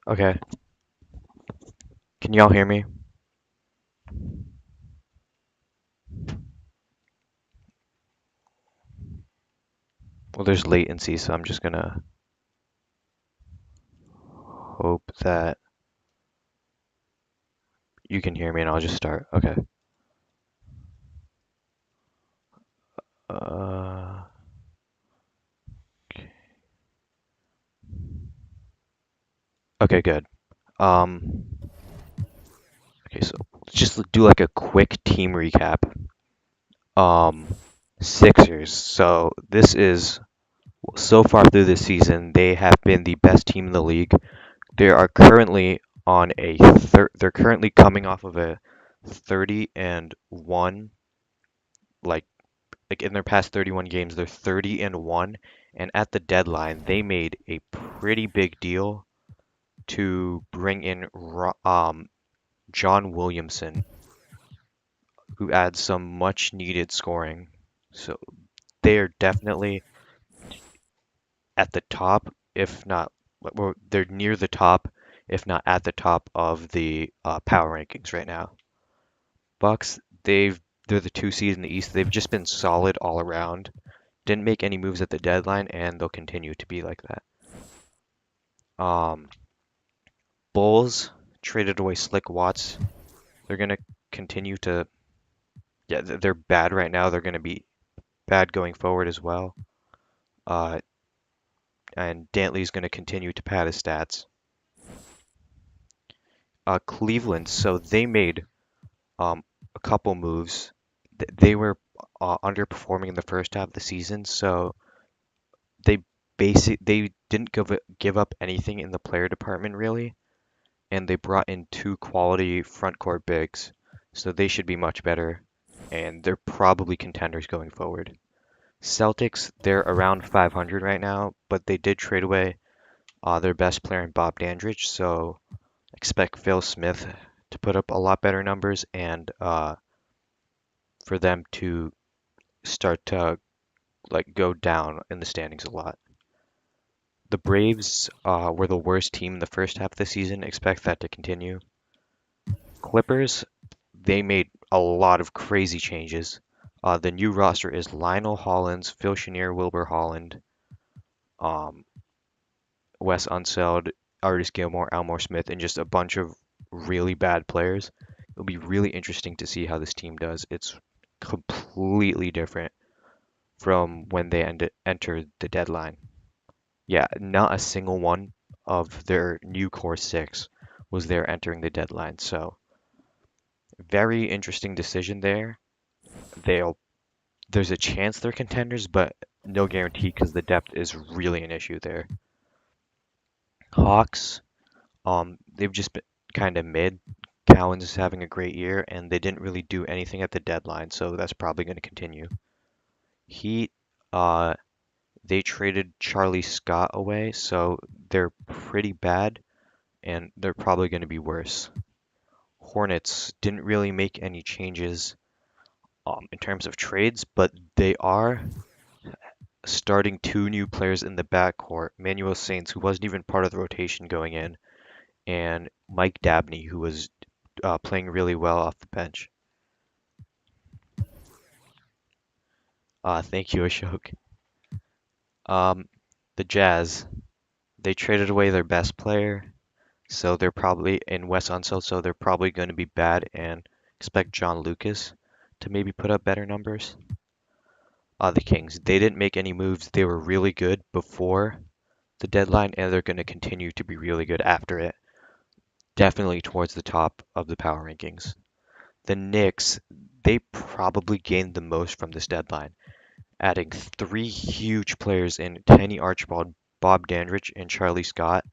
Okay. Can y'all hear me? Well, there's latency, so I'm just gonna hope that you can hear me and I'll just start. Okay. Uh, okay, good. Um, okay, so let's just do like a quick team recap. Um, Sixers. So this is so far through this season, they have been the best team in the league. They are currently on a they're currently coming off of a 30 and 1 like in their past 31 games, they're 30 and 1, and at the deadline, they made a pretty big deal to bring in John Williamson, who adds some much needed scoring. So they are definitely at the top, if not, well, they're near the top, if not at the top of the power rankings right now. Bucks, they're the 2 seed in the East. They've just been solid all around. Didn't make any moves at the deadline, and they'll continue to be like that. Um, Bulls traded away Slick Watts. They're gonna continue to, yeah, they're bad right now. They're gonna be bad going forward as well. Uh, and Dantley's gonna continue to pad his stats. Cleveland, so they made a couple moves. They were underperforming in the first half of the season, so they they didn't give up anything in the player department really, and they brought in two quality front court bigs, so they should be much better, and they're probably contenders going forward. Celtics, they're around 500 right now, but they did trade away their best player in Bob Dandridge, so expect Phil Smith to put up a lot better numbers and for them to start to like go down in the standings a lot. The Braves were the worst team in the first half of the season. Expect that to continue. Clippers, they made a lot of crazy changes. The new roster is Lionel Hollins, Phil Chenier, Wilbur Holland, um, Wes Unseld, Artis Gilmore, Elmore Smith, and just a bunch of really bad players. It'll be really interesting to see how this team does. It's completely different from when they entered the deadline. Yeah, not a single one of their new core six was there entering the deadline. So very interesting decision there. They'll there's a chance they're contenders, but no guarantee because the depth is really an issue there. Hawks, they've just been kind of mid. Cowens is having a great year, and they didn't really do anything at the deadline, so that's probably going to continue. Heat, uh, they traded Charlie Scott away, so they're pretty bad, and they're probably going to be worse. Hornets didn't really make any changes in terms of trades, but they are starting two new players in the backcourt, Manuel Saints, who wasn't even part of the rotation going in, and Mike Dabney, who was playing really well off the bench. Thank you, Ashok. Um, the Jazz, they traded away their best player, so they're probably in Wes Unseld, so they're probably going to be bad and expect John Lucas to maybe put up better numbers. The Kings, they didn't make any moves. They were really good before the deadline, and they're going to continue to be really good after it. Definitely towards the top of the power rankings. The Knicks, they probably gained the most from this deadline, adding three huge players in Kenny Archibald, Bob Dandridge, and Charlie Scott.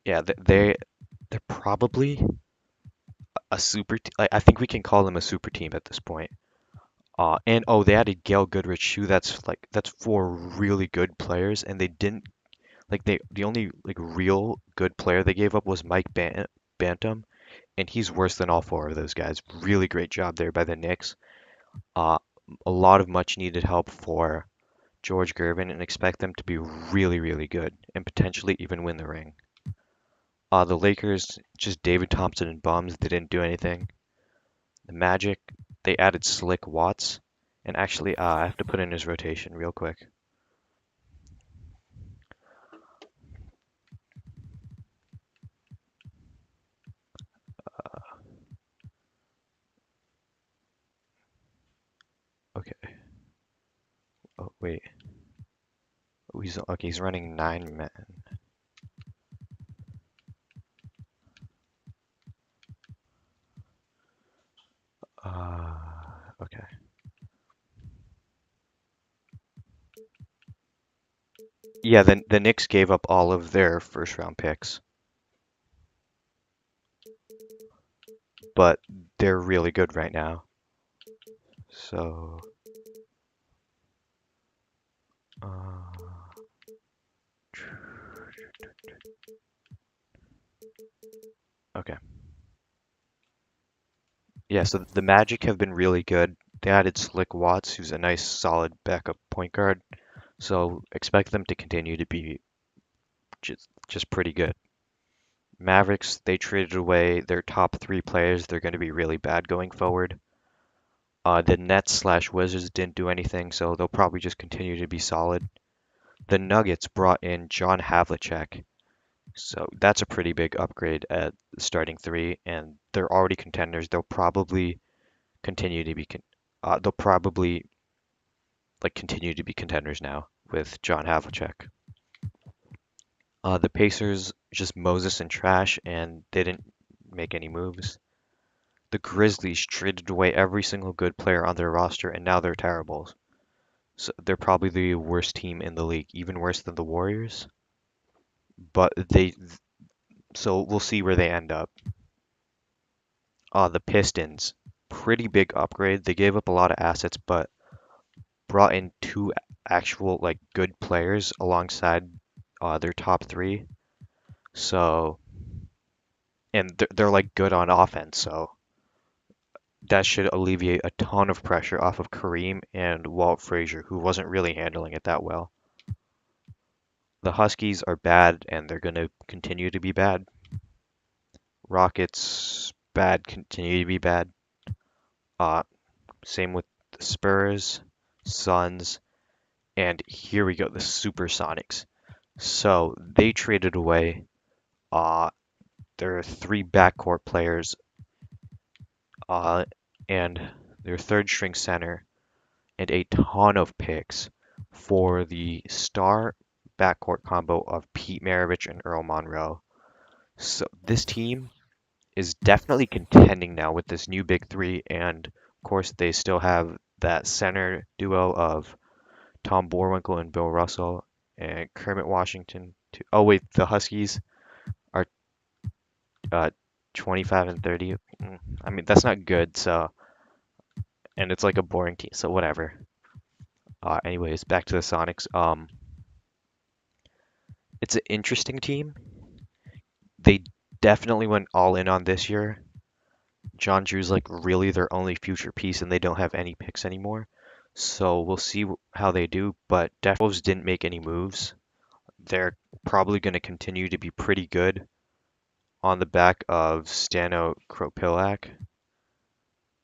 Yeah, they're probably a I think we can call them a super team at this point. And oh, they added Gail Goodrich too. That's four really good players, and they didn't the only like real good player they gave up was Bantam, and he's worse than all four of those guys. Really great job there by the Knicks. Uh, a lot of much needed help for George Gervin, and expect them to be really, really good and potentially even win the ring. The Lakers, just David Thompson and bums. They didn't do anything. The Magic, they added Slick Watts. And actually, I have to put in his rotation real quick. Okay. Oh, wait. Oh, he's okay. He's running 9 men. Uh, okay. Yeah, the Knicks gave up all of their first round picks, but they're really good right now. So, uh, okay. Yeah, so the Magic have been really good. They added Slick Watts, who's a nice, solid backup point guard. So expect them to continue to be just pretty good. Mavericks, they traded away their top three players. They're going to be really bad going forward. The Nets slash Wizards didn't do anything, so they'll probably just continue to be solid. The Nuggets brought in John Havlicek, so that's a pretty big upgrade at the starting three, and they're already contenders. They'll probably continue to be, they'll probably like continue to be contenders now with John Havlicek. The Pacers just Moses and trash, and they didn't make any moves. The Grizzlies traded away every single good player on their roster, and now they're terrible. So they're probably the worst team in the league, even worse than the Warriors. But so we'll see where they end up. The Pistons, pretty big upgrade. They gave up a lot of assets, but brought in two actual like good players alongside their top three. So, and they're like good on offense, so that should alleviate a ton of pressure off of Kareem and Walt Frazier, who wasn't really handling it that well. The Huskies are bad, and they're going to continue to be bad. Rockets, bad, continue to be bad. Uh, Same with the Spurs, Suns, and here we go, the Supersonics. So they traded away uh, their three backcourt players uh, and their third string center and a ton of picks for the star backcourt combo of Pete Maravich and Earl Monroe. So this team is definitely contending now with this new big three, and of course they still have that center duo of Tom Boerwinkle and Bill Russell and Kermit Washington. Oh wait, the Huskies are uh, 25 and 30. I mean that's not good. So and it's like a boring team. So whatever. Anyways, back to the Sonics. It's an interesting team. They definitely went all in on this year. John Drew's like really their only future piece, and they don't have any picks anymore. So we'll see how they do. But Wolves didn't make any moves. They're probably going to continue to be pretty good on the back of Stano Kropilak,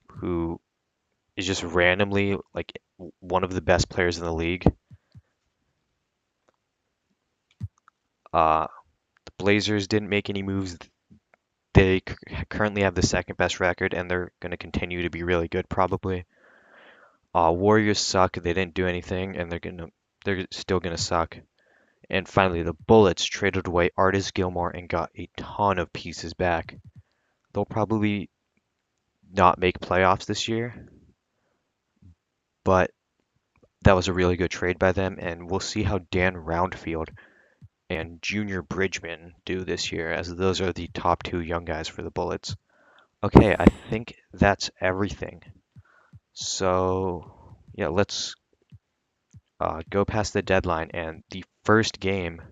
who is just randomly like one of the best players in the league. Uh, the Blazers didn't make any moves. They currently have the second best record, and they're going to continue to be really good probably. Warriors suck. They didn't do anything, and they're still gonna suck. And finally, the Bullets traded away Artis Gilmore and got a ton of pieces back. They'll probably not make playoffs this year, but that was a really good trade by them, and we'll see how Dan Roundfield and Junior Bridgman do this year, as those are the top two young guys for the Bullets. Okay, I think that's everything. So, yeah, let's go past the deadline, and the first game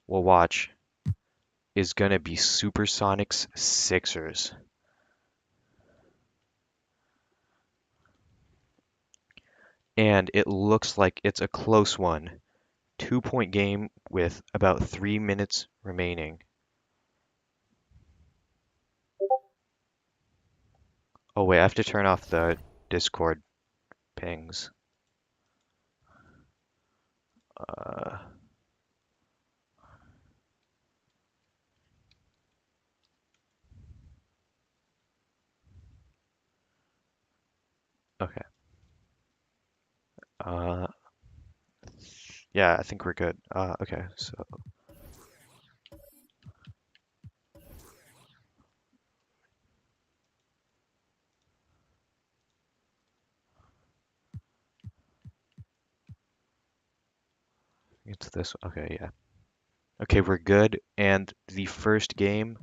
we'll watch is going to be Supersonics Sixers. And it looks like it's a close one. 2-point game with about 3 minutes remaining. Oh wait, I have to turn off the Discord pings. Uh, okay. Uh, yeah, I think we're good. Okay, so it's this. Okay, yeah. Okay, we're good. And the first game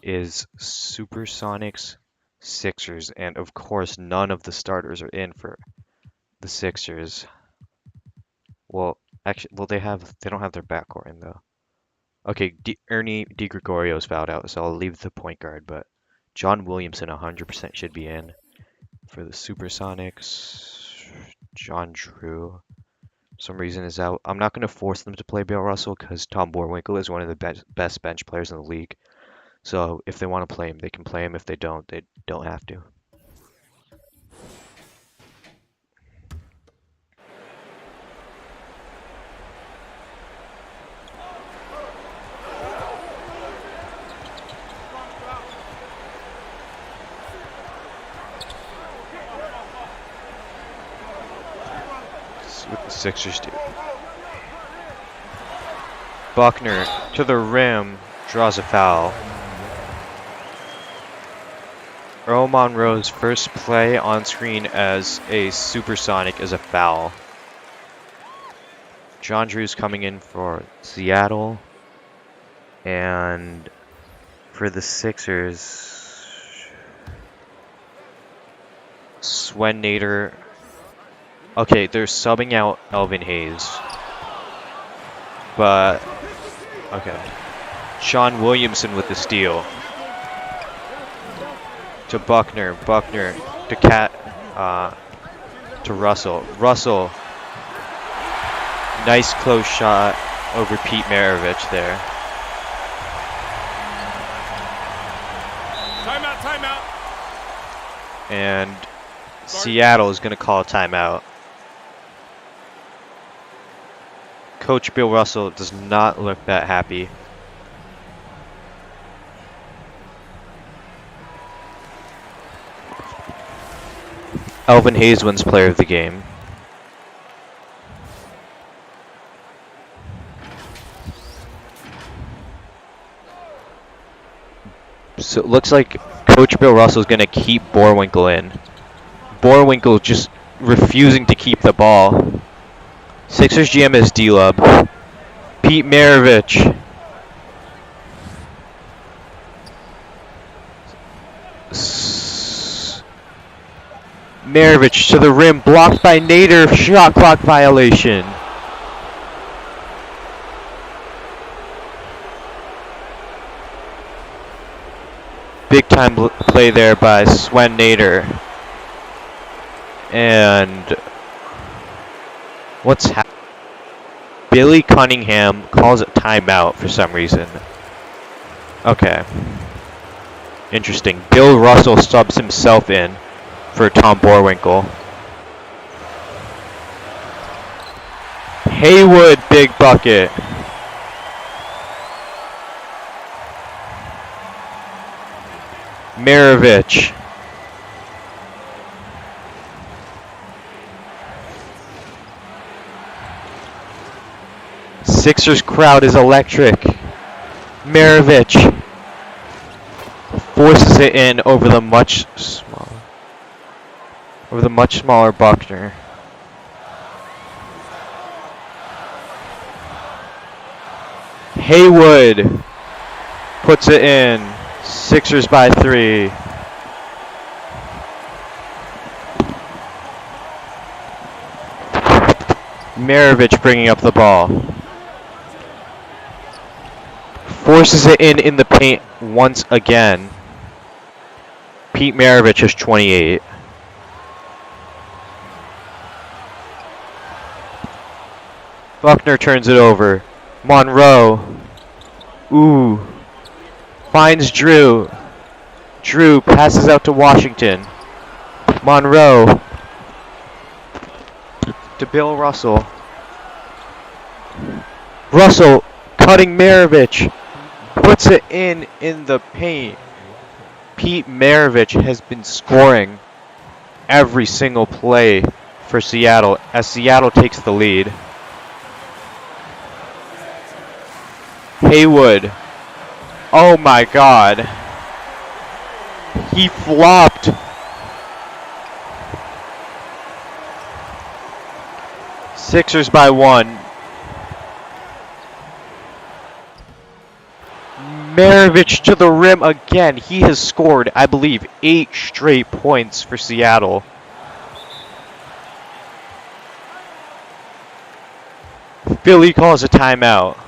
is Supersonics Sixers, and of course, none of the starters are in for the Sixers. Well, actually, well, they don't have their backcourt in though. Okay, Ernie DiGrigorio's fouled out, so I'll leave the point guard, but John Williamson 100% should be in for the Supersonics. John Drew, for some reason, is out. I'm not going to force them to play Bill Russell because Tom Boerwinkle is one of the best bench players in the league. So if they want to play him, they can play him. If they don't have to. That's what the Sixers do. Buckner to the rim, draws a foul. Earl Monroe's first play on screen as a Supersonic is a foul. John Drew's coming in for Seattle. And for the Sixers, Swen Nader. Okay, they're subbing out Elvin Hayes. But, okay. Sean Williamson with the steal. To Buckner. Buckner to Russell. Russell. Nice close shot over Pete Maravich there. Timeout. And Seattle is going to call a timeout. Coach Bill Russell does not look that happy. Elvin Hayes wins player of the game. So it looks like Coach Bill Russell is going to keep Boerwinkle in. Boerwinkle just refusing to keep the ball. Sixers GM is D-Lub. Pete Maravich. Maravich to the rim, blocked by Nader, shot clock violation. Big time play there by Swen Nader. And what's happening? Billy Cunningham calls it timeout for some reason. Okay. Interesting. Bill Russell subs himself in for Tom Boerwinkle. Haywood, big bucket. Maravich. Sixers crowd is electric. Maravich forces it in over the much smaller Buckner. Haywood puts it in. Sixers by 3. Maravich bringing up the ball. Forces it in the paint once again. Pete Maravich has 28. Buckner turns it over. Monroe. Ooh. Finds Drew. Drew passes out to Washington. Monroe to Bill Russell. Russell cutting Maravich. Puts it in the paint. Pete Maravich has been scoring every single play for Seattle as Seattle takes the lead. Haywood. Oh my God. He flopped. Sixers by 1. Maravich to the rim again. He has scored, I believe, 8 straight points for Seattle. Philly calls a timeout.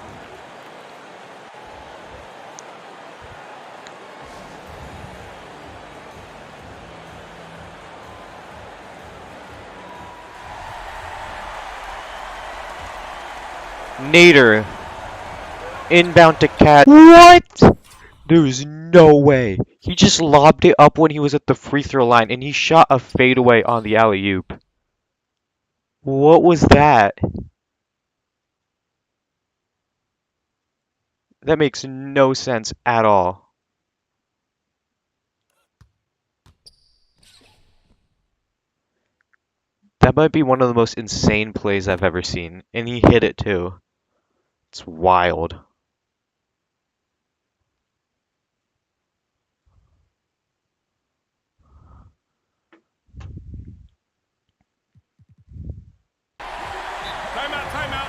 Nader. Inbound to Cat. What? There's no way. He just lobbed it up when he was at the free throw line and he shot a fadeaway on the alley-oop. What was that? That makes no sense at all. That might be one of the most insane plays I've ever seen. And he hit it too. It's wild. Timeout.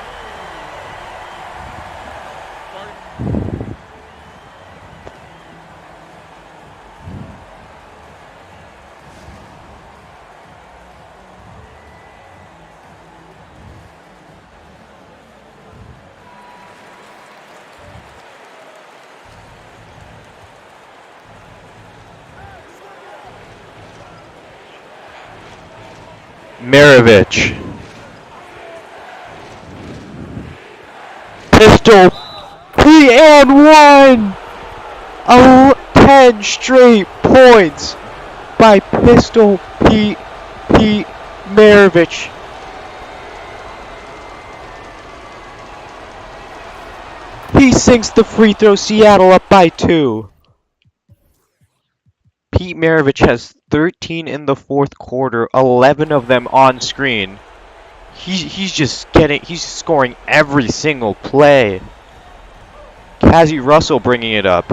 Maravich. Pistol. 3-and-1. 10 straight points by Pistol Pete Maravich. He sinks the free throw. Seattle up by 2. Pete Maravich has 13 in the fourth quarter, 11 of them on screen. He's scoring every single play. Cazzie Russell bringing it up.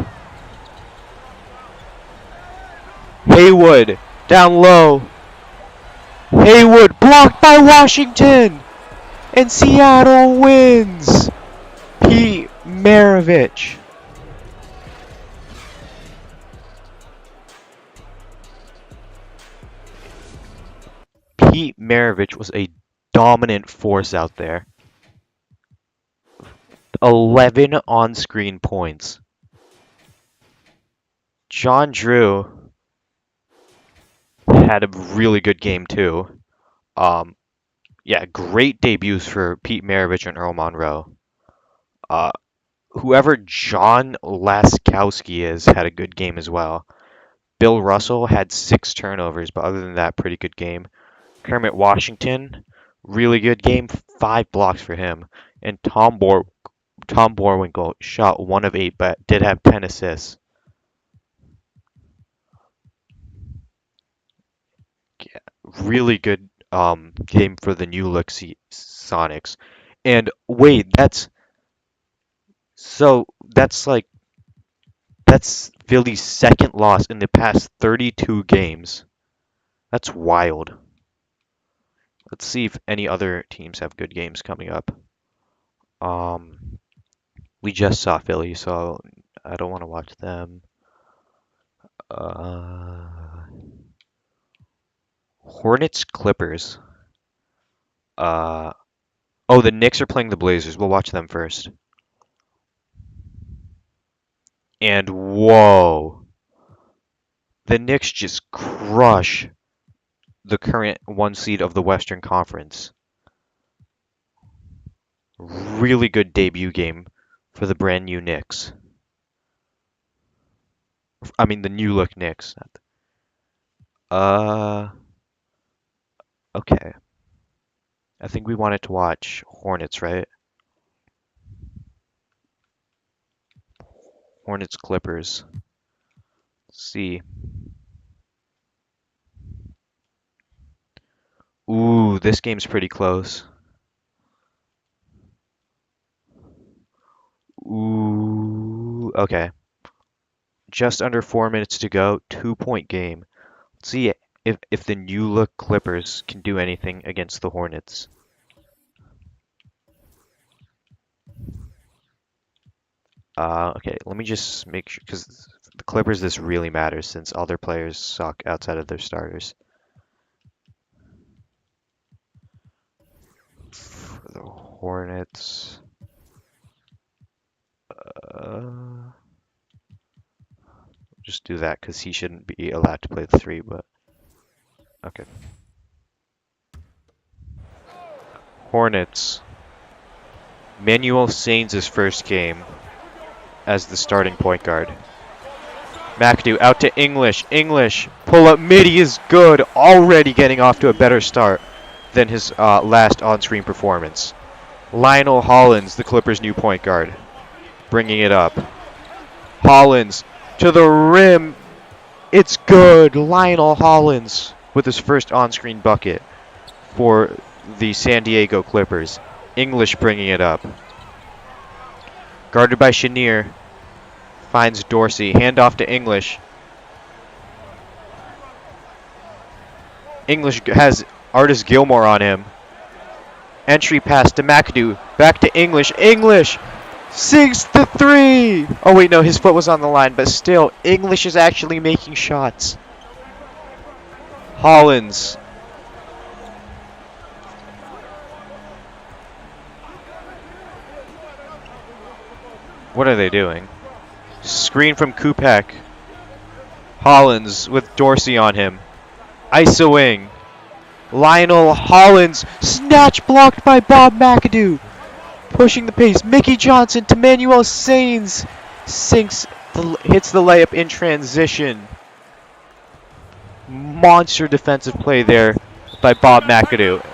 Haywood down low. Haywood blocked by Washington, and Seattle wins. Pete Maravich. Pete Maravich was a dominant force out there. 11 on-screen points. John Drew had a really good game too. Yeah, great debuts for Pete Maravich and Earl Monroe. Whoever John Laskowski is had a good game as well. Bill Russell had 6 turnovers, but other than that, pretty good game. Kermit Washington, really good game, 5 blocks for him. And Tom Boerwinkle shot 1 of 8, but did have 10 assists. Yeah, really good game for the new look Sonics. And wait, that's Philly's second loss in the past 32 games. That's wild. Let's see if any other teams have good games coming up. We just saw Philly, so I don't want to watch them. Hornets Clippers. Oh, the Knicks are playing the Blazers. We'll watch them first. And whoa. The Knicks just crush the current 1 seed of the Western Conference. Really good debut game for the brand new Knicks. I mean the New Look Knicks. Uh, okay. I think we wanted to watch Hornets, right? Hornets Clippers. Let's see. Ooh, this game's pretty close. Ooh, okay. Just under 4 minutes to go. 2-point game. Let's see if the New Look Clippers can do anything against the Hornets. Okay, let me just make sure, because the Clippers, this really matters since all their players suck outside of their starters. For the Hornets, uh, just do that because he shouldn't be allowed to play the three, but okay. Hornets. Manuel Sains' first game as the starting point guard. McAdoo out to English. English pull-up midi is good. Already getting off to a better start than his last on-screen performance. Lionel Hollins, the Clippers' new point guard, bringing it up. Hollins to the rim. It's good. Lionel Hollins with his first on-screen bucket for the San Diego Clippers. English bringing it up. Guarded by Chenier. Finds Dorsey. Handoff to English. English has Artis Gilmore on him. Entry pass to McAdoo. Back to English. English sinks the three. Oh, wait, no, his foot was on the line, but still, English is actually making shots. Hollins. What are they doing? Screen from Kupek. Hollins with Dorsey on him. Isoing. Lionel Hollins. Snatch blocked by Bob McAdoo. Pushing the pace. Mickey Johnson to Manuel Sains. Sinks. Hits the layup in transition. Monster defensive play there by Bob McAdoo.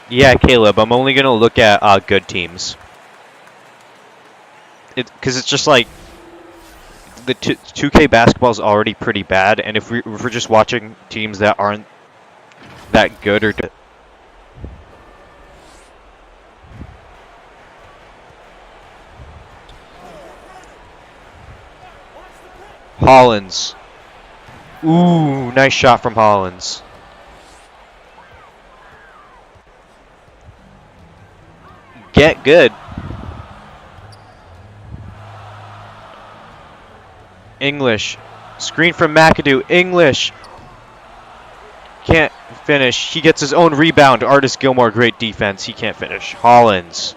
Yeah, Caleb, I'm only going to look at good teams. Because it's just like, the 2K basketball is already pretty bad, and if we're just watching teams that aren't that good or... Hollins. Ooh, nice shot from Hollins. Get good. English. Screen from McAdoo. English. Can't finish. He gets his own rebound. Artis Gilmore, great defense. He can't finish. Hollins.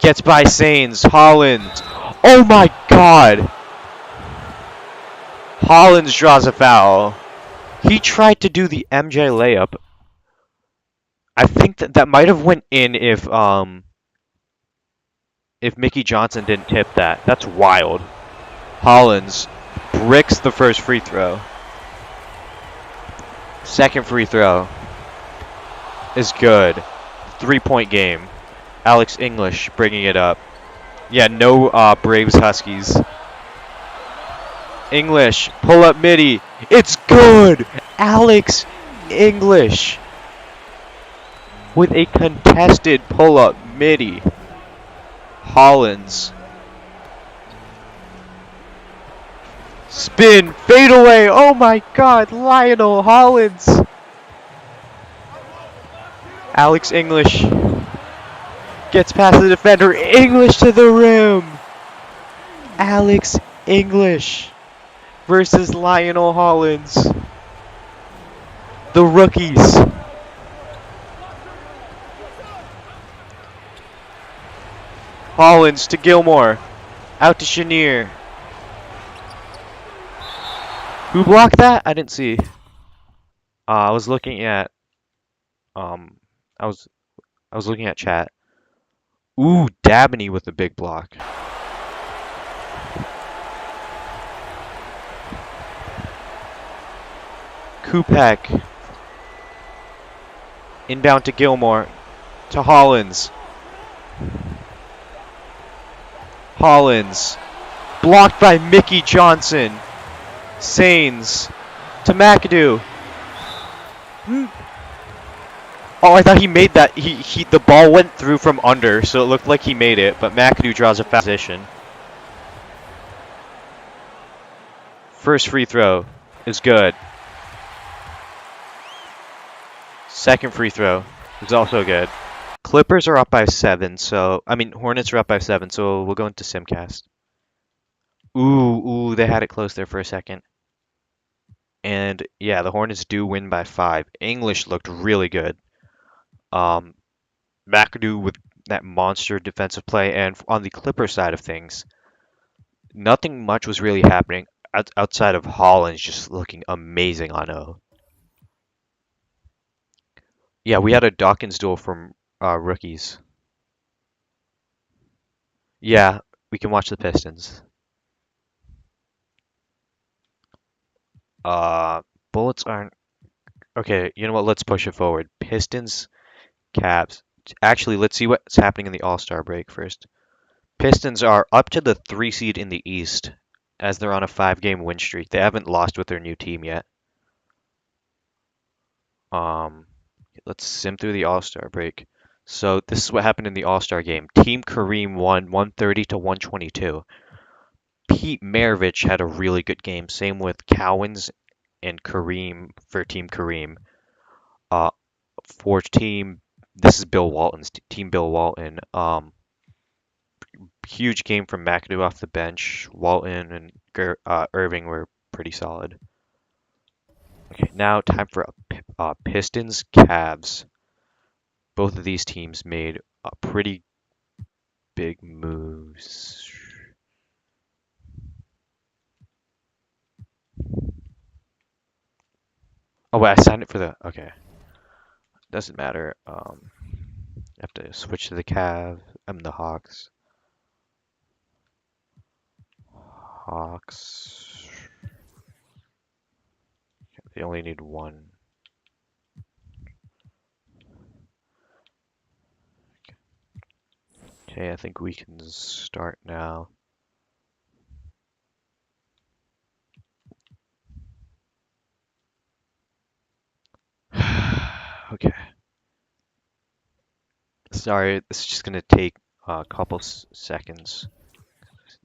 Gets by Sains. Hollins. Oh my god. Hollins draws a foul. He tried to do the MJ layup. I think that might have went in if Mickey Johnson didn't tip that. That's wild. Hollins bricks the first free throw. Second free throw is good. 3-point game. Alex English bringing it up. Yeah, no Braves Huskies. English, pull up midi. It's good! Alex English with a contested pull up midi. Hollins. Spin, fade away. Oh my god, Lionel Hollins. Alex English gets past the defender. English to the rim. Alex English versus Lionel Hollins. The rookies. Hollins to Gilmore. Out to Chenier. Who blocked that? I didn't see. I was looking at um I was I was looking at chat. Ooh, Dabney with a big block. Kupek. Inbound to Gilmore. To Hollins. Hollins. Blocked by Mickey Johnson. Sains. To McAdoo. Oh, I thought he made that. The ball went through from under, so it looked like he made it, but McAdoo draws a foul position. First free throw is good. Second free throw is also good. Clippers are up by 7, Hornets are up by 7, so we'll go into Simcast. Ooh, they had it close there for a second. And yeah, the Hornets do win by 5. English looked really good. McAdoo with that monster defensive play, and on the Clipper side of things, nothing much was really happening outside of Hollins just looking amazing on O. Yeah, we had a Dawkins duel from rookies. Yeah, we can watch the Pistons. Uh, Bullets aren't okay. You know what? Let's push it forward. Pistons, Cavs. Actually, let's see what's happening in the All-Star break first. Pistons are up to the 3 seed in the East, as they're on a 5-game win streak. They haven't lost with their new team yet. Um, let's sim through the All-Star break. So this is what happened in the All-Star game. Team Kareem won 130 to 122. Pete Maravich had a really good game. Same with Cowens and Kareem for Team Kareem. Uh, for team, this is Bill Walton's team. Bill Walton. Huge game from McAdoo off the bench. Walton and Irving were pretty solid. Okay, now time for Pistons Cavs. Both of these teams made pretty big moves. Oh wait, I signed it for the okay. Doesn't matter. I have to switch to the Cavs. I'm the Hawks. Hawks. They only need one. Okay, I think we can start now. Okay. Sorry, this is just gonna take a couple seconds.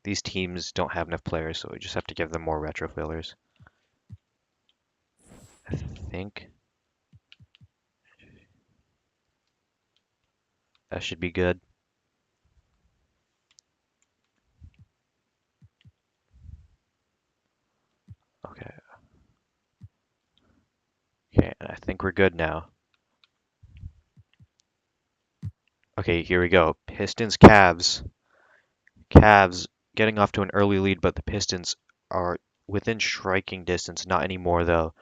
These teams don't have enough players, so we just have to give them more retro fillers. I think that should be good. Okay. Okay, I think we're good now. Okay, here we go. Pistons, Cavs. Cavs getting off to an early lead, but the Pistons are within striking distance. Not anymore, though,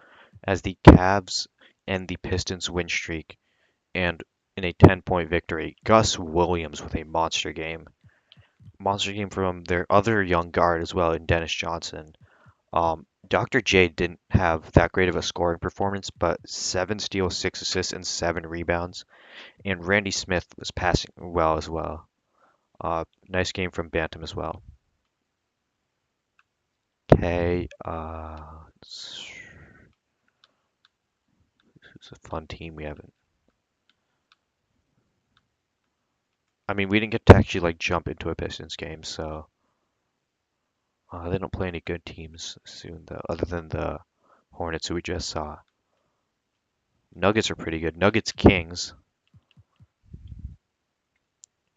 as the Cavs and the Pistons win streak. And in a 10-point victory, Gus Williams with a monster game. Monster game from their other young guard as well, in Dennis Johnson. Dr. J didn't have that great of a scoring performance, but 7 steals, 6 assists, and 7 rebounds. And Randy Smith was passing well as well. Nice game from Bantam as well. Okay, it's a fun team we haven't. I mean, we didn't get to actually like jump into a Pistons game, so they don't play any good teams soon though, other than the Hornets who we just saw. Nuggets are pretty good. Nuggets Kings.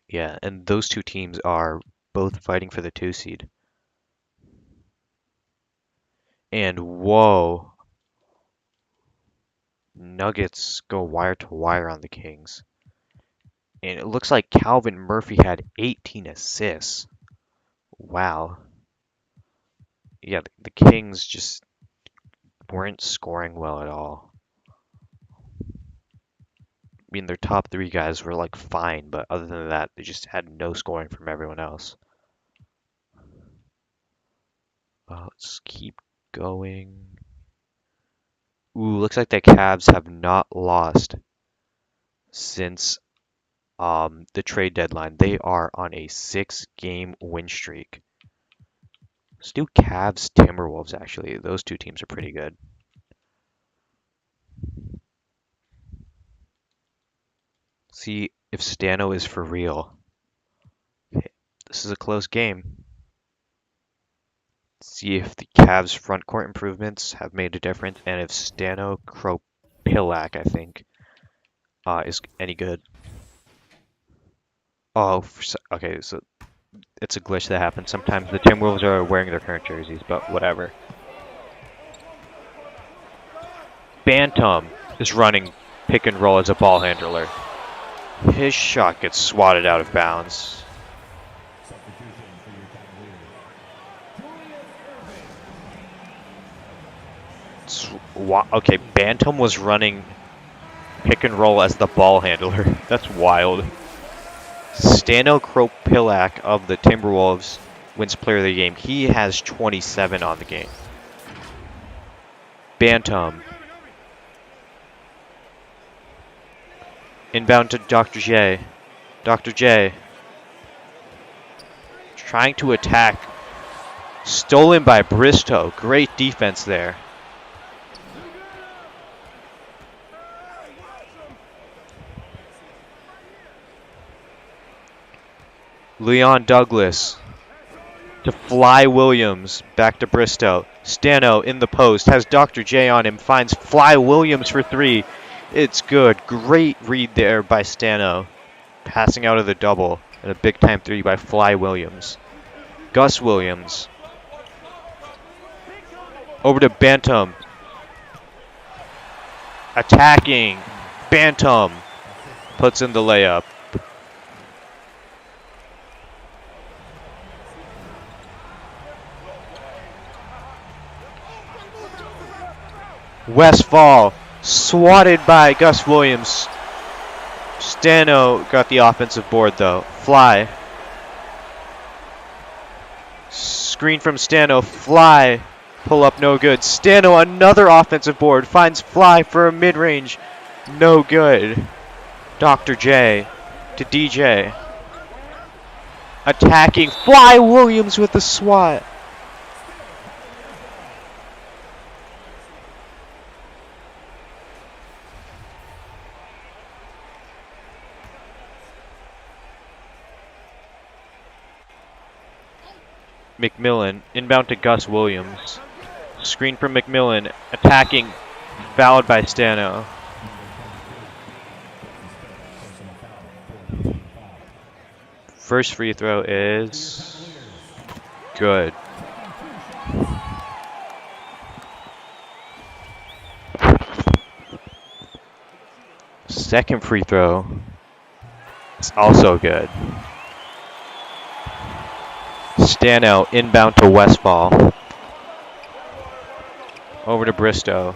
Yeah, and those two teams are both fighting for the 2 seed. And whoa, Nuggets go wire to wire on the Kings. And it looks like Calvin Murphy had 18 assists. Wow. Yeah, the Kings just weren't scoring well at all. I mean, their top three guys were like fine, but other than that, they just had no scoring from everyone else. Let's keep going. Ooh, looks like the Cavs have not lost since the trade deadline. They are on a 6-game win streak. Let's do Cavs Timberwolves actually. Those two teams are pretty good. See if Stano is for real. Okay, this is a close game. See if the Cavs front court improvements have made a difference and if Stano Kropilak, I think, is any good. Oh, okay, so it's a glitch that happens. Sometimes the Timberwolves are wearing their current jerseys, but whatever. Bantam is running pick and roll as a ball handler. His shot gets swatted out of bounds. Okay, Bantam was running pick and roll as the ball handler. That's wild. Stano Kropilak of the Timberwolves wins player of the game. He has 27 on the game. Bantam. Inbound to Dr. J. Dr. J. Trying to attack. Stolen by Bristow. Great defense there. Leon Douglas to Fly Williams, back to Bristow. Stano in the post, has Dr. J on him, finds Fly Williams for three. It's good. Great read there by Stano. Passing out of the double, and a big time three by Fly Williams. Gus Williams. Over to Bantam. Attacking. Bantam puts in the layup. Westfall, swatted by Gus Williams. Stano got the offensive board though. Fly. Screen from Stano. Fly. Pull up no good. Stano another offensive board. Finds Fly for a mid-range. No good. Dr. J to DJ. Attacking. Fly Williams with the swat. McMillan, inbound to Gus Williams. Screen from McMillan, attacking, fouled by Stano. First free throw is good. Second free throw is also good. Stano inbound to Westfall. Over to Bristow.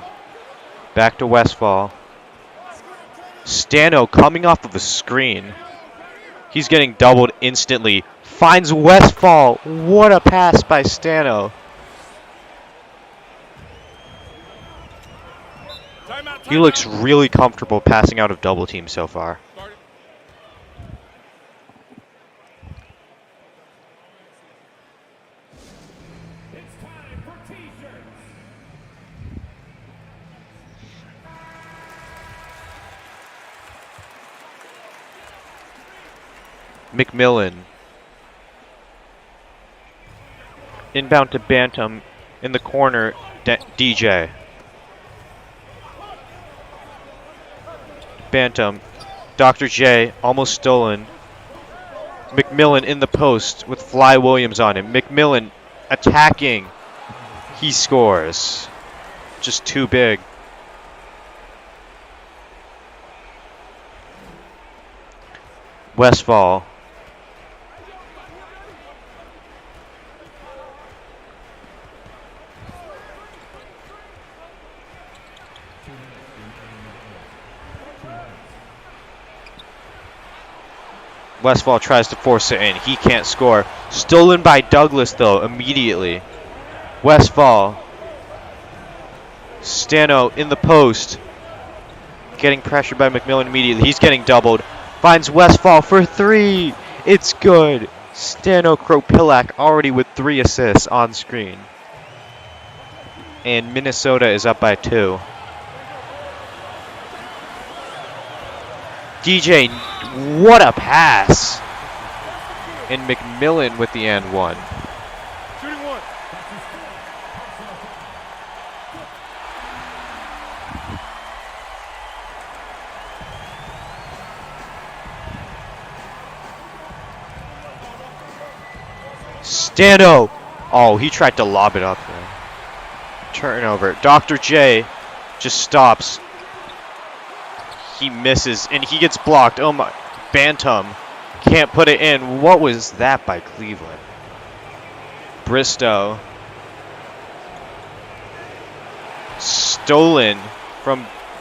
Back to Westfall. Stano coming off of a screen. He's getting doubled instantly. Finds Westfall. What a pass by Stano. He looks really comfortable passing out of double teams so far. McMillan. Inbound to Bantam. In the corner, DJ. Bantam. Dr. J, almost stolen. McMillan in the post with Fly Williams on him. McMillan attacking. He scores. Just too big. Westfall. Westfall tries to force it in. He can't score. Stolen by Douglas, though, immediately. Westfall. Stano in the post. Getting pressured by McMillan immediately. He's getting doubled. Finds Westfall for 3. It's good. Stano Kropilak already with 3 assists on screen. And Minnesota is up by 2. DJ, what a pass! And McMillan with the and one. Shooting one. Stano! Oh, he tried to lob it up there. Turnover. Dr. J just stops. He misses, and he gets blocked. Oh my. Bantam can't put it in. What was that by Cleveland? Bristow. Stolen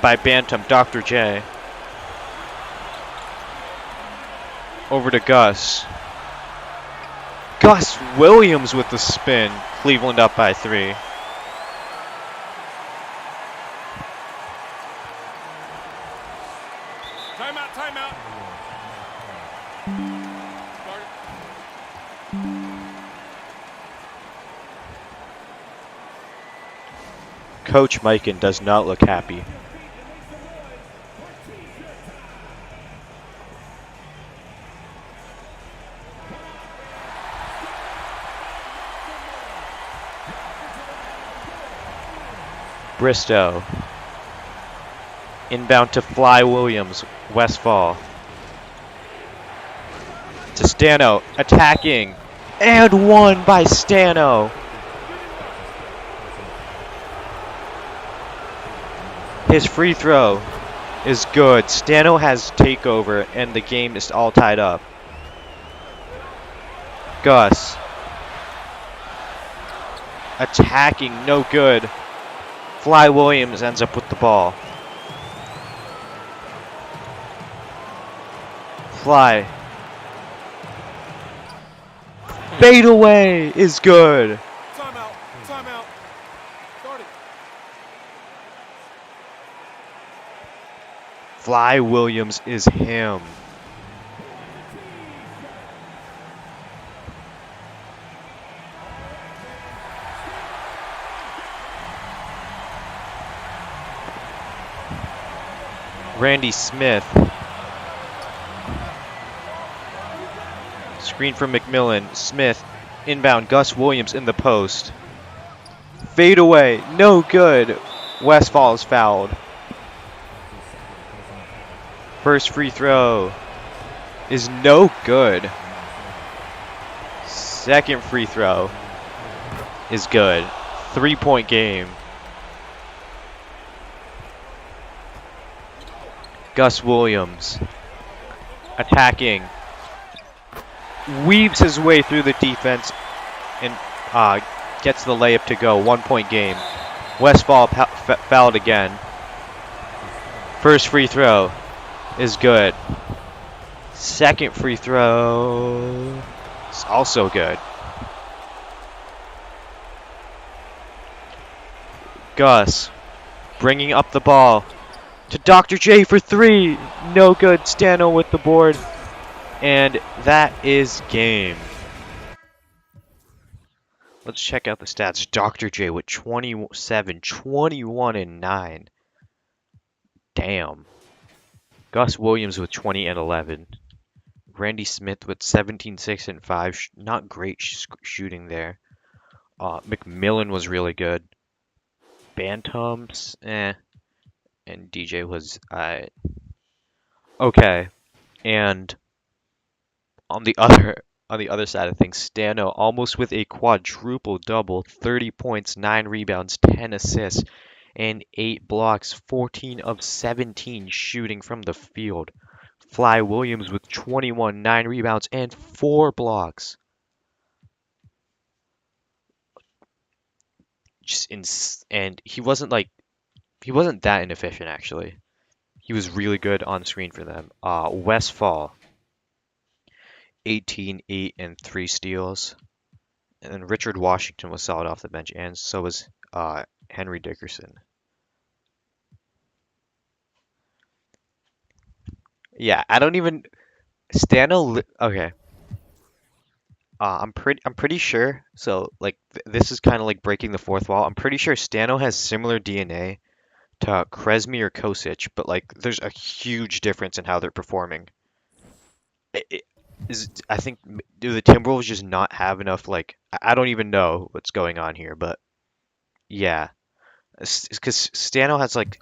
by Bantam. Dr. J. Over to Gus. Gus Williams with the spin. Cleveland up by 3. Timeout, timeout. Start. Coach Mikan does not look happy. Bristow. Inbound to Fly Williams. Westfall. To Stano. Attacking. And one by Stano. His free throw is good. Stano has takeover and the game is all tied up. Gus. Attacking. No good. Fly Williams ends up with the ball. Fly. Fade away is good. Timeout, timeout. Starting. Fly Williams is him. Randy Smith. Screen from McMillan. Smith. Inbound. Gus Williams in the post. Fade away. No good. Westfall is fouled. First free throw is no good. Second free throw is good. 3-point game. Gus Williams attacking. Weaves his way through the defense and gets the layup to go. 1-point game. Westfall fouled again. First free throw is good. Second free throw is also good. Gus bringing up the ball to Dr. J for 3. No good. Stano with the board. And that is game. Let's check out the stats. Dr. J with 27, 21, and 9. Damn. Gus Williams with 20 and 11. Randy Smith with 17, 6, and 5. Not great shooting there. McMillan was really good. Bantams, and DJ was okay. And on the other side of things, Stano almost with a quadruple double, 30 points, 9 rebounds, 10 assists, and 8 blocks, 14 of 17 shooting from the field. Fly Williams with 21, 9 rebounds, and 4 blocks. And he wasn't that inefficient actually. He was really good on screen for them. Westfall 18, 8, and 3 steals. And then Richard Washington was solid off the bench, and so was Henry Dickerson. Yeah, I don't even Okay. I'm pretty sure. So like this is kind of like breaking the fourth wall. I'm pretty sure Stano has similar DNA to Kresmy or Kosic, but like there's a huge difference in how they're performing. I think do the Timberwolves just not have enough like I don't even know what's going on here, but yeah, because Stano has like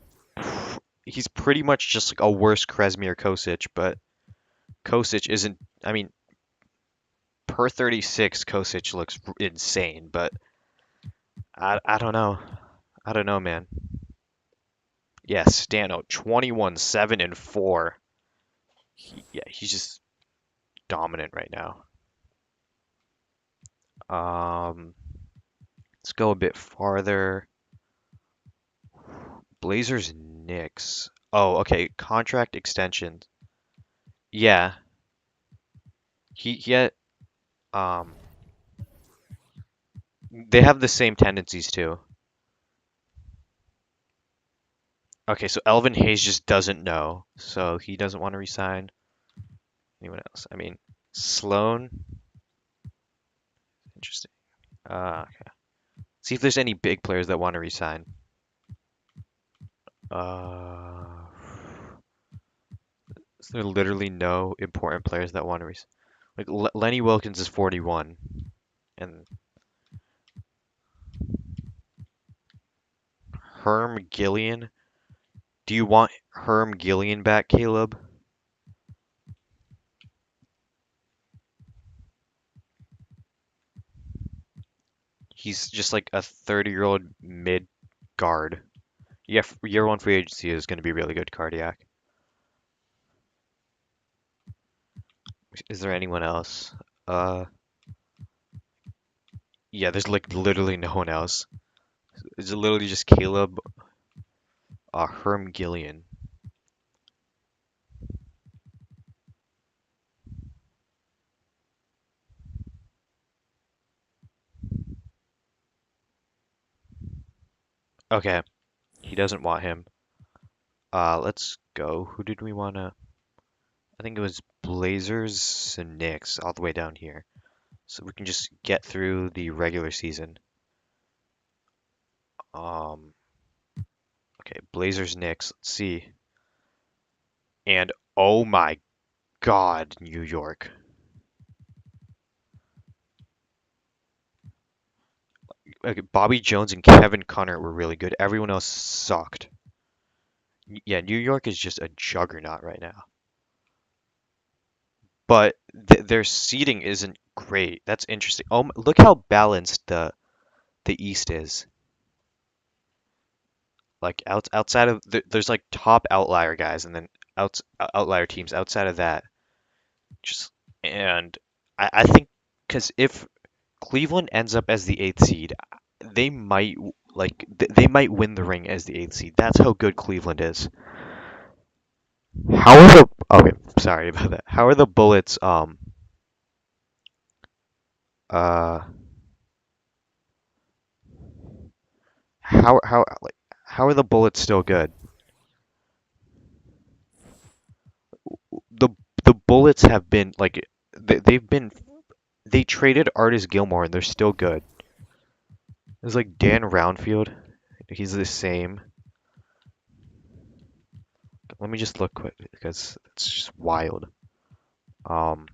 he's pretty much just like a worse Kresmy or Kosic, but Kosic isn't. I mean, per 36, Kosic looks insane, but I don't know. I don't know, man. Yeah, Stano, 21, 7, and 4. Yeah, he's just dominant right now. Um, let's go a bit farther. Blazers, Knicks. Oh, okay. Contract extension. Yeah, he had um they have the same tendencies too. Okay, so Elvin Hayes just doesn't know, so he doesn't want to resign. Anyone else? I mean, Sloan. Interesting. Okay. See if there's any big players that want to resign. Uh, is there literally no important players that want to resign? Like Lenny Wilkins is 41, and Herm Gillian. Do you want Herm Gillian back, Caleb? He's just like a 30-year-old mid guard. Yeah, year one free agency is going to be really good, Cardiac. Is there anyone else? Uh, yeah, there's like literally no one else. It's literally just Caleb, Herm Gillian. Okay, he doesn't want him. Let's go. Who did we want to? I think it was Blazers and Knicks all the way down here. So we can just get through the regular season. Um, okay, Blazers, Knicks. Let's see. And oh my God, New York. Okay, Bobby Jones and Kevin Connor were really good. Everyone else sucked. Yeah, New York is just a juggernaut right now. But their seating isn't great. That's interesting. Oh, look how balanced the East is. Like outside of there's like top outlier guys, and then outlier teams outside of that. Just and I think because if Cleveland ends up as the eighth seed, they might they might win the ring as the eighth seed. That's how good Cleveland is. How are the okay? Sorry about that. How are the Bullets? Uh. How are the Bullets still good? The the Bullets have been like they've been they traded Artis Gilmore and they're still good. There's like Dan Roundfield. He's the same. Let me just look quick because it's just wild. Um,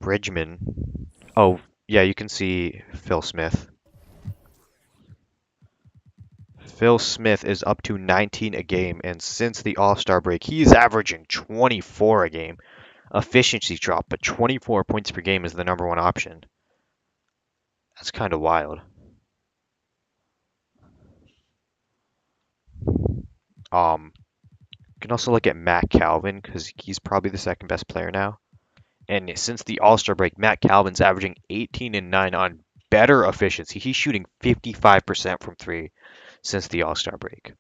Bridgman. Oh, yeah, you can see Phil Smith. Phil Smith is up to 19 a game, and since the All-Star break, he's averaging 24 a game. Efficiency drop, but 24 points per game is the number one option. That's kind of wild. You can also look at Matt Calvin because he's probably the second best player now. And since the All-Star break, Matt Calvin's averaging 18 and 9 on better efficiency. He's shooting 55% from three since the All-Star break.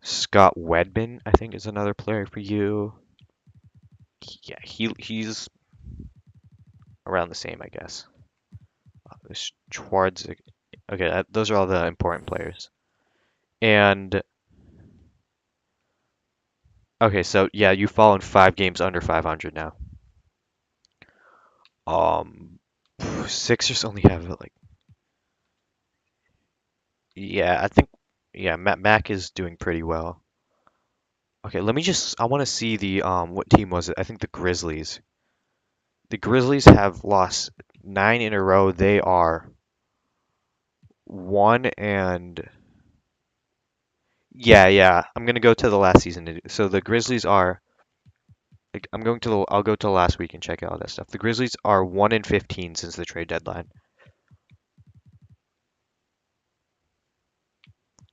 Scott Wedman, I think, is another player for you. Yeah, he's around the same, I guess. Schwartz. Okay, those are all the important players. And okay, so yeah, you've fallen 5 games under 500 now. Um, Sixers only have like, yeah, I think, yeah, Mac is doing pretty well. Okay, I want to see what team was it? I think the Grizzlies. The Grizzlies have lost 9 in a row. They are 1 and yeah. I'm gonna go to the last season. So the Grizzlies are. Like, I'll go to last week and check out all that stuff. The Grizzlies are 1 and 15 since the trade deadline.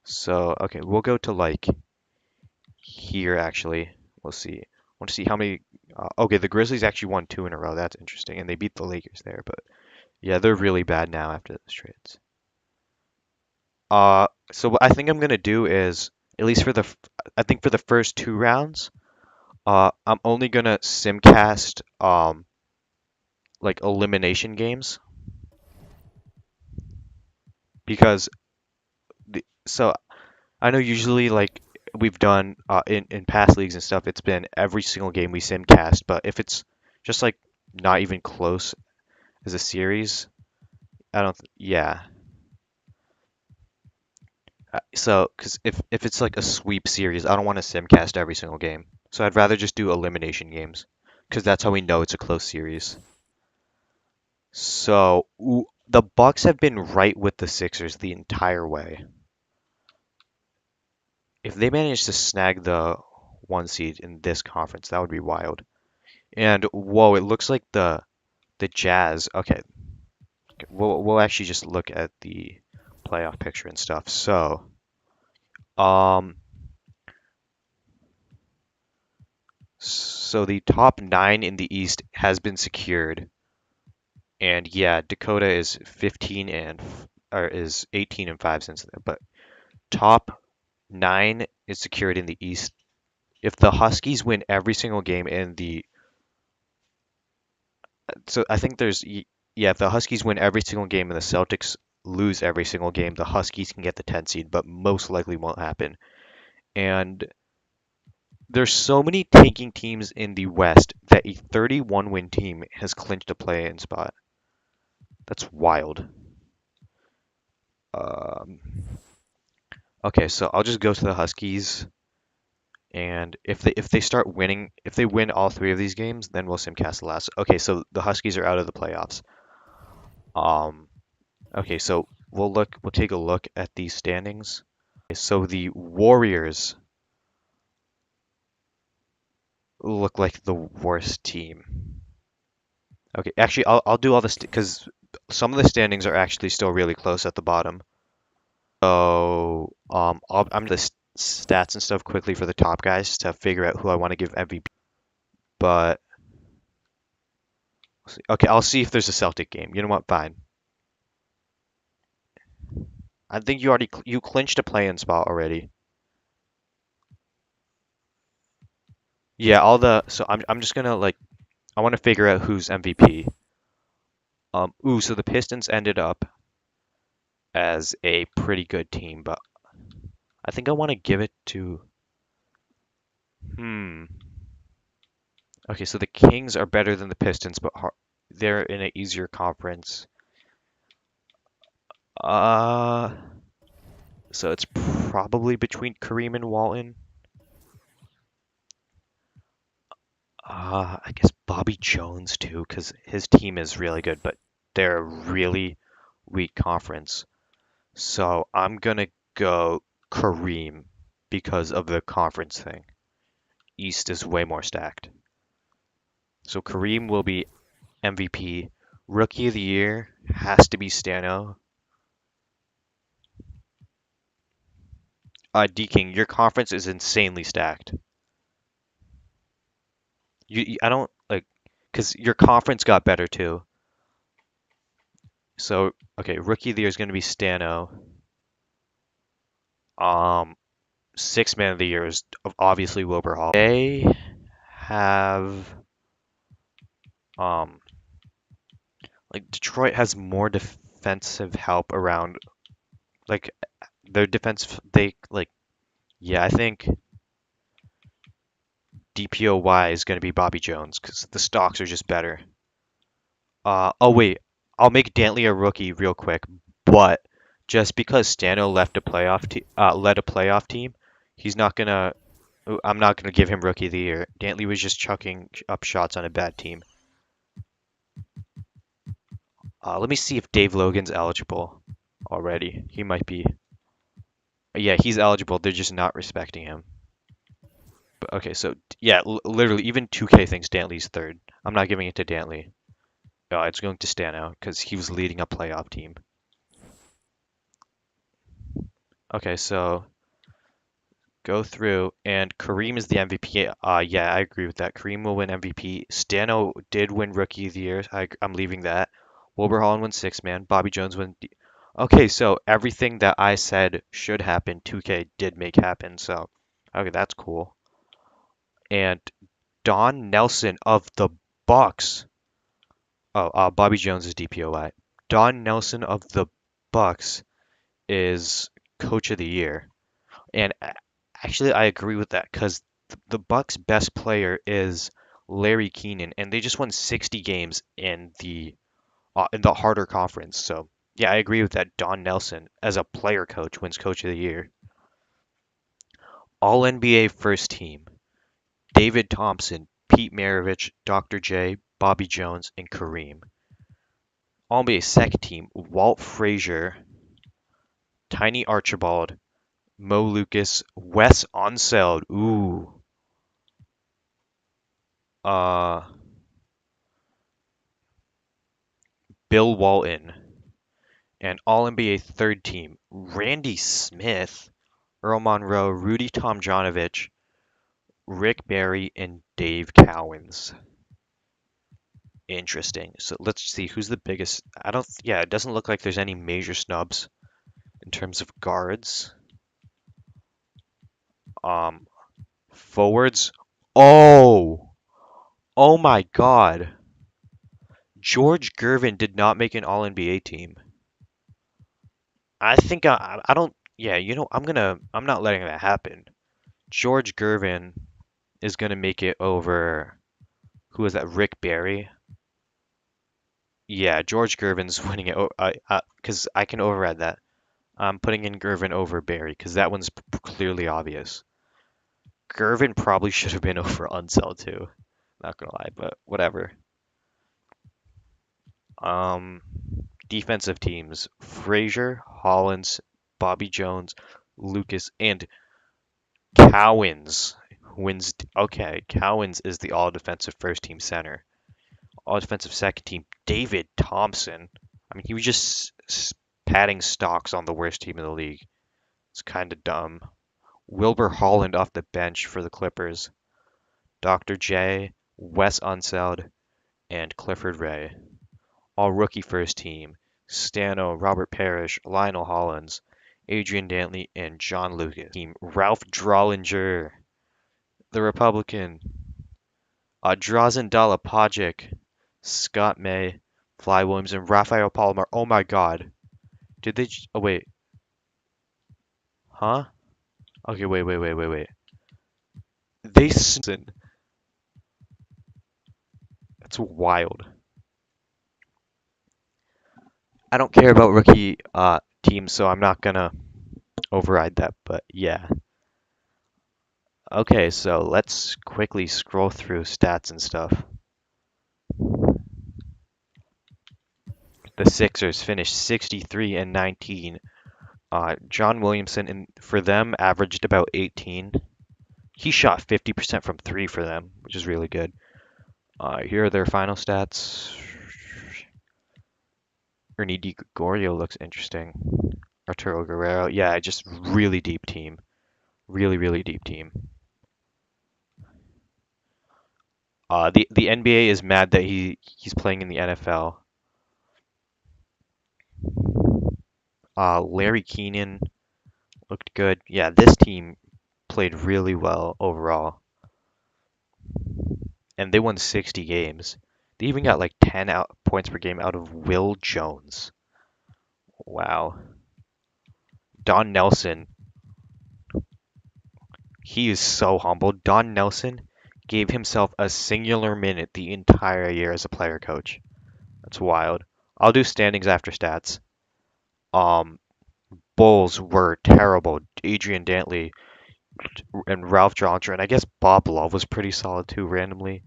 So okay, we'll go to like here actually. We'll see. I want to see how many. Okay, the Grizzlies actually won 2 in a row. That's interesting, and they beat the Lakers there. But yeah, they're really bad now after those trades. So what I think I'm gonna do is, at least I think for the first 2 rounds, I'm only gonna simcast like elimination games because so I know usually like we've done in past leagues and stuff, it's been every single game we simcast, but if it's just like not even close as a series, I don't, yeah. So, because if it's like a sweep series, I don't want to simcast every single game. So I'd rather just do elimination games, because that's how we know it's a close series. So the Bucks have been right with the Sixers the entire way. If they manage to snag the 1 seed in this conference, that would be wild. And whoa, it looks like the Jazz. Okay, we'll actually just look at the playoff picture and stuff. Um, so the top 9 in the East has been secured, and yeah, Dakota is 15 and or is 18 and 5 since then. But top 9 is secured in the East. If the Huskies win every single game in the so I think yeah, if the Huskies win every single game and the Celtics lose every single game, the Huskies can get the 10 seed, but most likely won't happen. And there's so many tanking teams in the West that a 31 win team has clinched a play-in spot. That's wild. Um, okay, so I'll just go to the Huskies, and if they start winning, if they win all 3 of these games, then we'll simcast the last. Okay, so the Huskies are out of the playoffs. Um, okay, so we'll take a look at these standings. Okay, so the Warriors look like the worst team. Okay, actually, I'll do all this because some of the standings are actually still really close at the bottom. So, I'm the stats and stuff quickly for the top guys to figure out who I want to give MVP. But okay, I'll see if there's a Celtic game. You know what? Fine. I think you clinched a play-in spot already. Yeah, so I'm just gonna like I want to figure out who's MVP. So the Pistons ended up as a pretty good team, but I think I want to give it to hmm. Okay, so the Kings are better than the Pistons, but they're in an easier conference. Uh, so it's probably between Kareem and Walton. I guess Bobby Jones too, because his team is really good, but they're a really weak conference. So I'm gonna go Kareem because of the conference thing. East is way more stacked. So Kareem will be MVP. Rookie of the year has to be Stano. D King, your conference is insanely stacked. I don't like because your conference got better too. So okay, rookie of the year is going to be Stano. Um, Sixth man of the year is obviously Wilbur Hall. They have. Um, like Detroit has more defensive help around. Like their defense, they like. Yeah, I think DPOY is going to be Bobby Jones because the stocks are just better. Oh wait, I'll make Dantley a rookie real quick, but just because Stano led a playoff team, he's not gonna. I'm not gonna give him rookie of the year. Dantley was just chucking up shots on a bad team. Let me see if Dave Logan's eligible already. He might be. Yeah, he's eligible. They're just not respecting him. But okay, so yeah, literally even 2K thinks Dantley's third. I'm not giving it to Dantley. It's going to Stano because he was leading a playoff team. Okay, so go through, and Kareem is the MVP. Yeah, I agree with that. Kareem will win MVP. Stano did win Rookie of the Year. I'm leaving that. Wilbur Holland won Six Man. Bobby Jones won. Okay, so everything that I said should happen, 2K did make happen. So, okay, that's cool. And Don Nelson of the Bucks. Oh, Bobby Jones is DPOY. Don Nelson of the Bucks is Coach of the Year. And actually, I agree with that because the Bucks' best player is Larry Keenan, and they just won 60 games in the harder conference. So yeah, I agree with that. Don Nelson as a player coach wins Coach of the Year. All NBA first team: David Thompson, Pete Maravich, Dr. J, Bobby Jones, and Kareem. All NBA second team: Walt Frazier, Tiny Archibald, Mo Lucas, Wes Unseld. Ooh. Uh, Bill Walton. And All NBA third team: Randy Smith, Earl Monroe, Rudy Tomjanovich, Rick Barry, and Dave Cowens. Interesting. So let's see who's the biggest. I don't. Yeah, it doesn't look like there's any major snubs in terms of guards. Um, Forwards. Oh, oh my God. George Gervin did not make an All NBA team. I think I don't. Yeah, I'm not letting that happen. George Gervin is gonna make it over. Who is that? Rick Barry. Yeah, George Gervin's winning it. Because I can override that. I'm putting in Gervin over Barry because that one's clearly obvious. Gervin probably should have been over Unseld too. Not gonna lie, but whatever. Um, Defensive teams: Frazier, Hollins, Bobby Jones, Lucas, and Cowens wins. Okay, Cowens is the all defensive first team center. All defensive second team: David Thompson. I mean, he was just padding stocks on the worst team in the league. It's kind of dumb. Wilbur Holland off the bench for the Clippers. Dr. J, Wes Unseld, and Clifford Ray. All rookie first team: Stano, Robert Parrish, Lionel Hollins, Adrian Dantley, and John Lucas. Team: Ralph Drollinger, the Republican, Drazen Dalapagic, Scott May, Fly Williams, and Rafael Palomar. Oh my God. Did they? Oh wait. Huh? Okay, wait. They. That's wild. I don't care about rookie teams, so I'm not gonna override that. But yeah. Okay, so let's quickly scroll through stats and stuff. The Sixers finished 63 and 19. John Williamson for them averaged about 18. He shot 50% from three for them, which is really good. Here are their final stats. Ernie DiGregorio looks interesting. Arturo Guerrero, yeah, just really deep team. Really deep team. The NBA is mad that he's playing in the NFL. Larry Keenan looked good. Yeah, this team played really well overall, and they won 60 games. They even got like 10 points per game out of Will Jones. Wow. Don Nelson, he is so humble. Don Nelson gave himself a singular minute the entire year as a player coach. That's wild. I'll do standings after stats. Um, Bulls were terrible. Adrian Dantley and Ralph Johnson. I guess Bob Love was pretty solid too, randomly.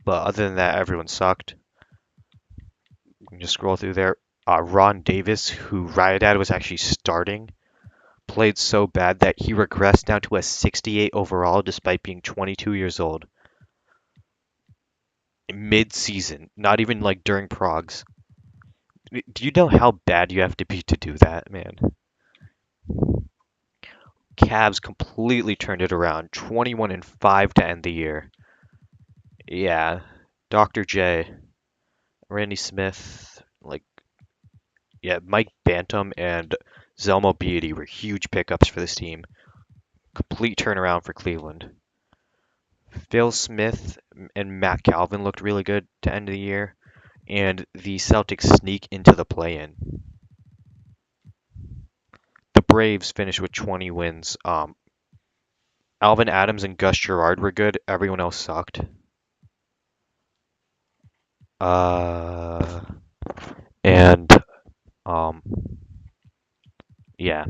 But other than that, everyone sucked. You can just scroll through there. Ron Davis, who Riot was actually starting, played so bad that he regressed down to a 68 overall despite being 22 years old. Mid-season, not even like during progs. Do you know how bad you have to be to do that, man? Cavs completely turned it around, 21-5 to end the year. Yeah, Dr. J, Randy Smith, like yeah, Mike Bantam and Zelmo Beatty were huge pickups for this team. Complete turnaround for Cleveland. Phil Smith and Matt Calvin looked really good to end the year, and the Celtics sneak into the play-in. The Braves finished with 20 wins. Alvin Adams and Gus Gerard were good. Everyone else sucked. Uh, and um, yeah,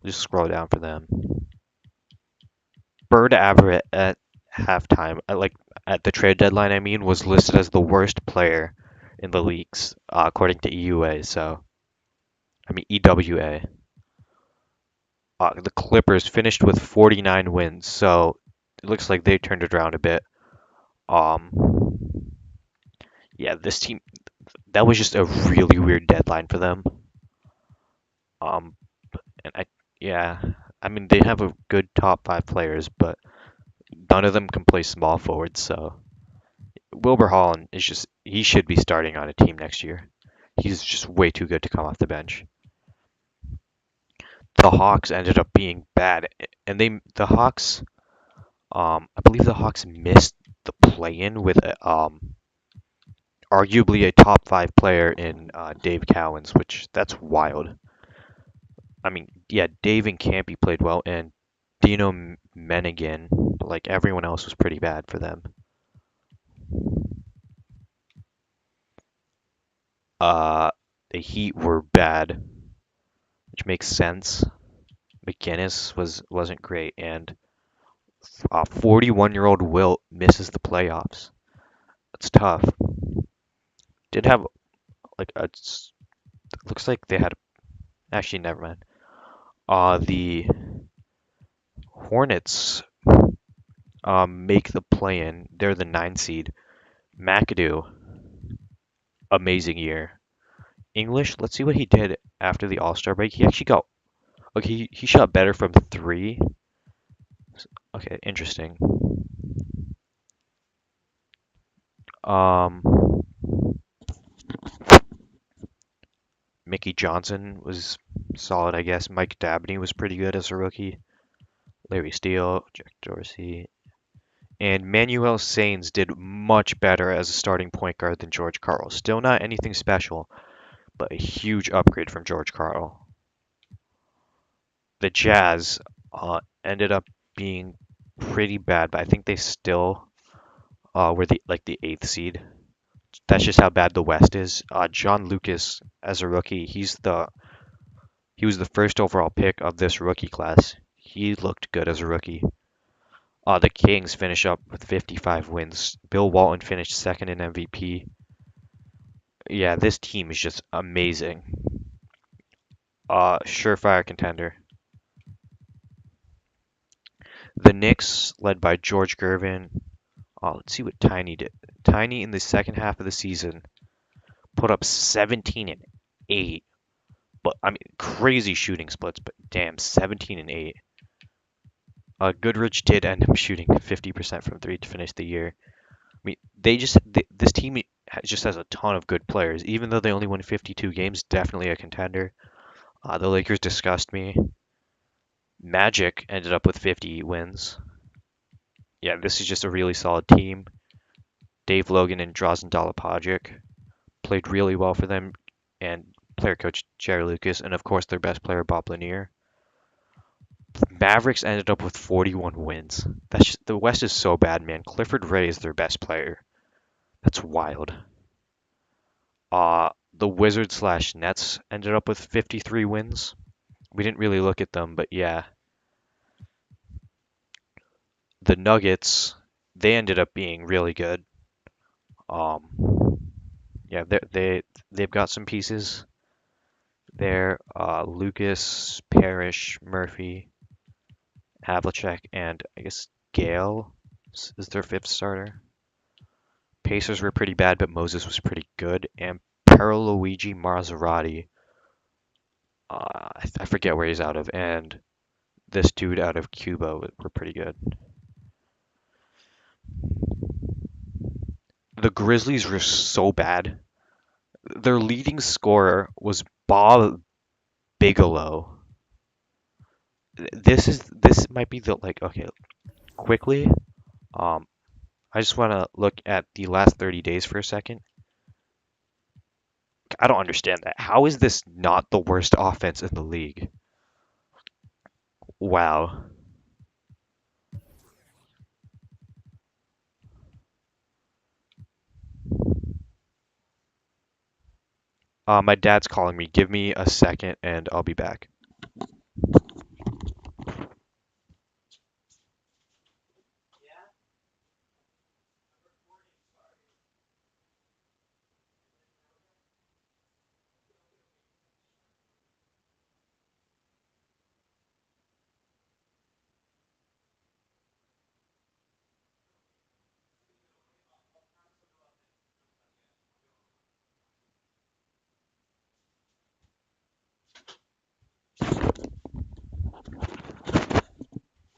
just scroll down for them. Bird Averett at halftime, at the trade deadline, I mean, was listed as the worst player in the leagues, according to EUA. So, I mean EWA. The Clippers finished with 49 wins, so it looks like they turned it around a bit. Um, yeah, this team, that was just a really weird deadline for them. Um, and yeah, I mean, they have a good top five players, but none of them can play small forward, so Wilbur Holland he should be starting on a team next year. He's just way too good to come off the bench. The Hawks ended up being bad, and the Hawks, I believe the Hawks missed the play-in with arguably a top five player in Dave Cowens, which that's wild. I mean, yeah, Dave and Campy played well, and Dino Menigan, like everyone else, was pretty bad for them. Uh, the Heat were bad, which makes sense. McGinnis wasn't great, and 41-year-old Wilt misses the playoffs. That's tough. Did have like a looks like they had actually never mind. The Hornets make the play-in. They're the 9 seed. McAdoo, amazing year. English, let's see what he did after the All-Star break. He actually got okay. He shot better from three. Okay, interesting. Um, Mickey Johnson was solid, I guess. Mike Dabney was pretty good as a rookie. Larry Steele, Jack Dorsey, and Manuel Sainz did much better as a starting point guard than George Karl. Still not anything special, but a huge upgrade from George Karl. The Jazz ended up being pretty bad, but I think they still were the eighth seed. That's just how bad the West is. John Lucas, as a rookie, he was the first overall pick of this rookie class. He looked good as a rookie. The Kings finish up with 55 wins. Bill Walton finished second in MVP. Yeah, this team is just amazing. Surefire contender. The Knicks, led by George Gervin. Let's see what Tiny did. Tiny in the second half of the season put up 17 and 8. But I mean, crazy shooting splits. But damn, 17 and 8. Goodrich did end up shooting 50% from three to finish the year. I mean, this team just has a ton of good players. Even though they only won 52 games, definitely a contender. The Lakers disgust me. Magic ended up with 50 wins. Yeah, this is just a really solid team. Dave Logan and Drazen Dalapagic played really well for them, and player coach Jerry Lucas, and of course their best player Bob Lanier. Mavericks ended up with 41 wins. The West is so bad, man. Clifford Ray is their best player. That's wild. The Wizards slash Nets ended up with 53 wins. We didn't really look at them, but yeah. The Nuggets, they ended up being really good. Yeah, they've got some pieces there. Lucas, Parrish, Murphy, Havlicek, and I guess Gale is their fifth starter. Pacers were pretty bad, but Moses was pretty good. And Luigi Maserati, I forget where he's out of, and this dude out of Cuba were pretty good. The Grizzlies were so bad. Their leading scorer was Bob Bigelow. This might be the like okay, quickly. Um, I just want to look at the last 30 days for a second. I don't understand that. How is this not the worst offense in the league? Wow. My dad's calling me. Give me a second and I'll be back.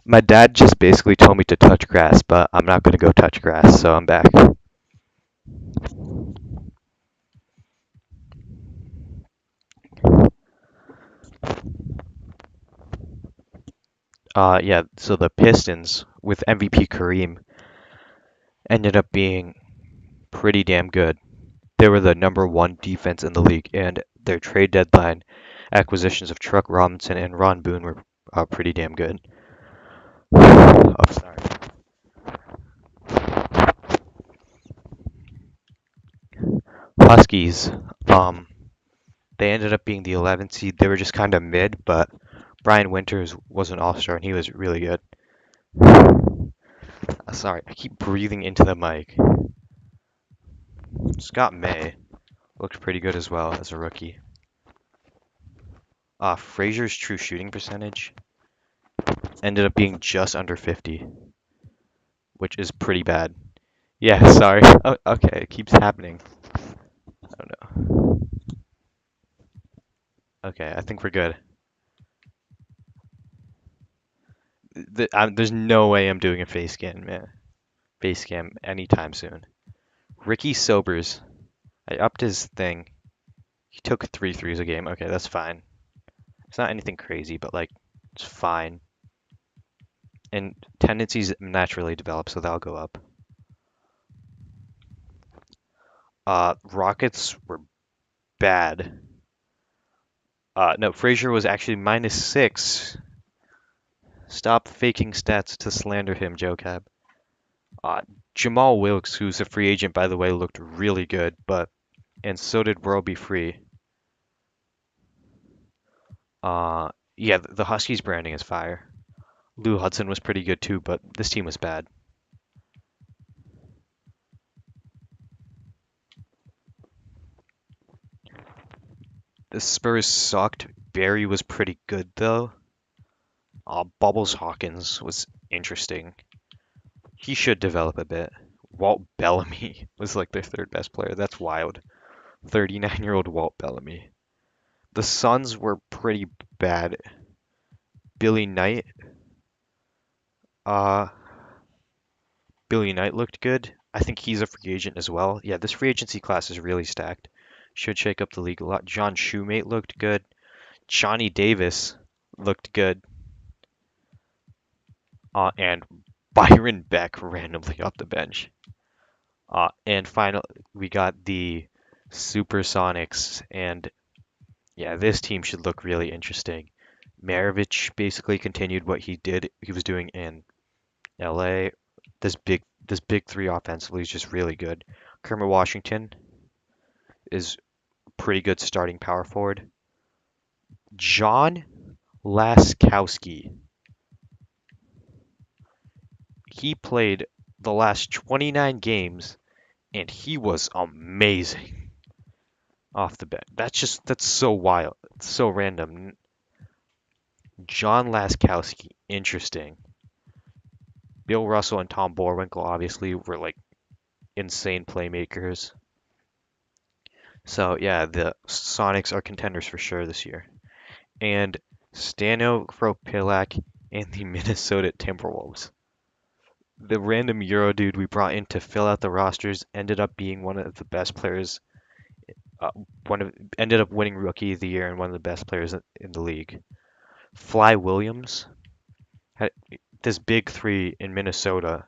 My dad just basically told me to touch grass, but I'm not gonna go touch grass, so I'm back. Yeah, so the Pistons with MVP Kareem ended up being pretty damn good. They were the number one defense in the league, and their trade deadline acquisitions of Truck Robinson and Ron Boone were pretty damn good. Oh, sorry. Huskies, um, they ended up being the 11th seed. They were just kind of mid, but Brian Winters was an all-star and he was really good. Sorry, I keep breathing into the mic. Scott May looked pretty good as well as a rookie. Frazier's true shooting percentage ended up being just under 50, which is pretty bad. Yeah, sorry. Oh, okay, it keeps happening. I don't know. Okay, I think we're good. There's no way I'm doing a face scan, man. Face cam anytime soon. Ricky Sobers, I upped his thing. He took 3 threes a game. Okay, that's fine. It's not anything crazy, but like, it's fine. And tendencies naturally develop, so that'll go up. Rockets were bad. No, Frazier was actually -6. Stop faking stats to slander him, Joe Cab. Uh, Jamal Wilkes, who's a free agent, by the way, looked really good, and so did World Be Free. Yeah, the Huskies branding is fire. Lou Hudson was pretty good too, but this team was bad. The Spurs sucked. Barry was pretty good though. Bubbles Hawkins was interesting. He should develop a bit. Walt Bellamy was like their third best player. That's wild. 39-year-old Walt Bellamy. The Suns were pretty bad. Billy Knight. Uh, Billy Knight looked good. I think he's a free agent as well. Yeah, this free agency class is really stacked. Should shake up the league a lot. John Shoemate looked good. Johnny Davis looked good. And Byron Beck randomly off the bench. And final, we got the Supersonics, and yeah, this team should look really interesting. Maravich basically continued what he was doing in LA. This big three offensively is just really good. Kermit Washington is pretty good starting power forward. John Laskowski, he played the last 29 games and he was amazing off the bat. That's so wild. It's so random. John Laskowski, interesting. Bill Russell and Tom Borwinkle obviously were like insane playmakers. So yeah, the Sonics are contenders for sure this year. And Stano Kropilak and the Minnesota Timberwolves. The random Euro dude we brought in to fill out the rosters ended up being one of the best players. Uh, one of ended up winning Rookie of the Year and one of the best players in the league. Fly Williams, had, this big three in Minnesota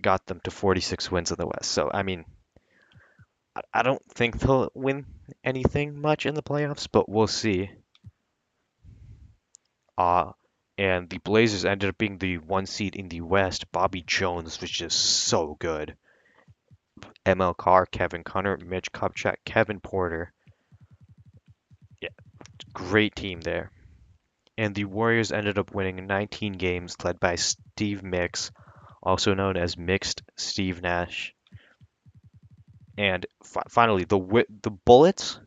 got them to 46 wins in the West. So I mean, I don't think they'll win anything much in the playoffs, but we'll see. Uh, and the Blazers ended up being the one seed in the West. Bobby Jones was just so good. ML Carr, Kevin Connor, Mitch Kupchak, Kevin Porter. Yeah, great team there. And the Warriors ended up winning 19 games, led by Steve Mix, also known as Mixed Steve Nash. And finally, the Bullets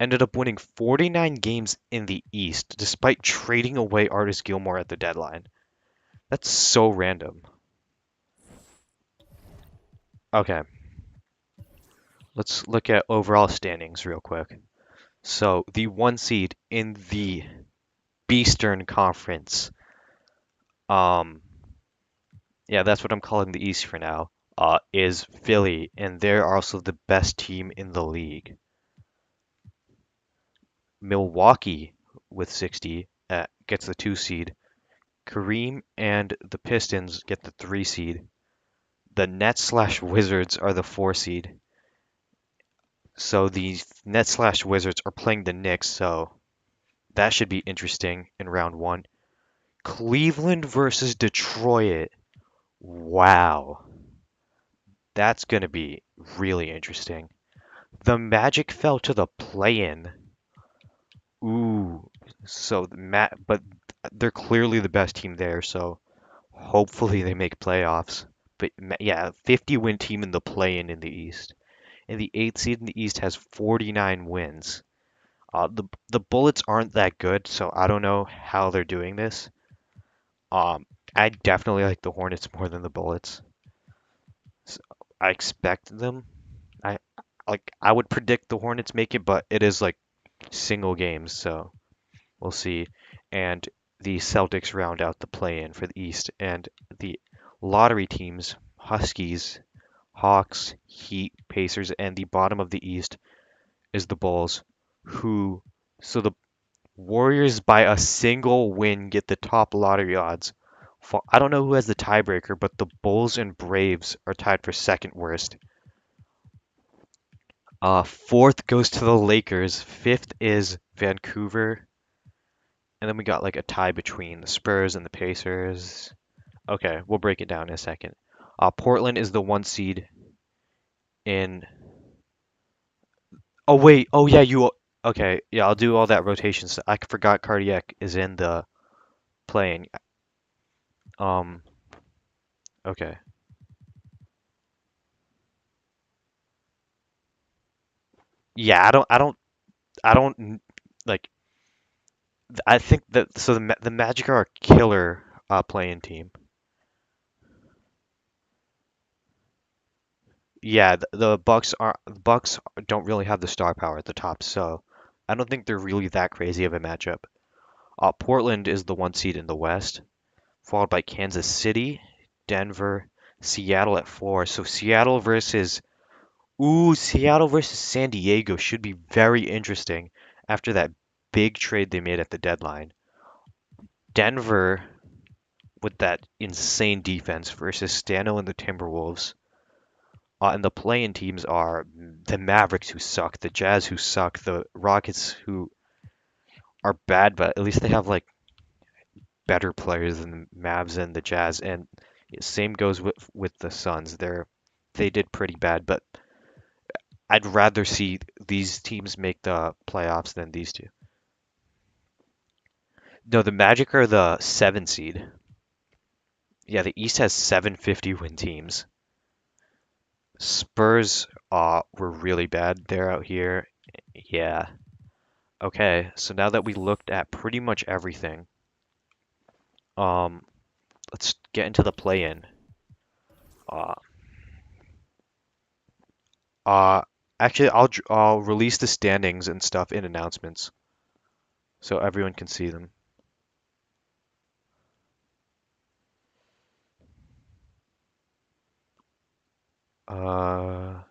ended up winning 49 games in the East, despite trading away Artis Gilmore at the deadline. That's so random. Okay, let's look at overall standings real quick. So the one seed in the Beastern Conference, um, yeah, that's what I'm calling the East for now, is Philly, and they're also the best team in the league. Milwaukee with 60 gets the two seed. Kareem and the Pistons get the three seed. The Nets slash Wizards are the four seed. So the Nets slash Wizards are playing the Knicks, so that should be interesting in round one. Cleveland versus Detroit. Wow. That's going to be really interesting. The Magic fell to the play-in. Ooh. So but they're clearly the best team there, so hopefully they make playoffs. But yeah, 50-win team in the play-in in the East. And the 8th seed in the East has 49 wins. The Bullets aren't that good, so I don't know how they're doing this. I definitely like the Hornets more than the Bullets. So I expect them. I I would predict the Hornets make it, but it is like single games, so we'll see. And the Celtics round out the play-in for the East, and the lottery teams, Huskies, Hawks, Heat, Pacers, and the bottom of the East is the Bulls, who so the Warriors by a single win get the top lottery odds. I don't know who has the tiebreaker, but the Bulls and Braves are tied for second worst. Fourth goes to the Lakers. Fifth is Vancouver. And then we got like a tie between the Spurs and the Pacers. Okay, we'll break it down in a second. Portland is the one seed in. Oh wait. Oh yeah. You. Okay. Yeah. I'll do all that rotation. I forgot Cardiac is in the playing. Um. Okay. Yeah. I don't like. I think that so the Magic are a killer playing team. Yeah, the Bucks don't really have the star power at the top, so I don't think they're really that crazy of a matchup. Portland is the one seed in the West, followed by Kansas City, Denver, Seattle at four. So Seattle versus San Diego should be very interesting after that big trade they made at the deadline. Denver with that insane defense versus Stano and the Timberwolves. And the play-in teams are the Mavericks who suck, the Jazz who suck, the Rockets who are bad, but at least they have like better players than the Mavs and the Jazz. And same goes with the Suns. They did pretty bad, but I'd rather see these teams make the playoffs than these two. No, the Magic are the 7 seed. Yeah, the East has 750 win teams. Spurs were really bad. They're out here. Yeah. Okay, so now that we looked at pretty much everything, um, let's get into the play-in. Uh, uh, actually, I'll release the standings and stuff in announcements so everyone can see them. Uh,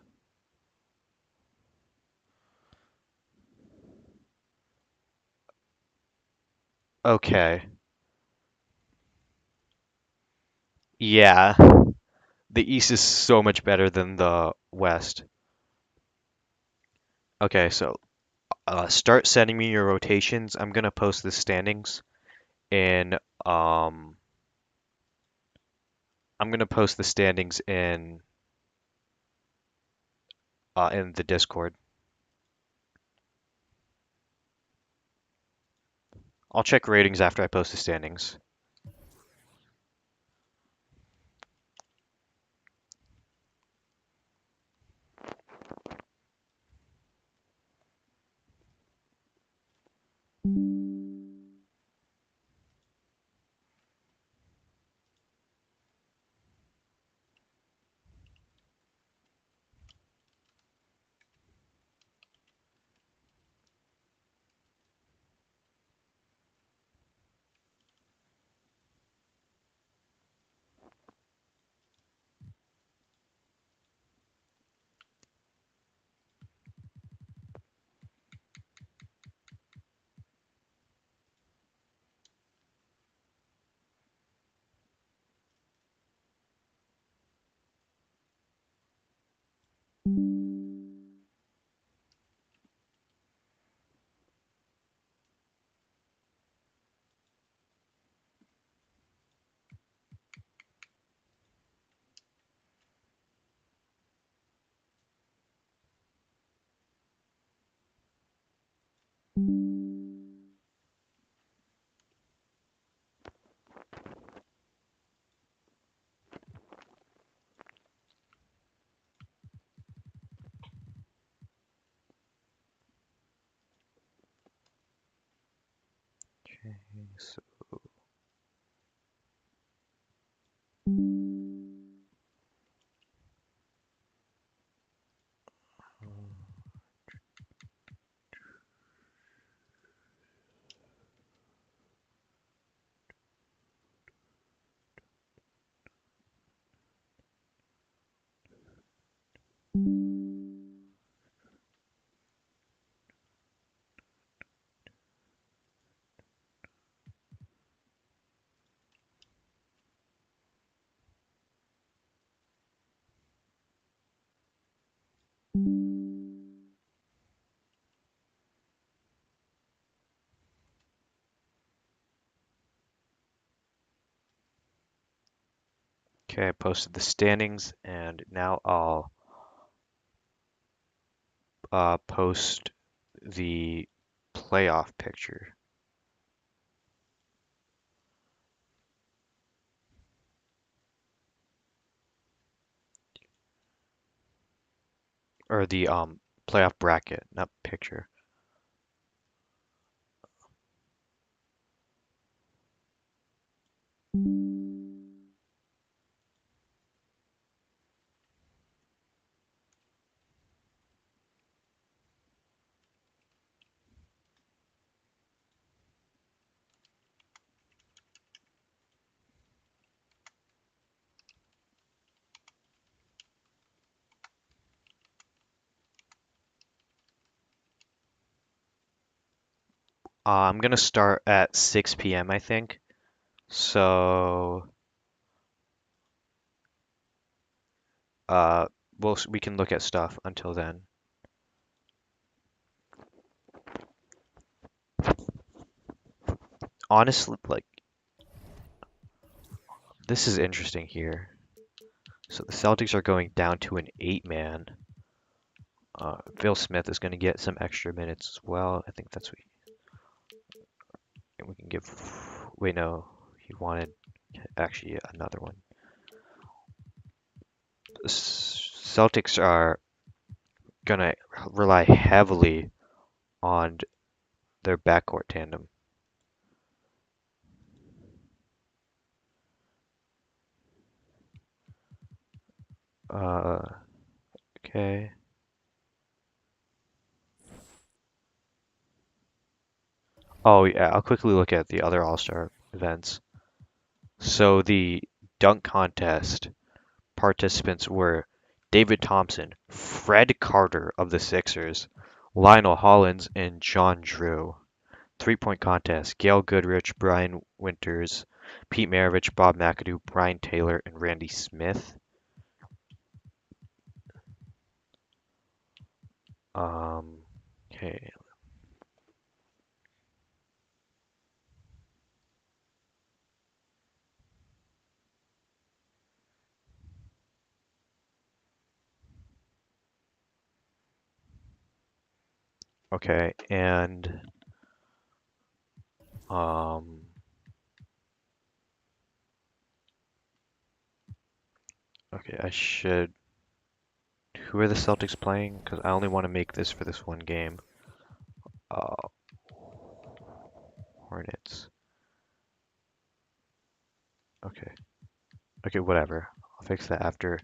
okay. Yeah, the East is so much better than the West. Okay, so start sending me your rotations. I'm gonna post the standings in um I'm gonna post the standings in the Discord. I'll check ratings after I post the standings. So, okay, I posted the standings, and now I'll post the playoff picture or the playoff bracket, not picture. I'm gonna start at 6 p.m. I think. So, uh, we can look at stuff until then. Honestly, like this is interesting here. So the Celtics are going down to an eight-man. Phil Smith is going to get some extra minutes as well. I think that's what we can give. Wait, no, he wanted actually another one. Celtics are going to rely heavily on their backcourt tandem. Uh, okay. Oh yeah, I'll quickly look at the other All-Star events. So the dunk contest participants were David Thompson, Fred Carter of the Sixers, Lionel Hollins, and John Drew. Three-point contest: Gail Goodrich, Brian Winters, Pete Maravich, Bob McAdoo, Brian Taylor, and Randy Smith. Okay. Okay, and um, okay, I should. Who are the Celtics playing? Because I only want to make this for this one game. Uh, Hornets. Okay. Okay, whatever. I'll fix that after.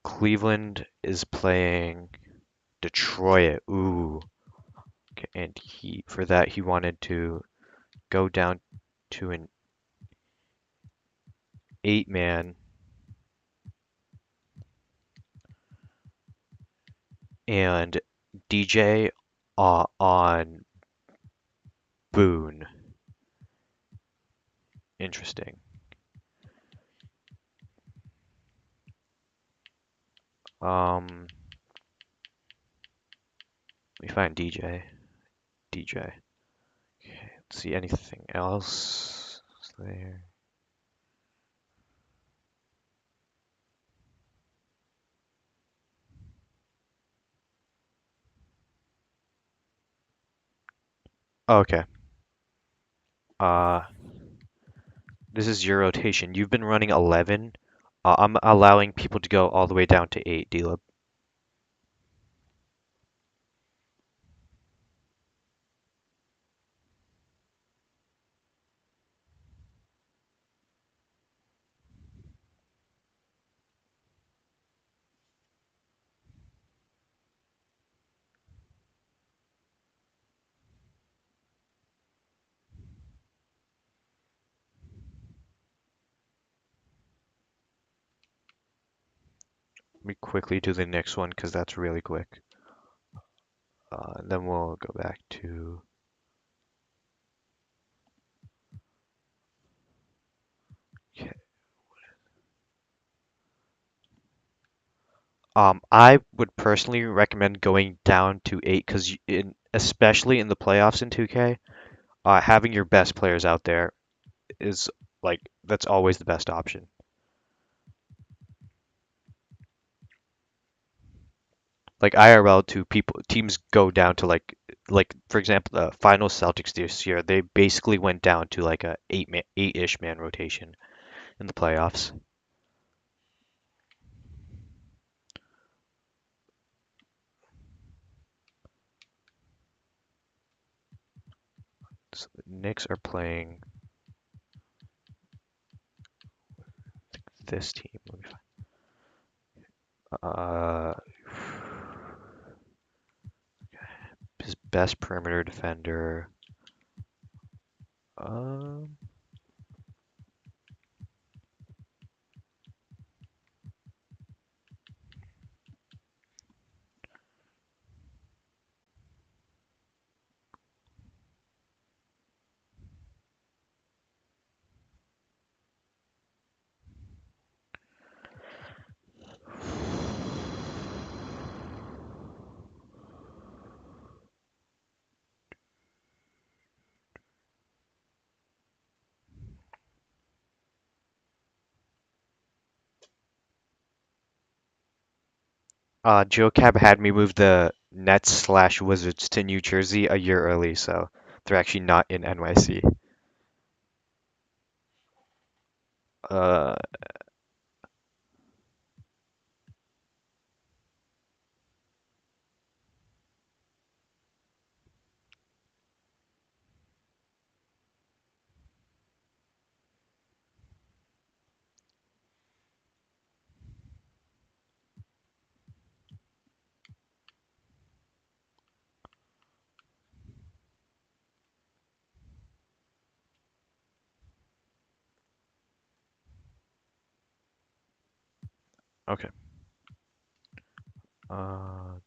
Cleveland is playing Detroit. Ooh. Okay, and for that he wanted to go down to an eight-man and DJ on Boone. Interesting. Let me find DJ. DJ. Okay, let's see anything else there. Okay. Uh, this is your rotation. You've been running 11. I'm allowing people to go all the way down to 8, D-Lib. Let me quickly do the next one because that's really quick. Then we'll go back to. Okay. I would personally recommend going down to 8 because especially in the playoffs in 2K, having your best players out there is like that's always the best option. Like IRL too, people teams go down to like for example the final Celtics this year, they basically went down to like a eight-ish man rotation in the playoffs. So the Knicks are playing this team. Let me find, his best perimeter defender. Um, Joe Cab had me move the Nets slash Wizards to New Jersey a year early, so they're actually not in NYC. Uh, okay. Uh,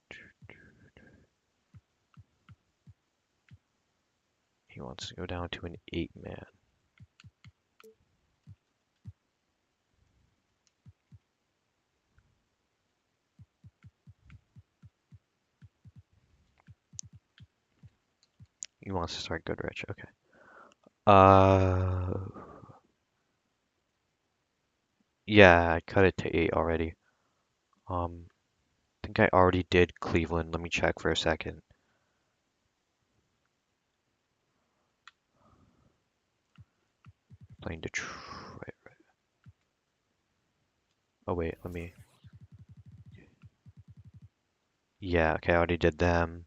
he wants to go down to an 8-man. He wants to start Goodrich. Okay. Uh, yeah, I cut it to 8 already. I think I already did Cleveland. Let me check for a second. Playing Detroit. Oh wait, let me. Yeah, okay, I already did them.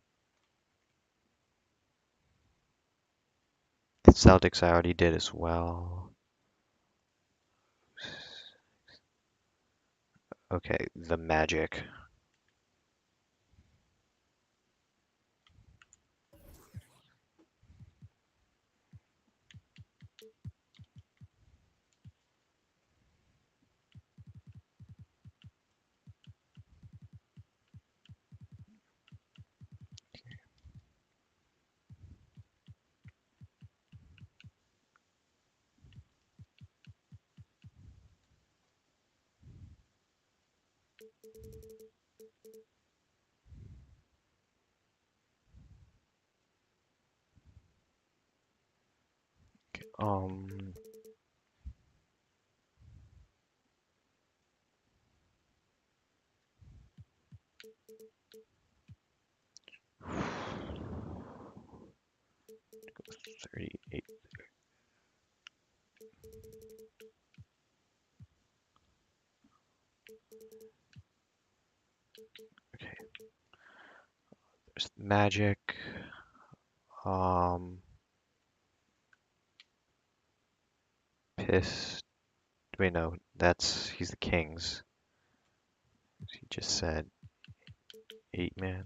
The Celtics I already did as well. Okay, the Magic. Um, 38. Okay, there's the Magic. Um, Piss. Wait, no, he's the Kings. He just said 8-man.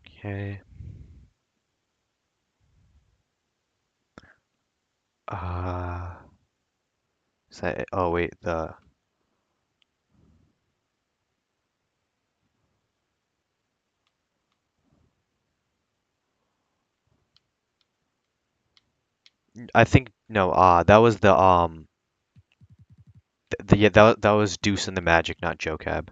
Okay. Uh, is that it? Oh wait, I think no. That was yeah, that was Deuce and the Magic, not Joe Cab.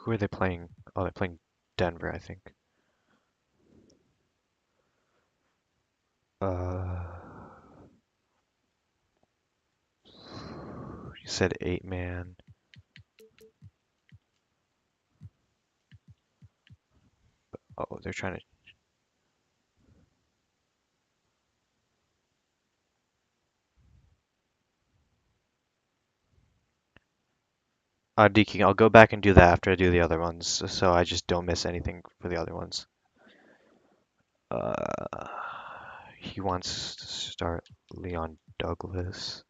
Who are they playing? Oh, they're playing Denver, I think. Uh, you said 8-man. Oh, they're trying to. Deking, I'll go back and do that after I do the other ones, so I just don't miss anything for the other ones. Uh, he wants to start Leon Douglas,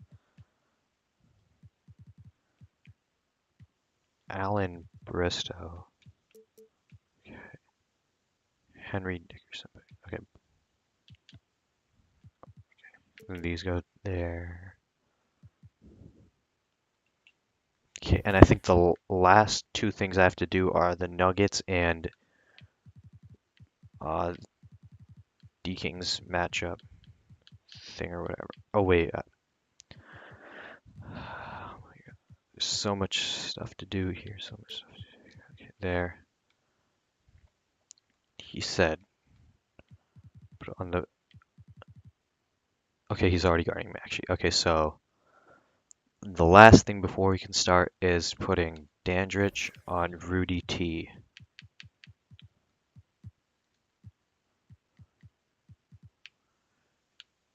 Alan Bristow, Henry Dickerson. Okay, these go there. Okay, and I think the last two things I have to do are the Nuggets and uh, D-Kings matchup thing or whatever. Oh wait, there's so much stuff to do here. So much stuff. Okay, there. he said, put it on the. Okay, he's already guarding Maxi. Okay, so the last thing before we can start is putting Dandridge on Rudy T.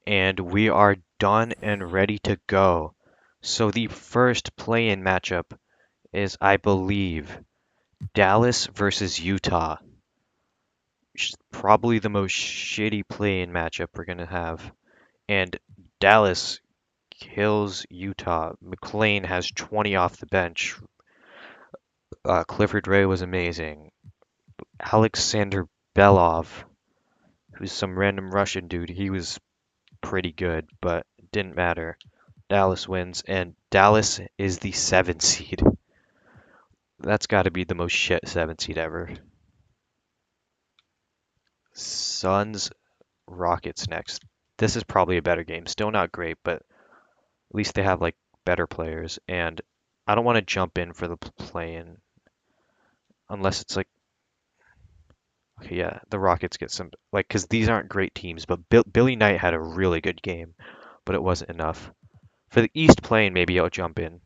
And we are done and ready to go. So the first play-in matchup is, I believe, Dallas versus Utah. Which is probably the most shitty play-in matchup we're gonna have. And Dallas kills Utah. McLean has 20 off the bench. Clifford Ray was amazing. Alexander Belov, who's some random Russian dude, he was pretty good, but it didn't matter. Dallas wins, and Dallas is the 7 seed. That's got to be the most shit 7 seed ever. Suns Rockets next. This is probably a better game. Still not great, but at least they have like better players. And I don't want to jump in for the play-in unless it's like, okay, yeah, the Rockets get some like because these aren't great teams. But Billy Knight had a really good game, but it wasn't enough. For the East play-in, maybe I'll jump in.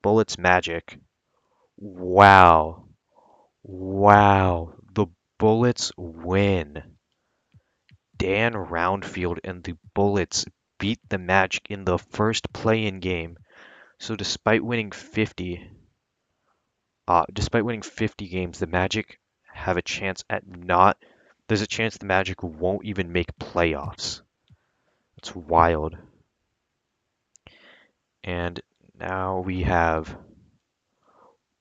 Bullets Magic. Wow. Wow. The Bullets win. Dan Roundfield and the Bullets beat the Magic in the first play-in game. So despite winning 50 games, the Magic have a chance at not. There's a chance the Magic won't even make playoffs. It's wild. And now we have.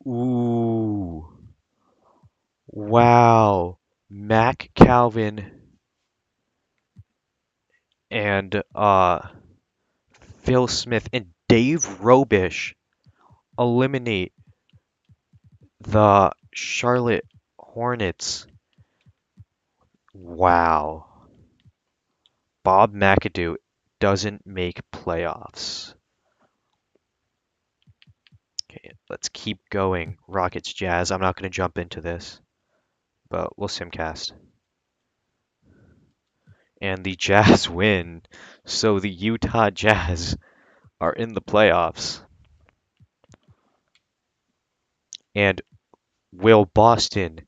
Ooh. Wow. Mac Calvin and Phil Smith and Dave Robish eliminate the Charlotte Hornets. Wow. Bob McAdoo doesn't make playoffs. Okay, let's keep going. Rockets Jazz. I'm not going to jump into this, but we'll simcast. And the Jazz win. So the Utah Jazz are in the playoffs. And will Boston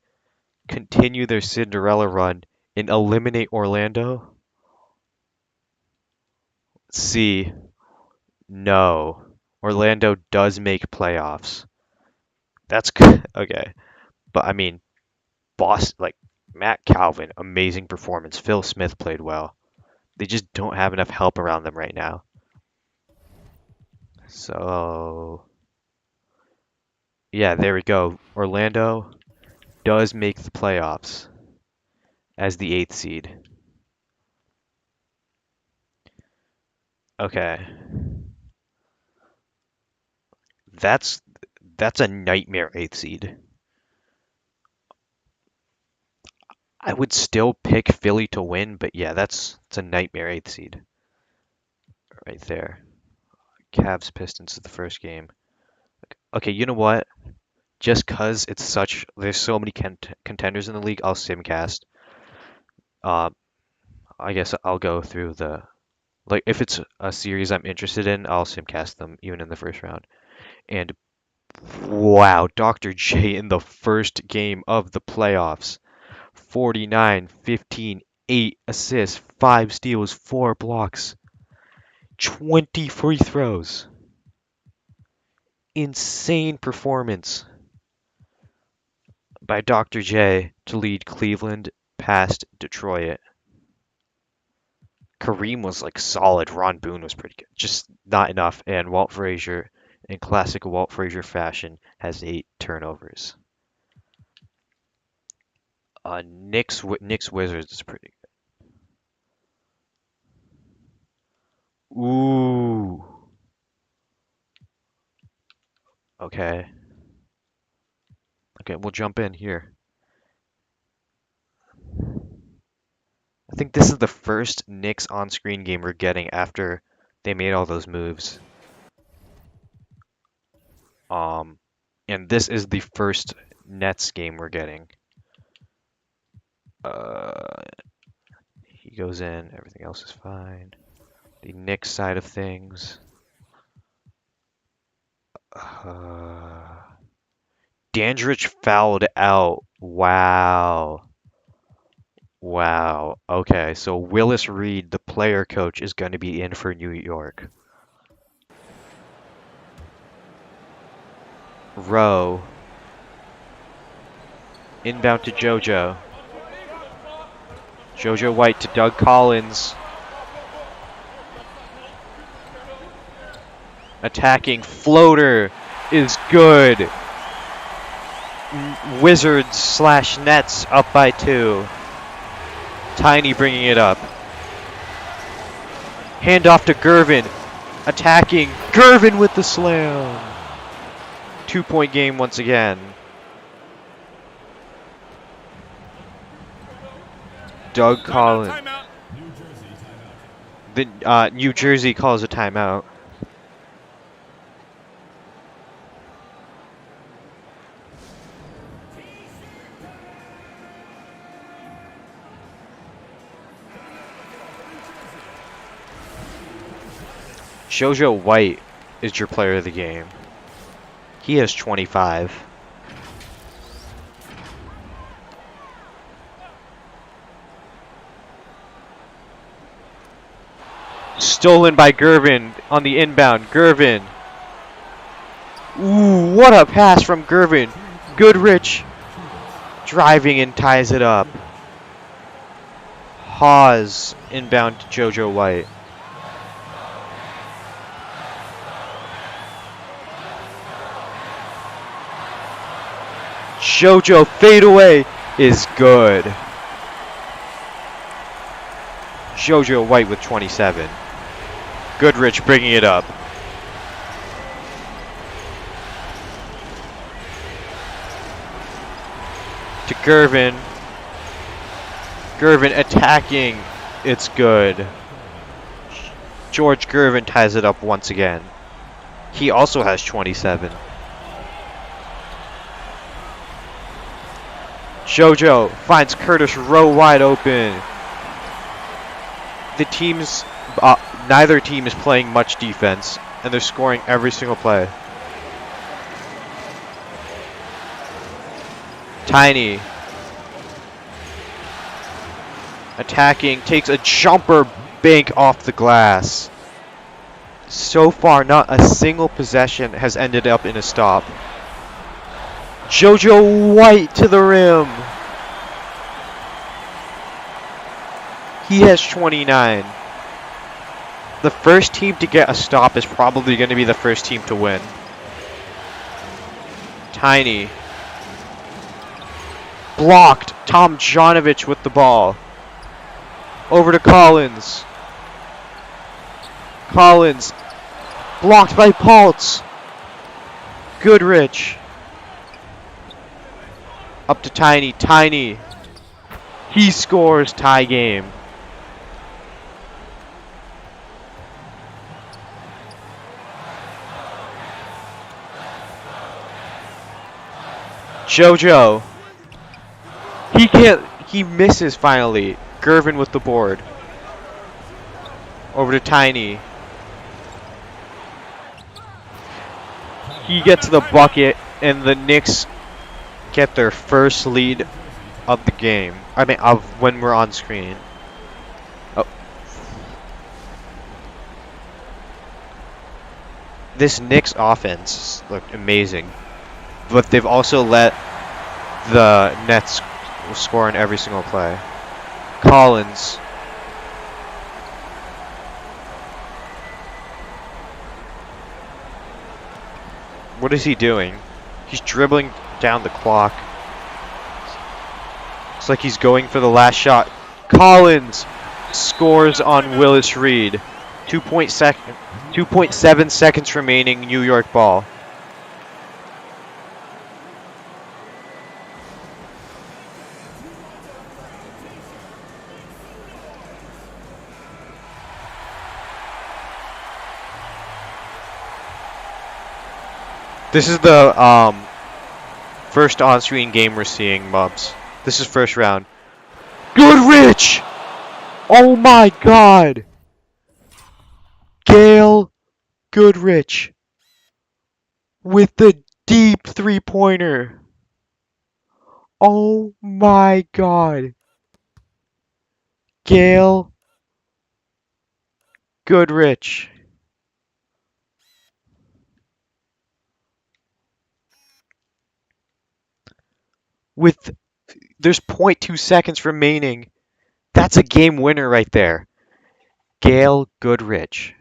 continue their Cinderella run and eliminate Orlando? C. No. Orlando does make playoffs. That's good. Okay. But I mean, like Matt Calvin, amazing performance. Phil Smith played well. They just don't have enough help around them right now. So, yeah, there we go. Orlando does make the playoffs as the 8th seed. Okay. That's that's a nightmare 8th seed. I would still pick Philly to win, but yeah, it's a nightmare 8th seed right there. Cavs Pistons is the first game. Okay, you know what? Just cause there's so many contenders in the league, I'll simcast. Uh, I guess I'll go through like if it's a series I'm interested in, I'll simcast them even in the first round. And wow, Dr. J in the first game of the playoffs. 49, 15, 8 assists, 5 steals, 4 blocks, 20 free throws. Insane performance by Dr. J to lead Cleveland past Detroit. Kareem was like solid. Ron Boone was pretty good. Just not enough. And Walt Frazier, in classic Walt Frazier fashion, has 8 turnovers. Knicks Wizards is pretty good. Ooh. Okay. Okay, we'll jump in here. I think this is the first Knicks on-screen game we're getting after they made all those moves. Um, And this is the first Nets game we're getting. He goes in, everything else is fine. The Knicks side of things. Dandridge fouled out. Wow. Wow. Okay, so Willis Reed, the player coach, is going to be in for New York. Rowe. Inbound to JoJo. JoJo White to Doug Collins. Attacking floater is good. Wizards slash Nets up by 2. Tiny bringing it up. Handoff to Gervin. Attacking. Gervin with the slam. 2-point game once again. Doug Collins. Timeout. The New Jersey calls a timeout. JoJo White is your player of the game. He has 25. Stolen by Gervin on the inbound. Gervin. Ooh, what a pass from Gervin. Goodrich driving and ties it up. Hawes inbound to JoJo White. JoJo fadeaway is good. JoJo White with 27. Goodrich bringing it up. To Gervin. Gervin attacking. It's good. George Gervin ties it up once again. He also has 27. JoJo finds Curtis Rowe wide open. The teams, neither team is playing much defense, and they're scoring every single play. Tiny. Attacking, takes a jumper bank off the glass. So far, not a single possession has ended up in a stop. JoJo White to the rim. He has 29. The first team to get a stop is probably going to be the first team to win. Tiny. Blocked. Tom Janovich with the ball. Over to Collins. Collins. Blocked by Paltz. Goodrich. Up to Tiny. Tiny. He scores. Tie game. JoJo. He can't. He misses finally. Gervin with the board. Over to Tiny. He gets the bucket, and the Knicks get their first lead of the game. I mean, of when we're on screen. Oh. This Knicks offense looked amazing, but they've also let the Nets score on every single play. Collins. What is he doing? He's dribbling down the clock. Looks like he's going for the last shot. Collins scores on Willis Reed. 2.7 seconds remaining, New York ball. This is the First on-screen game we're seeing, Mubs. This is first round. Goodrich! Oh my god! Gail Goodrich with the deep three-pointer. Oh my god. Gail Goodrich. With there's 0.2 seconds remaining. That's a game winner right there. Gail Goodrich.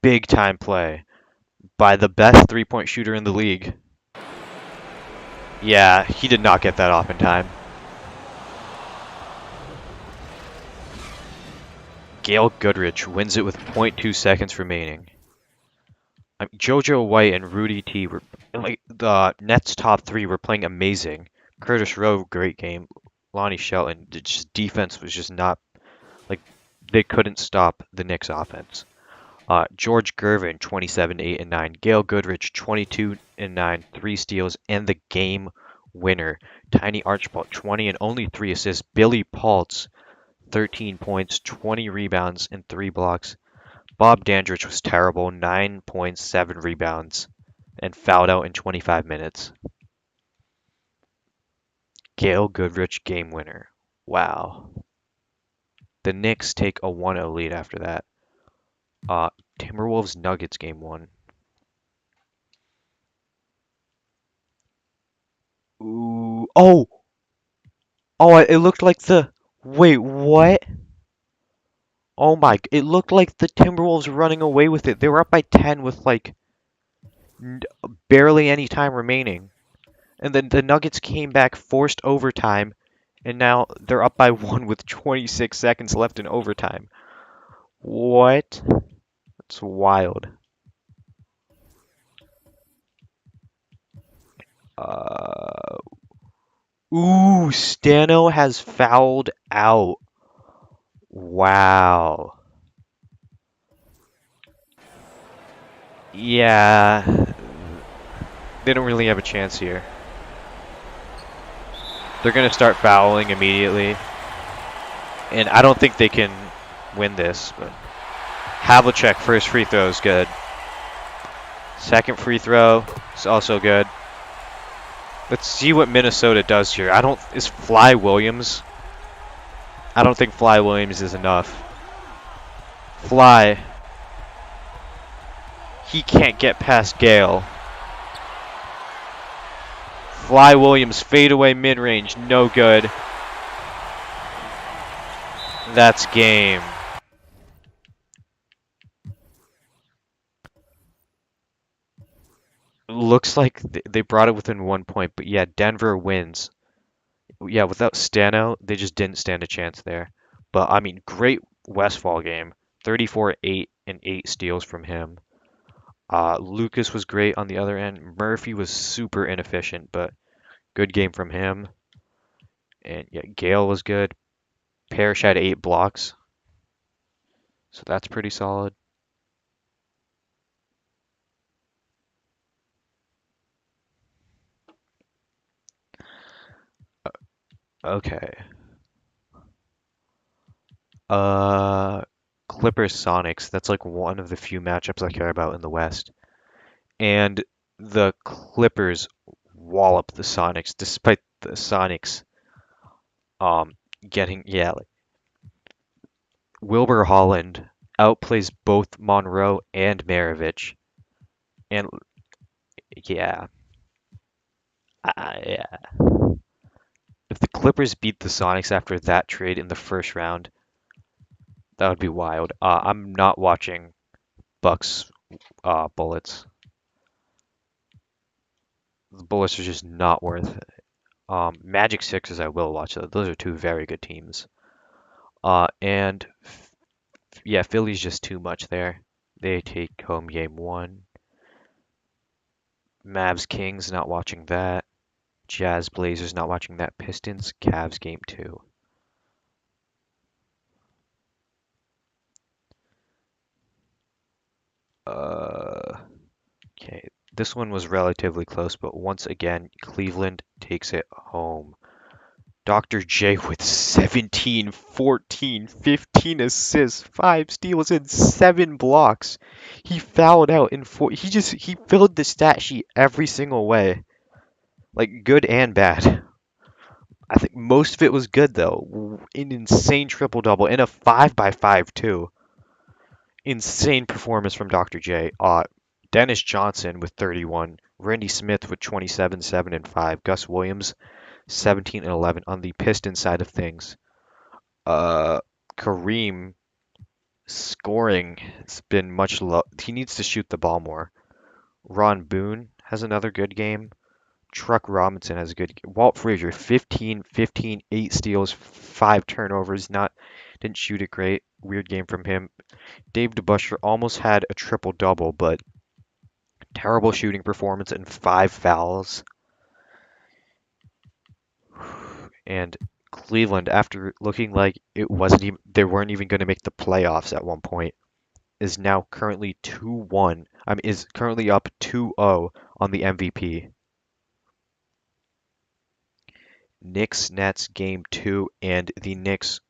Big time play by the best three-point shooter in the league. Yeah, he did not get that off in time. Gail Goodrich wins it with 0.2 seconds remaining. JoJo White and Rudy T were like the Nets' top three were playing amazing. Curtis Rowe, great game. Lonnie Shelton, just defense was just not like they couldn't stop the Knicks' offense. George Gervin, 27, 8, and 9. Gail Goodrich, 22 and 9, 3 steals, and the game winner. Tiny Archibald, 20 and only 3 assists. Billy Paltz, 13 points, 20 rebounds, and 3 blocks. Bob Dandridge was terrible, 9 points, 7 rebounds, and fouled out in 25 minutes. Gail Goodrich, game winner. Wow. The Knicks take a 1-0 lead after that. Timberwolves Nuggets game 1. Ooh. Oh! Oh, it looked like the... Wait, what? Oh my... It looked like the Timberwolves were running away with it. They were up by 10 with, like, barely any time remaining. And then the Nuggets came back, forced overtime, and now they're up by 1 with 26 seconds left in overtime. What? That's wild. Ooh, Stano has fouled out. Wow. Yeah, they don't really have a chance here. They're going to start fouling immediately. And I don't think they can win this, but Havlicek first free throw is good. Second free throw is also good. Let's see what Minnesota does here. Is Fly Williams? I don't think Fly Williams is enough. Fly. He can't get past Gale. Fly Williams fadeaway mid-range, no good. That's game. Looks like they brought it within 1 point, but yeah, Denver wins. Yeah, without Stano, they just didn't stand a chance there. But I mean, great Westfall game. 34, 8, and 8 steals from him. Lucas was great on the other end. Murphy was super inefficient, but good game from him. And yeah, Gale was good. Parrish had 8 blocks. So that's pretty solid. Okay. Clippers Sonics. That's like one of the few matchups I care about in the West. And the Clippers wallop the Sonics, despite the Sonics getting like Wilbur Holland outplays both Monroe and Maravich. And yeah, yeah. If the Clippers beat the Sonics after that trade in the first round, that would be wild. I'm not watching Bucks Bullets. The Bullets are just not worth it. Magic Sixers I will watch though. Those are two very good teams. And yeah, Philly's just too much there. They take home game one. Mavs Kings, not watching that. Jazz Blazers, not watching that. Pistons Cavs game two. Okay, this one was relatively close, but once again, Cleveland takes it home. Dr. J with 17, 14, 15 assists, 5 steals, and 7 blocks. He fouled out in 4. He filled the stat sheet every single way. Like good and bad. I think most of it was good though. An insane triple double and a 5x5 too. Insane performance from Dr. J. Dennis Johnson with 31, Randy Smith with 27, 7 and 5, Gus Williams 17 and 11 on the Pistons side of things. Kareem scoring has been much low. He needs to shoot the ball more. Ron Boone has another good game. Truck Robinson has a good game. Walt Frazier 15, 15, 8 steals, 5 turnovers. Didn't shoot it great. Weird game from him. Dave DeBusschere almost had a triple double, but terrible shooting performance and 5 fouls. And Cleveland, after looking like they weren't even going to make the playoffs at one point, is now currently 2-1. Is currently up 2-0 on the MVP. Knicks Nets game 2, and the Knicks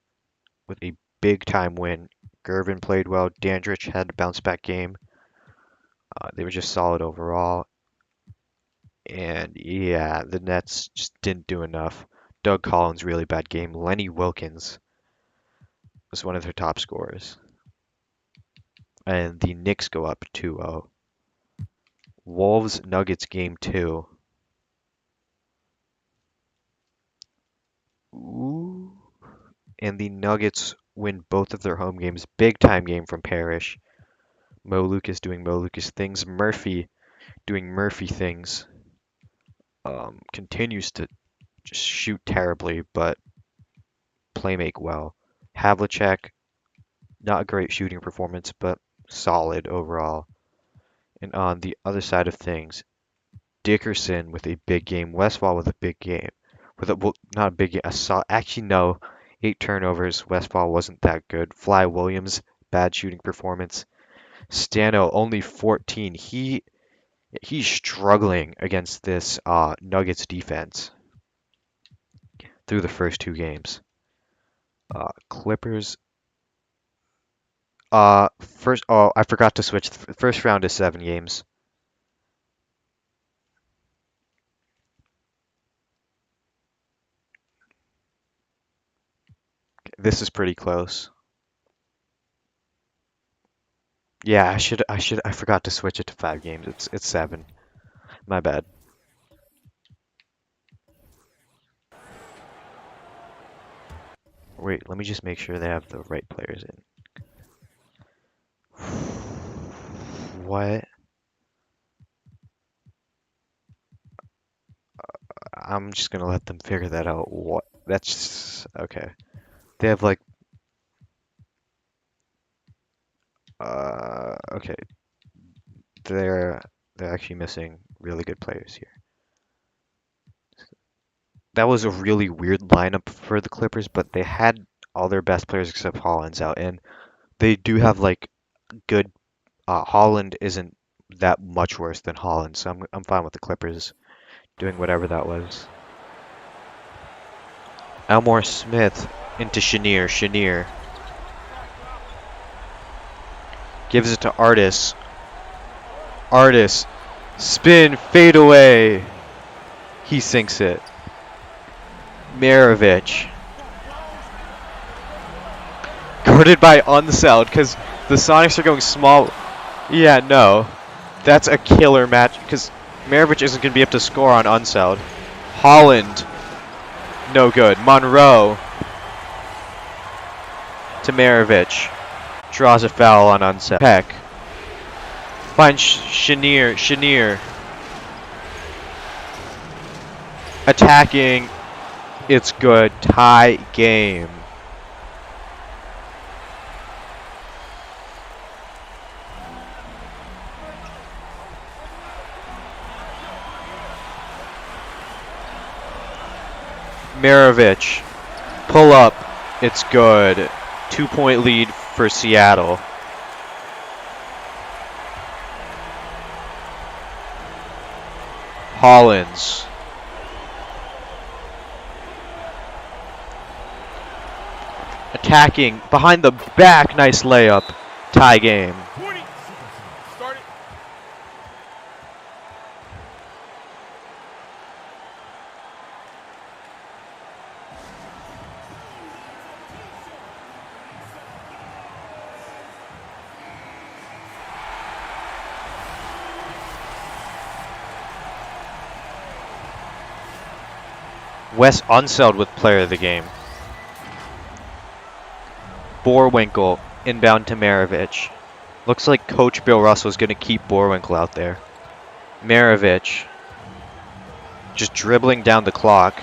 with a big time win. Gervin played well. Dandridge had a bounce back game. They were just solid overall. And yeah, the Nets just didn't do enough. Doug Collins, really bad game. Lenny Wilkens was one of their top scorers. And the Knicks go up 2-0. Wolves Nuggets game 2. Ooh. And the Nuggets win both of their home games. Big time game from Parrish. Mo Lucas doing Mo Lucas things. Murphy doing Murphy things. Continues to just shoot terribly, but play make well. Havlicek, not a great shooting performance, but solid overall. And on the other side of things, Dickerson with a big game. Westfall with a big game. Not a big game. Actually, no. 8 turnovers. Westfall wasn't that good. Fly Williams, bad shooting performance. Stano, only 14. He's struggling against this Nuggets defense through the first 2 games. Clippers. First. Oh, I forgot to switch. The first round is 7 games. This is pretty close. Yeah, I forgot to switch it to 5 games. It's 7. My bad. Wait, let me just make sure they have the right players in. What? I'm just gonna let them figure that out. What? That's okay. They have like okay. They're actually missing really good players here. That was a really weird lineup for the Clippers, but they had all their best players except Hollins out, and they do have like good. Holland isn't that much worse than Holland, so I'm fine with the Clippers doing whatever that was. Elmore Smith into Chenier. Chenier gives it to Artis. Artis, spin, fade away. He sinks it. Maravich. Guarded by Unseld because the Sonics are going small. Yeah, no. That's a killer match because Maravich isn't going to be able to score on Unseld. Holland, no good. Monroe to Maravich. Draws a foul on Unseld. Peck. Finds Chenier. Chenier. Attacking. It's good. Tie game. Maravich. Pull up. It's good. 2-point lead for Seattle. Hollins. Attacking. Behind the back. Nice layup. Tie game. 20. Start it. Wes Unseld with player of the game. Borwinkle inbound to Maravich. Looks like Coach Bill Russell is going to keep Borwinkle out there. Maravich just dribbling down the clock.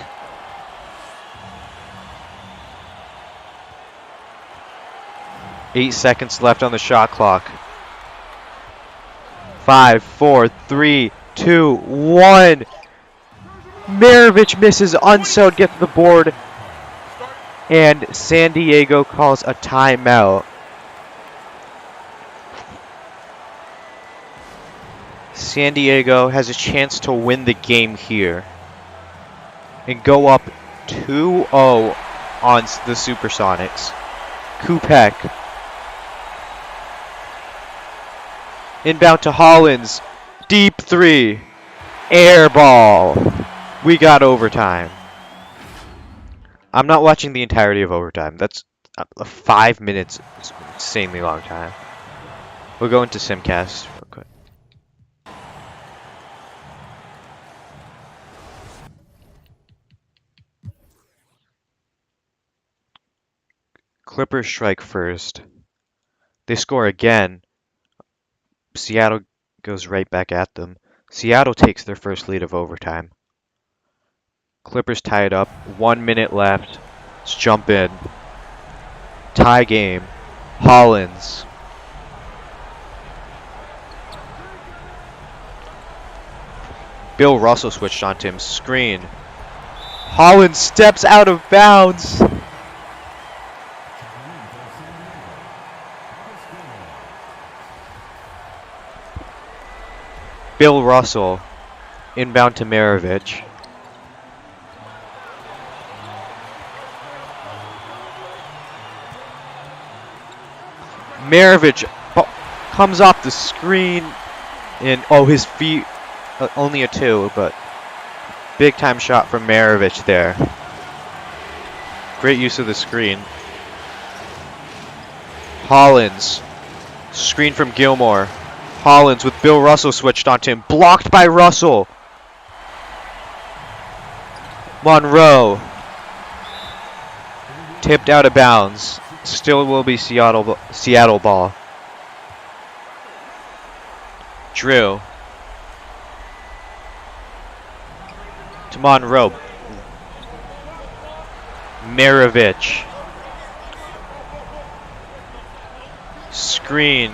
Eight seconds left on the shot clock. 5, 4, 3, 2, 1. Maravich misses. Unseld gets the board. And San Diego calls a timeout. San Diego has a chance to win the game here and go up 2-0 on the Supersonics. Kupek. Inbound to Hollins. Deep three. Air ball. We got overtime. I'm not watching the entirety of overtime. That's 5 minutes. It's an insanely long time. We'll go into Simcast real quick. Clippers strike first. They score again. Seattle goes right back at them. Seattle takes their first lead of overtime. Clippers tie it up. 1 minute left. Let's jump in. Tie game. Hollins. Bill Russell switched onto him. Screen. Hollins steps out of bounds. Bill Russell. Inbound to Maravich. Maravich comes off the screen, and his feet, only a 2, but big time shot from Maravich there. Great use of the screen. Hollins, screen from Gilmore. Hollins with Bill Russell switched onto him, blocked by Russell. Monroe, tipped out of bounds. Still will be Seattle ball. Drew. To Monroe. Maravich. Screen.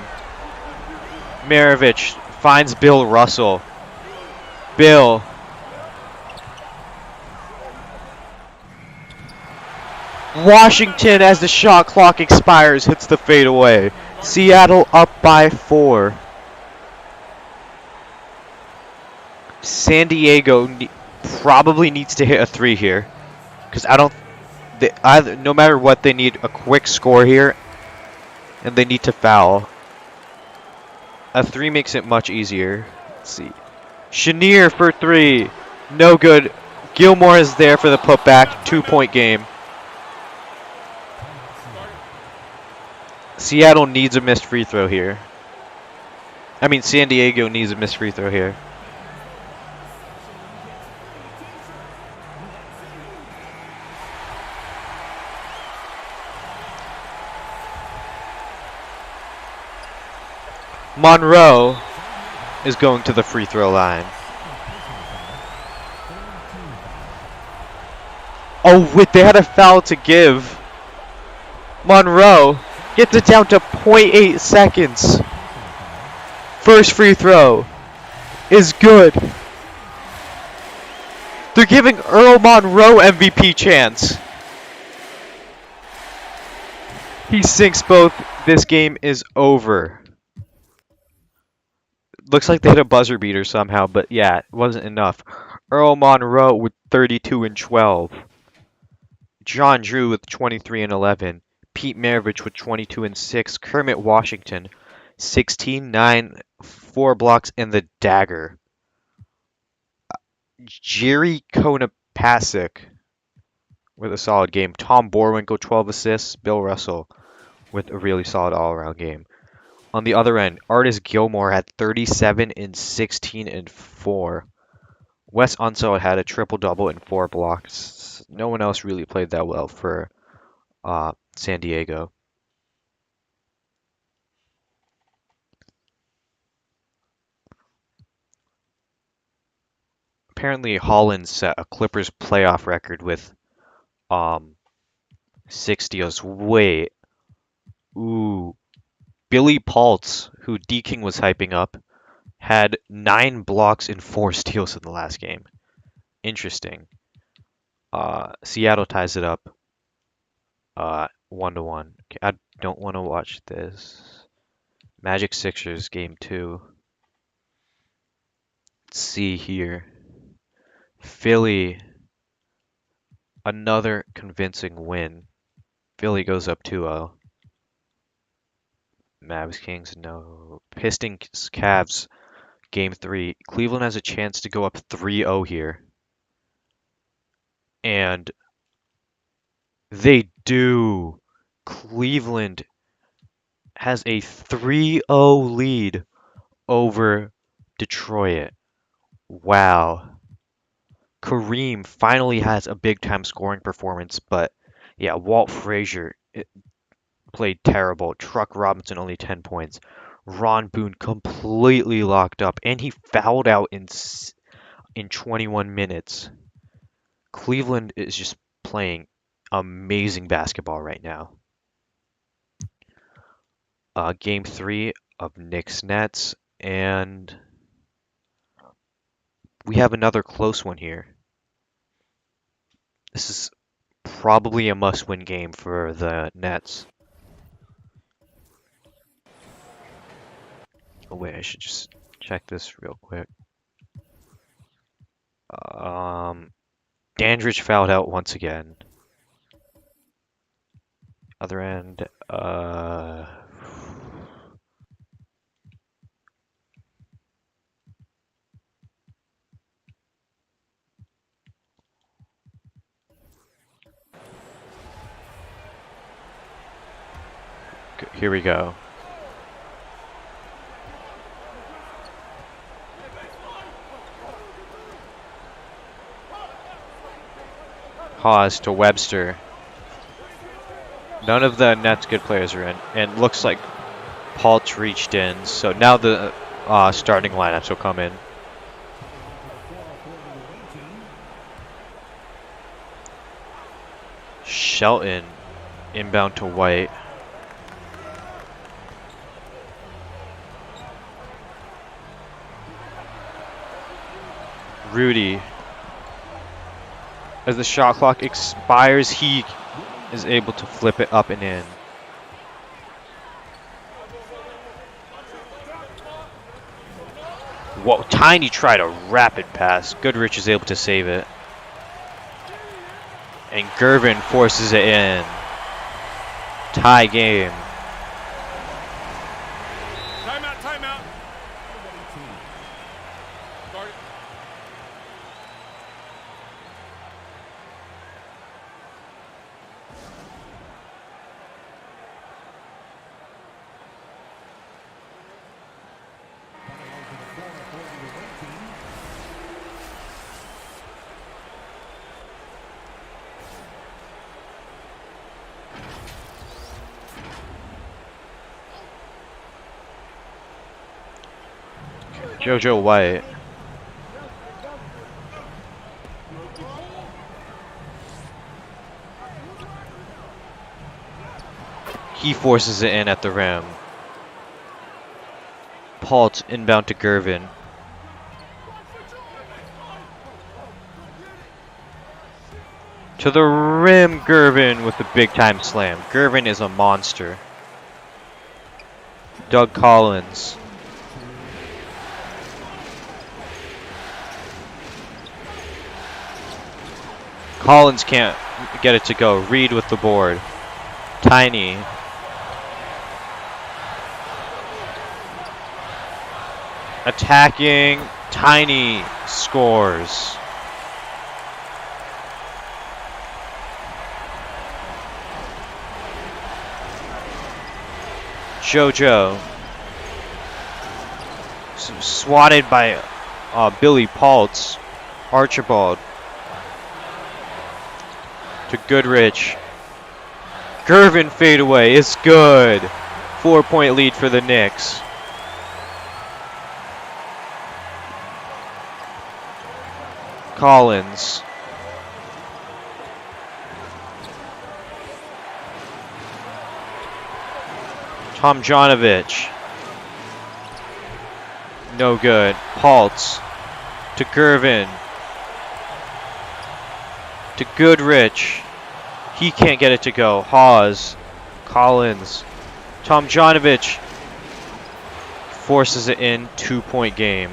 Maravich finds Bill Russell. Bill. Washington, as the shot clock expires, hits the fadeaway. Seattle up by 4. San Diego probably needs to hit a 3 here, because no matter what, they need a quick score here, and they need to foul. A 3 makes it much easier. Let's see. Chenier for 3. No good. Gilmore is there for the putback. 2-point game. Seattle needs a missed free throw here. I mean, San Diego needs a missed free throw here. Monroe is going to the free throw line. Oh, wait, they had a foul to give. Monroe gets it down to 0.8 seconds. First free throw is good. They're giving Earl Monroe MVP chance. He sinks both. This game is over. Looks like they hit a buzzer beater somehow, but yeah, it wasn't enough. Earl Monroe with 32 and 12. John Drew with 23 and 11. Pete Maravich with 22 and 6. Kermit Washington 16, 9, 4 blocks, and the dagger. Jerry Konopasek with a solid game. Tom Borwinkle 12 assists. Bill Russell with a really solid all-around game. On the other end, Artis Gilmore had 37 and 16 and 4. Wes Unseld had a triple-double and 4 blocks. No one else really played that well for San Diego. Apparently, Holland set a Clippers playoff record with 6 steals. Wait. Ooh. Billy Paltz, who D-King was hyping up, had 9 blocks and 4 steals in the last game. Interesting. Seattle ties it up 1-1. Okay, I don't want to watch this. Magic Sixers game 2. Let's see here. Philly, another convincing win. Philly goes up 2-0. Mavs Kings, no. Pistons Cavs game 3. Cleveland has a chance to go up 3-0 here. And they do. Cleveland has a 3-0 lead over Detroit. Wow. Kareem finally has a big-time scoring performance, but yeah, Walt Frazier played terrible. Truck Robinson only 10 points. Ron Boone completely locked up, and he fouled out in 21 minutes. Cleveland is just playing amazing basketball right now. Game 3 of Knicks Nets, and we have another close one here. This is probably a must-win game for the Nets. Oh wait, I should just check this real quick. Dandridge fouled out once again. Other end, here we go. Hawes to Webster. None of the Nets good players are in, and looks like Paltz reached in, so now the starting lineups will come in. Shelton inbound to White. Rudy. As the shot clock expires, he is able to flip it up and in. Whoa, Tiny tried a rapid pass. Goodrich is able to save it. And Gervin forces it in. Tie game. Timeout, timeout. Start it. JoJo White. He forces it in at the rim. Pault inbound to Gervin. To the rim, Gervin with the big time slam. Gervin is a monster. Doug Collins. Collins can't get it to go. Reed with the board. Tiny. Attacking. Tiny scores. JoJo. Swatted by Billy Paultz. Archibald. To Goodrich. Gervin fadeaway. It's good. 4-point lead for the Knicks. Collins. Tomjanovich. No good. Paultz. To Gervin. To Goodrich. He can't get it to go. Hawes. Collins. Tomjanovich. Forces it in. 2-point game.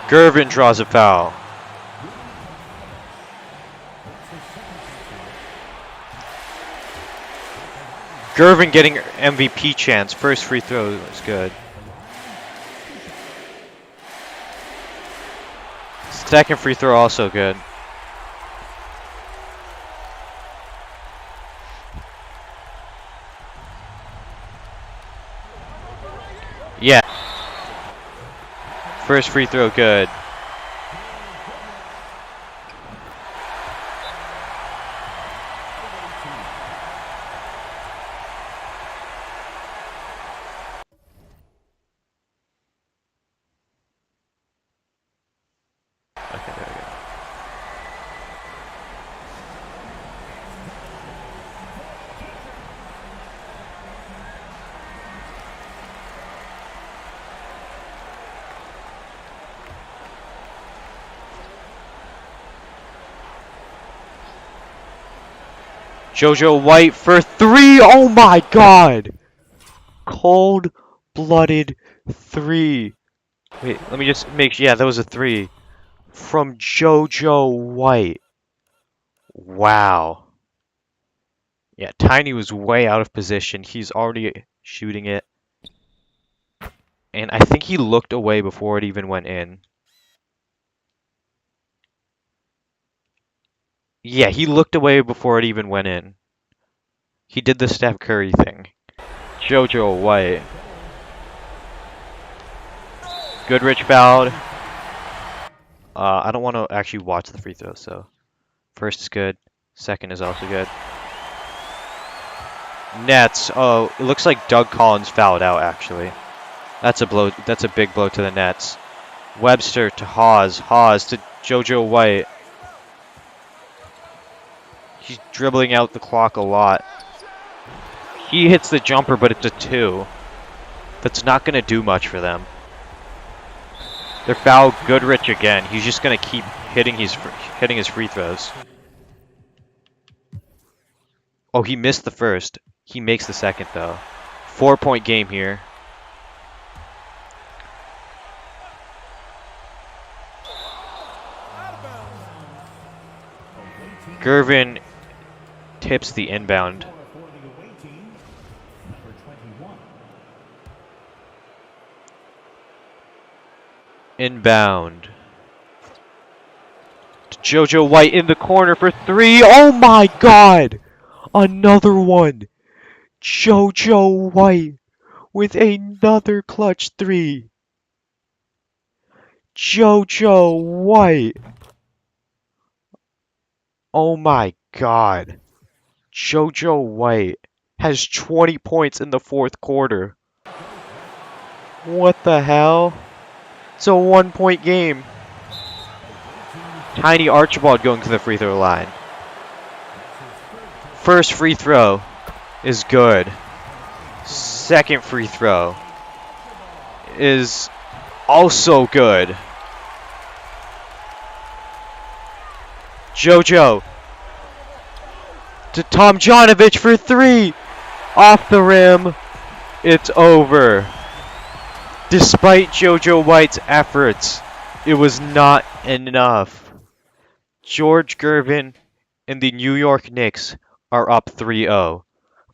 Gervin draws a foul. Gervin getting MVP chance. First free throw was good. Second free throw also good. Yeah. First free throw good. Okay, there we go. JoJo White for 3. Oh my god! Cold-blooded 3. Wait, let me just make sure. Yeah, that was a 3. From JoJo White. Wow. Yeah, Tiny was way out of position. He's already shooting it. And I think he looked away before it even went in. Yeah, he looked away before it even went in. He did the Steph Curry thing. JoJo White. Goodrich fouled. I don't want to actually watch the free throw, so first is good. Second is also good. Nets. Oh, it looks like Doug Collins fouled out, actually. That's a blow. That's a big blow to the Nets. Webster to Hawes. Hawes to JoJo White. He's dribbling out the clock a lot. He hits the jumper, but it's a 2. That's not going to do much for them. They're fouled Goodrich again. He's just going to keep hitting his free throws. Oh, he missed the first. He makes the second, though. 4-point game here. Gervin tips the inbound. Inbound. To JoJo White in the corner for 3. Oh my god! Another one. JoJo White with another clutch 3. JoJo White. Oh my God. JoJo White has 20 points in the fourth quarter. What the hell? It's a 1-point game. Tiny Archibald going to the free throw line. First free throw is good. Second free throw is also good. JoJo to Tomjanovich for 3. Off the rim. It's over. Despite JoJo White's efforts, it was not enough. George Gervin and the New York Knicks are up 3-0,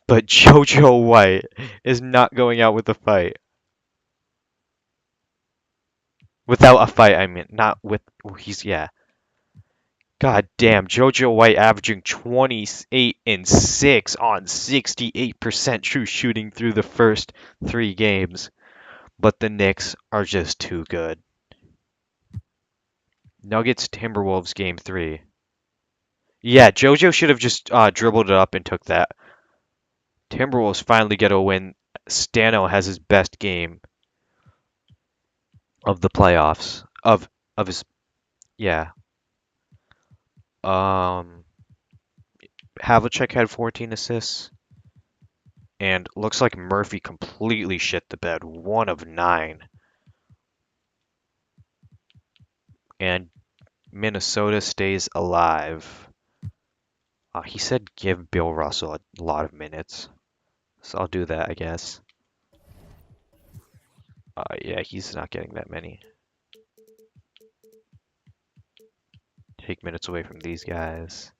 but JoJo White is not going out with a fight. Without a fight, I mean, not with, yeah. God damn, JoJo White averaging 28 and 6 on 68% true shooting through the first 3 games. But the Knicks are just too good. Nuggets Timberwolves game 3. Yeah, JoJo should have just dribbled it up and took that. Timberwolves finally get a win. Stano has his best game of the playoffs. Of his, yeah. Havlicek had 14 assists. And looks like Murphy completely shit the bed. 1 of 9. And Minnesota stays alive. He said give Bill Russell a lot of minutes. So I'll do that, I guess. Yeah, he's not getting that many. Take minutes away from these guys.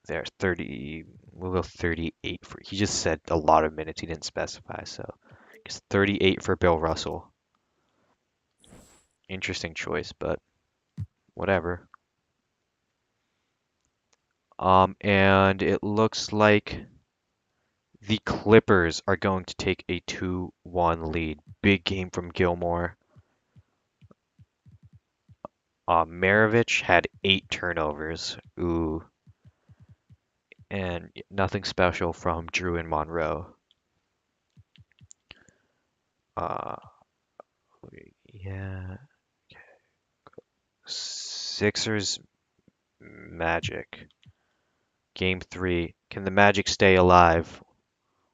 There's 30. We'll go 38 for. He just said a lot of minutes. He didn't specify, so it's 38 for Bill Russell. Interesting choice, but whatever. And it looks like the Clippers are going to take a 2-1 lead. Big game from Gilmore. Maravich had 8 turnovers. Ooh. And nothing special from Drew and Monroe. Yeah. Sixers Magic. Game 3. Can the Magic stay alive?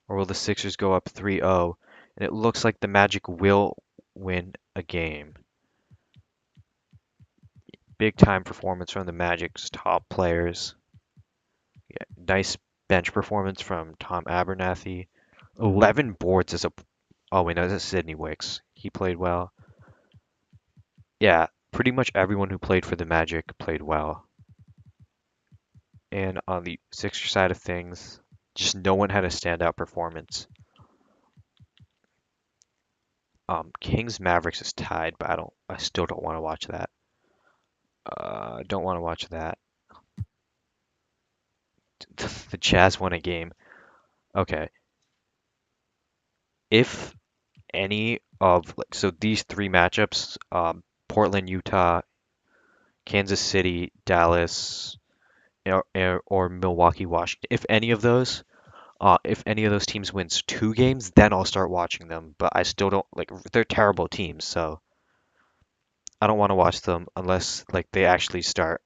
Or will the Sixers go up 3-0? And it looks like the Magic will win a game. Big time performance from the Magic's top players. Yeah, nice bench performance from Tom Abernathy. 11 boards as a. Oh, wait, no, that's Sidney Wicks. He played well. Yeah, pretty much everyone who played for the Magic played well. And on the Sixer side of things, just no one had a standout performance. Kings Mavericks is tied, but I still don't want to watch that. Don't want to watch that. The Jazz won a game. Okay. If any of so these 3 matchups, Portland, Utah, Kansas City, Dallas, or Milwaukee, Washington, if any of those teams wins 2 games, then I'll start watching them. But I still don't like they're terrible teams, so I don't want to watch them unless like they actually start.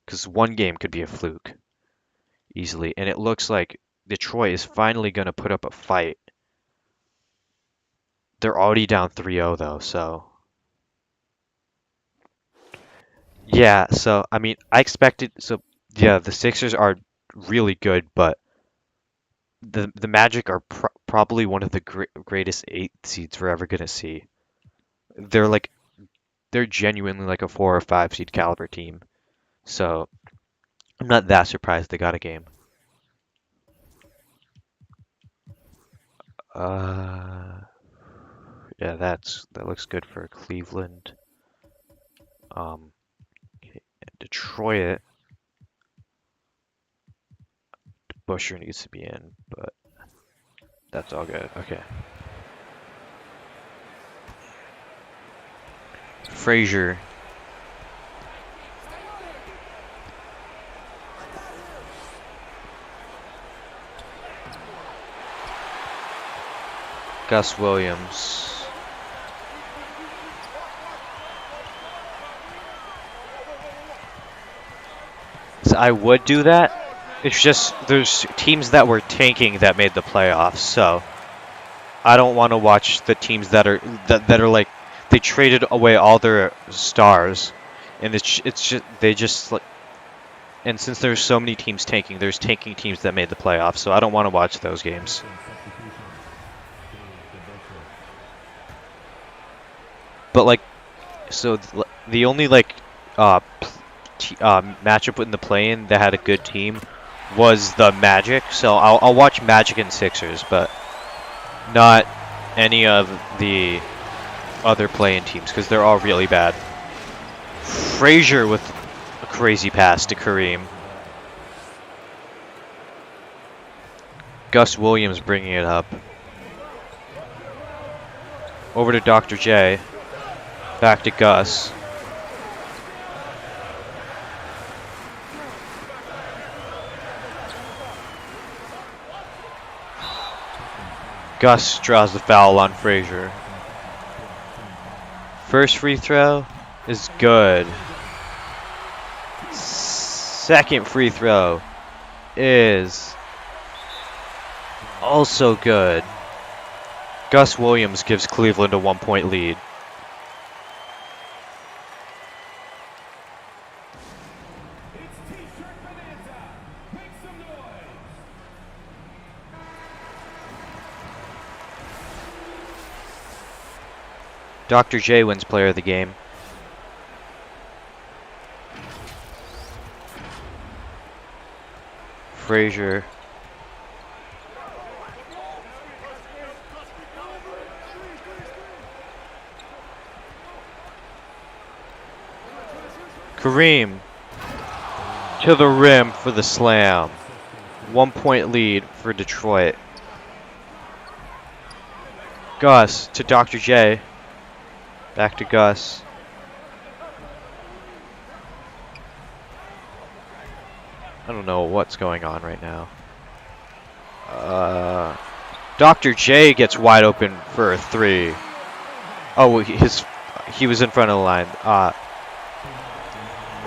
Because 1 game could be a fluke easily, and it looks like Detroit is finally going to put up a fight. They're already down 3-0 though, so yeah. So I mean, I expected. So yeah, the Sixers are really good, but the Magic are probably one of the greatest 8 seeds we're ever gonna see. They're like they're genuinely like a 4 or 5 seed caliber team. So I'm not that surprised they got a game. Uh, yeah, that looks good for Cleveland. Okay, Detroit, Busher needs to be in, but that's all good. Okay. Frazier. Gus Williams. So I would do that. It's just there's teams that were tanking that made the playoffs, so I don't want to watch the teams that are like they traded away all their stars, and it's just they just like. And since there's so many teams tanking, there's tanking teams that made the playoffs, so I don't want to watch those games. But like, so the only like matchup in the play-in that had a good team was the Magic. So I'll watch Magic and Sixers, but not any of the other play-in teams because they're all really bad. Frazier with a crazy pass to Kareem. Gus Williams bringing it up. Over to Dr. J. Back to Gus. Gus draws the foul on Frazier. First free throw is good. Second free throw is also good. Gus Williams gives Cleveland a 1-point lead. Dr. J wins player of the game. Frazier. Kareem to the rim for the slam. 1-point lead for Detroit. Gus to Dr. J. Back to Gus. I don't know what's going on right now. Dr. J gets wide open for a three. Oh, he was in front of the line.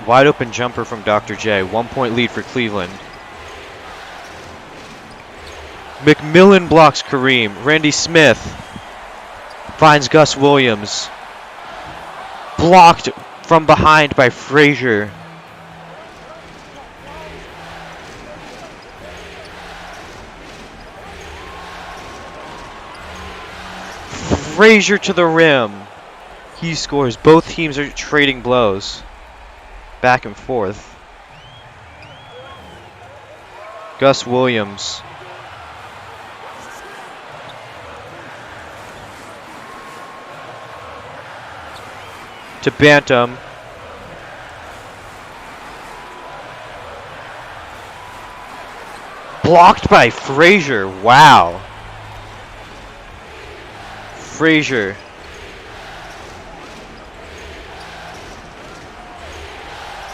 Wide open jumper from Dr. J. 1-point lead for Cleveland. McMillan blocks Kareem. Randy Smith finds Gus Williams. Blocked from behind by Frazier. Frazier to the rim. He scores. Both teams are trading blows. Back and forth. Gus Williams. To Bantam. Blocked by Frazier. Wow. Frazier.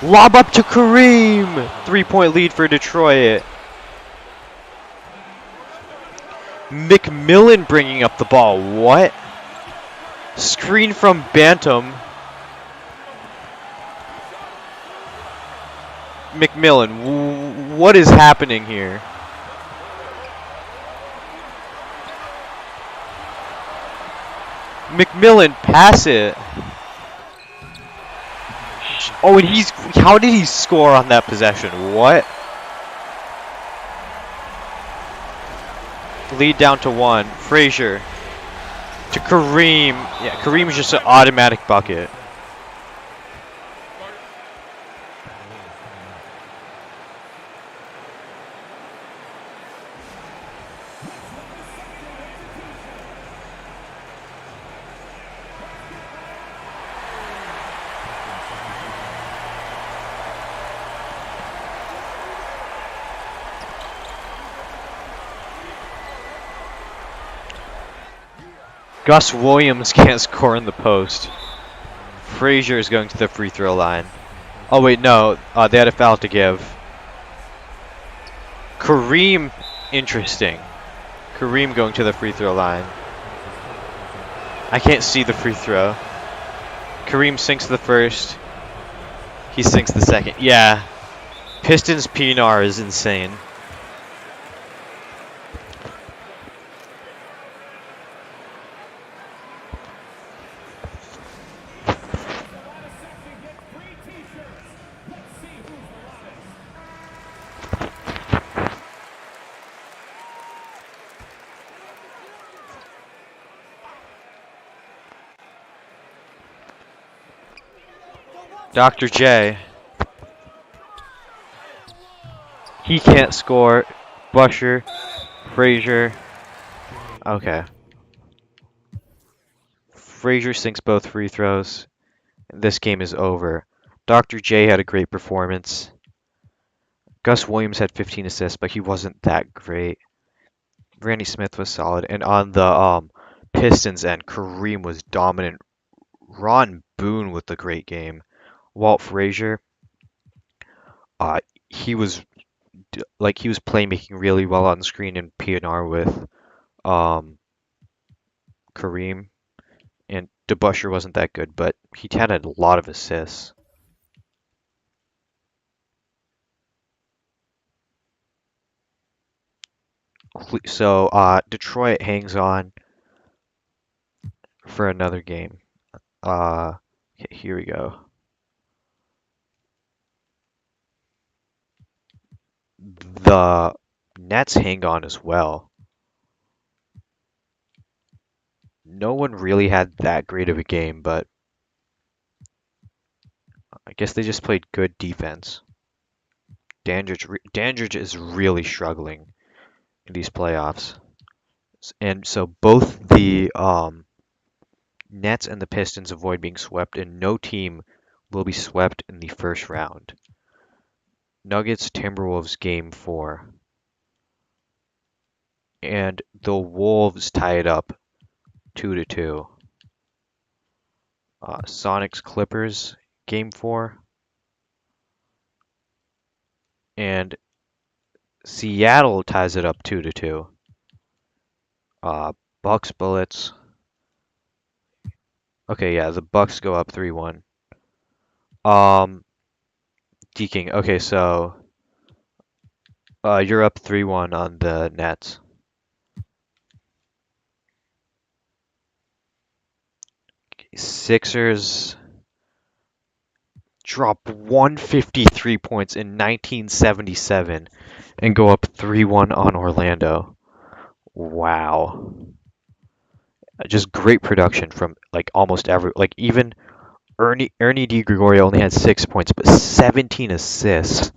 Lob up to Kareem. 3-point lead for Detroit. McMillan bringing up the ball. What? Screen from Bantam. McMillan, what is happening here? McMillan, pass it. Oh, and how did he score on that possession? What? Lead down to 1. Frazier to Kareem. Yeah, Kareem's just an automatic bucket. Gus Williams can't score in the post. Frazier is going to the free throw line. Oh wait, no, they had a foul to give. Kareem, interesting. Kareem going to the free throw line. I can't see the free throw. Kareem sinks the first. He sinks the second. Yeah. Pistons PNR is insane. Dr. J. He can't score. Busher. Frazier. Okay. Frazier sinks both free throws. This game is over. Dr. J had a great performance. Gus Williams had 15 assists, but he wasn't that great. Randy Smith was solid. And on the Pistons end, Kareem was dominant. Ron Boone with a great game. Walt Frazier, he was he was playmaking really well on screen in PNR with Kareem, and DeBuscher wasn't that good, but he had a lot of assists. So Detroit hangs on for another game. Okay, here we go. The Nets hang on as well. No one really had that great of a game, but I guess they just played good defense. Dandridge is really struggling in these playoffs. And so both the Nets and the Pistons avoid being swept, and no team will be swept in the first round. Nuggets Timberwolves game 4. And the Wolves tie it up 2-2. Sonics Clippers game 4. And Seattle ties it up 2-2. Bucks Bullets. Okay, yeah, the Bucks go up 3-1. Deking. Okay, so you're up 3-1 on the Nets. Sixers drop 153 points in 1977 and go up 3-1 on Orlando. Wow. Just great production from almost every even Ernie DiGregorio only had 6 points, but 17 assists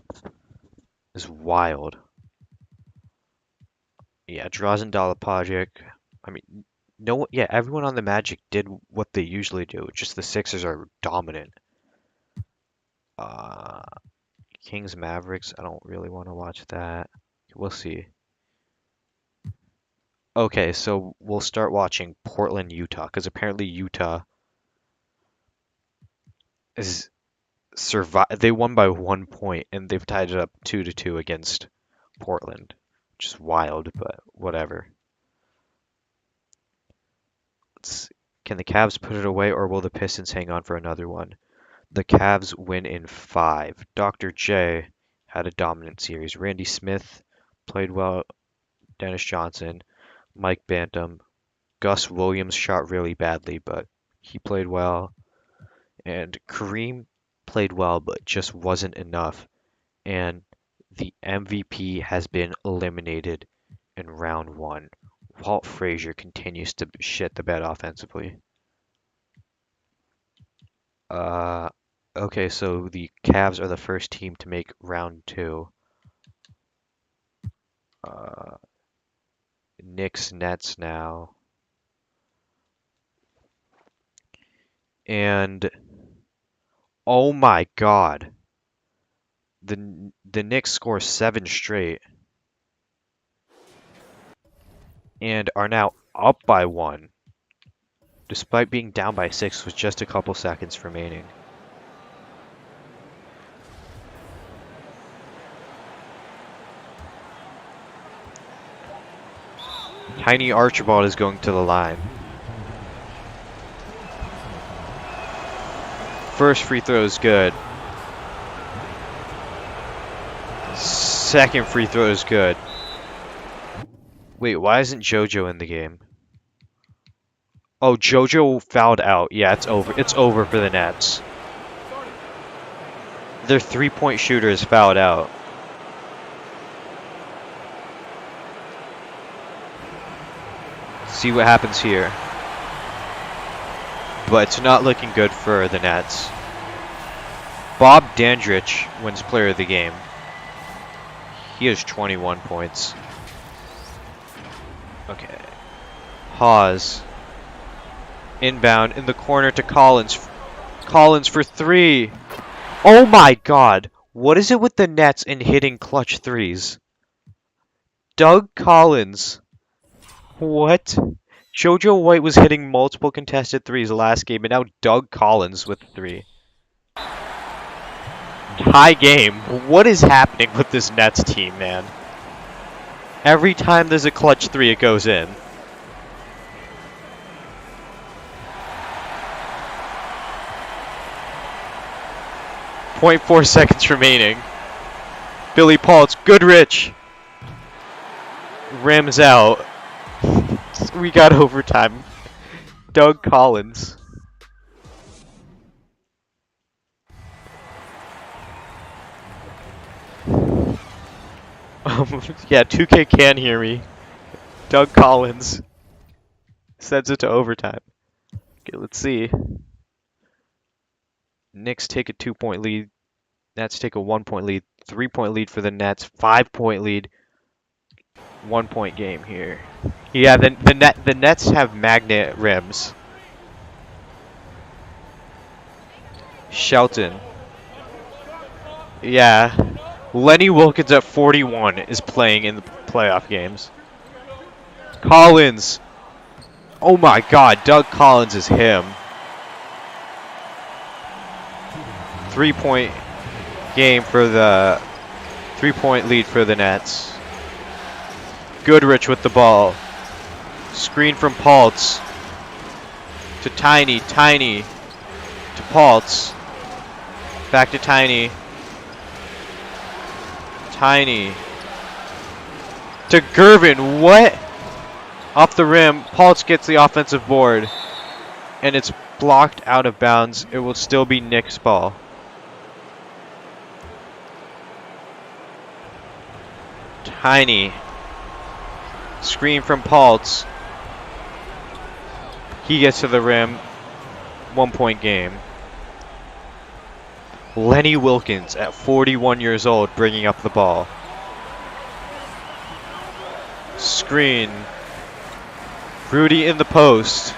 is wild. Yeah, Drazen Dalapagic. I mean, everyone on the Magic did what they usually do. Just the Sixers are dominant. Kings Mavericks. I don't really want to watch that. We'll see. Okay, so we'll start watching Portland, Utah, because apparently Utah is they won by 1 point and they've tied it up 2-2 against Portland, which is wild, but whatever. Can the Cavs put it away, or will the Pistons hang on for another one? The Cavs win in 5. Dr. J had a dominant series. Randy Smith played well. Dennis Johnson, Mike Bantam, Gus Williams shot really badly, but he played well. And Kareem played well, but just wasn't enough. And the MVP has been eliminated in round 1. Walt Frazier continues to shit the bed offensively. Okay, so the Cavs are the first team to make round 2. Knicks, Nets now. And oh my God. The Knicks score 7 straight and are now up by 1. despite being down by 6 with just a couple seconds remaining. Tiny Archibald is going to the line. First free throw is good. Second free throw is good. Wait, why isn't JoJo in the game? Oh, JoJo fouled out. Yeah, it's over. It's over for the Nets. Their three-point shooter is fouled out. See what happens here. But it's not looking good for the Nets. Bob Dandridge wins player of the game. He has 21 points. Okay. Hawes. Inbound in the corner to Collins. Collins for 3. Oh my god. What is it with the Nets in hitting clutch threes? Doug Collins. What? JoJo White was hitting multiple contested threes last game, and now Doug Collins with 3. Tie game. What is happening with this Nets team, man? Every time there's a clutch 3, it goes in. .4 seconds remaining. Billy Paultz, Goodrich. Rims out. We got overtime. Doug Collins. Yeah, 2K can hear me. Doug Collins sends it to overtime. Okay, let's see. Knicks take a 2-point lead. Nets take a 1-point lead. 3-point lead for the Nets. 5-point lead. 1-point game here. Yeah, the Nets have magnet rims. Shelton. Yeah. Lenny Wilkins at 41 is playing in the playoff games. Collins. Oh my god, Doug Collins is him. 3-point game for the 3-point lead for the Nets. Goodrich with the ball. Screen from Paultz. To Tiny. Tiny. To Paultz. Back to Tiny. Tiny. To Gervin. What? Off the rim. Paultz gets the offensive board. And it's blocked out of bounds. It will still be Knicks ball. Tiny. Screen from Paultz. He gets to the rim. 1-point game. Lenny Wilkins at 41 years old bringing up the ball. Screen. Rudy in the post.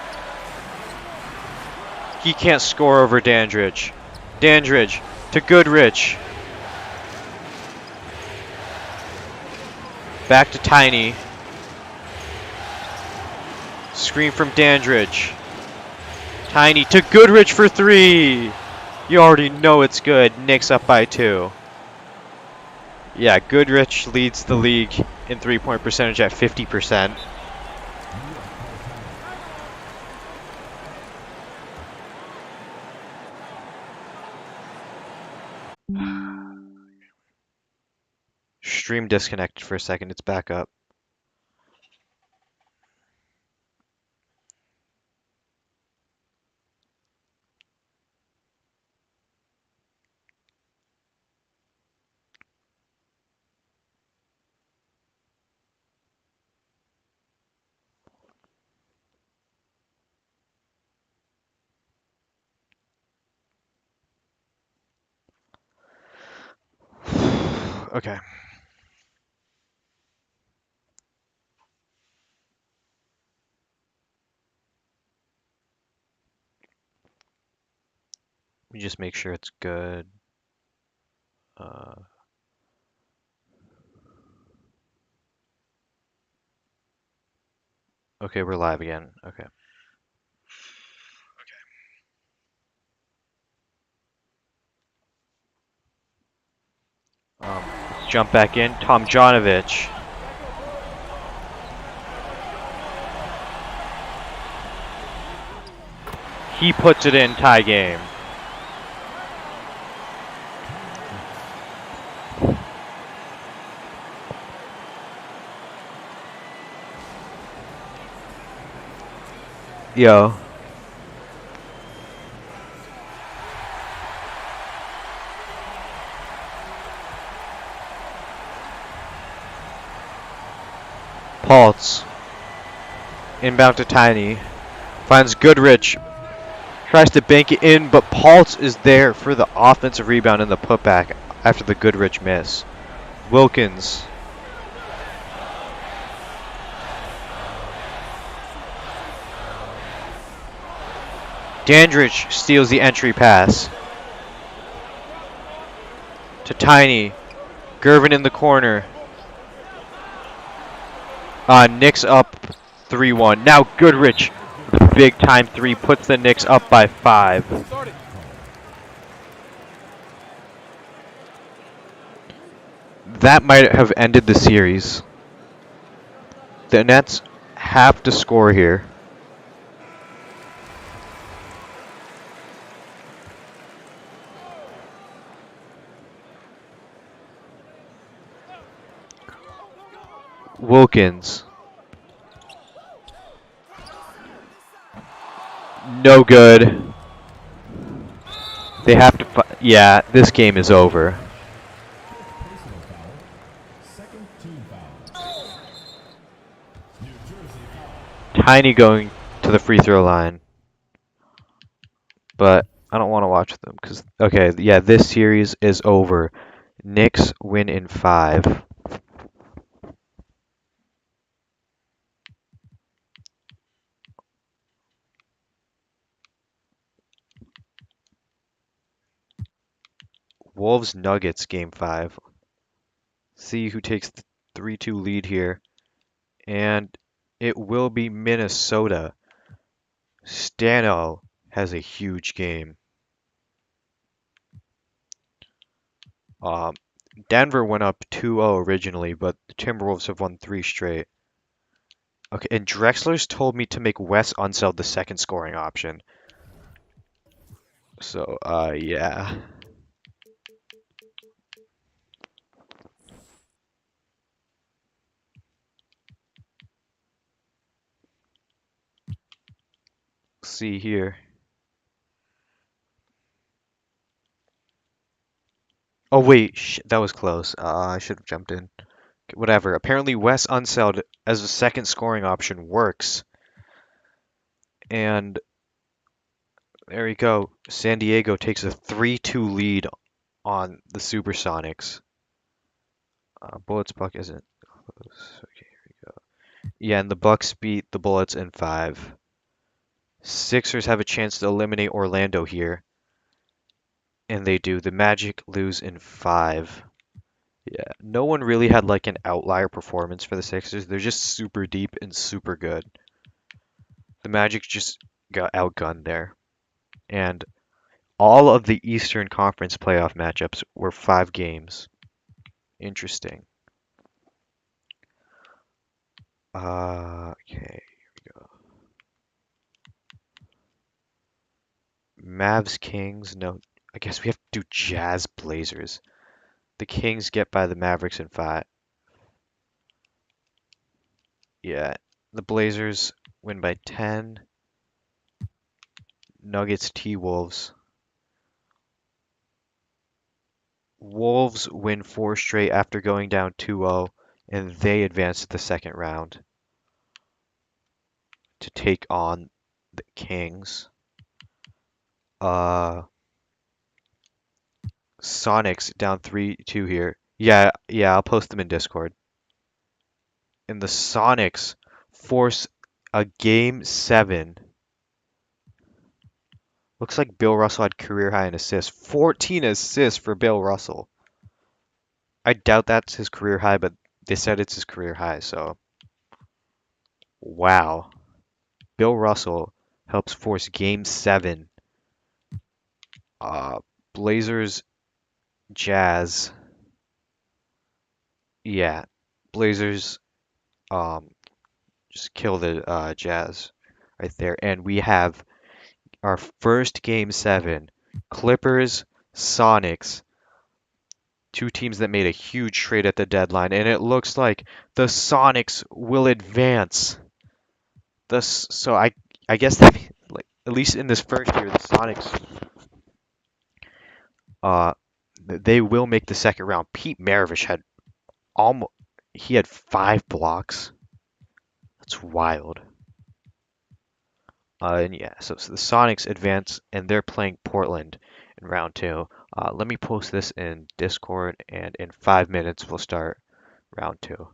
He can't score over Dandridge. Dandridge to Goodrich. Back to Tiny. Screen from Dandridge. Tiny to Goodrich for 3. You already know it's good. Knicks up by 2. Yeah, Goodrich leads the league in 3-point percentage at 50%. Stream disconnected for a second. It's back up. Okay. Let me just make sure it's good. Okay, we're live again. Okay. Jump back in. Tomjanovich. He puts it in, tie game. Yo. Paltz. Inbound to Tiny. Finds Goodrich. Tries to bank it in, but Paltz is there for the offensive rebound and the putback after the Goodrich miss. Wilkins. Dandridge steals the entry pass. To Tiny. Gervin in the corner. Knicks up 3-1. Now Goodrich, the big time three, puts the Knicks up by 5. Started. That might have ended the series. The Nets have to score here. Wilkins. No good. They have to yeah, this game is over. Tiny going to the free throw line. But I don't want to watch them because, okay, yeah, this series is over. Knicks win in 5. Wolves Nuggets game 5. See who takes the 3-2 lead here. And it will be Minnesota. Stano has a huge game. Denver went up 2-0 originally, but the Timberwolves have won 3 straight. Okay, and Drexler's told me to make Wes Unseld the second scoring option. So, yeah. See here. Oh wait, that was close. I should have jumped in. Whatever. Apparently, Wes Unseld as a second scoring option works. And there you go. San Diego takes a 3-2 lead on the Supersonics. Bullets Buck isn't close. Okay, here we go. Yeah, and the Bucks beat the Bullets in 5. Sixers have a chance to eliminate Orlando here. And they do. The Magic lose in 5. Yeah, no one really had like an outlier performance for the Sixers. They're just super deep and super good. The Magic just got outgunned there. And all of the Eastern Conference playoff matchups were 5 games. Interesting. Okay, here we go. Mavs Kings. No, I guess we have to do Jazz Blazers. The Kings get by the Mavericks in 5. Yeah, the Blazers win by 10. Nuggets T-Wolves. Wolves win 4 straight after going down 2-0, and they advance to the second round to take on the Kings. Sonics down 3-2 here. Yeah, I'll post them in Discord. And the Sonics force a game 7. Looks like Bill Russell had career high in assists. 14 assists for Bill Russell. I doubt that's his career high, but they said it's his career high, so. Wow. Bill Russell helps force game 7. Blazers, Jazz. Yeah, Blazers just kill the Jazz right there, and we have our first game seven. Clippers, Sonics, two teams that made a huge trade at the deadline, and it looks like the Sonics will advance. So I guess that like at least in this first year, the Sonics uh they will make the second round. Pete Maravich had almost he had 5 blocks. That's wild. And yeah, so the Sonics advance and they're playing Portland in round two. Let me post this in Discord, and in 5 minutes we'll start round two.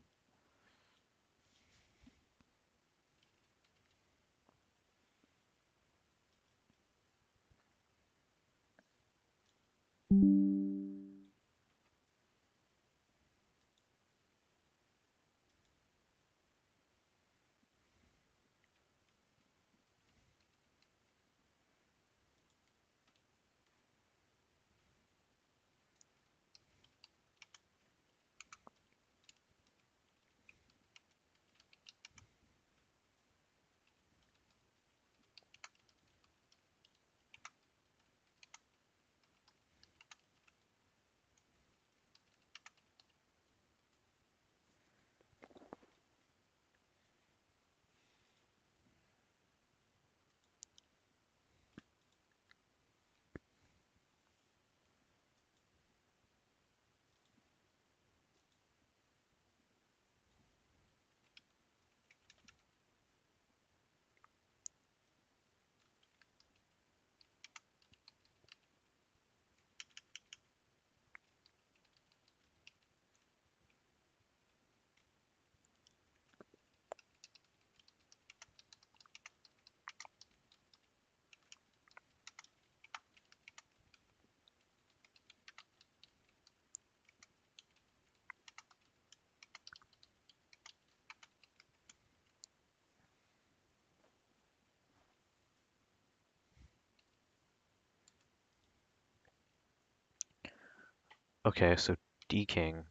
Okay, so D King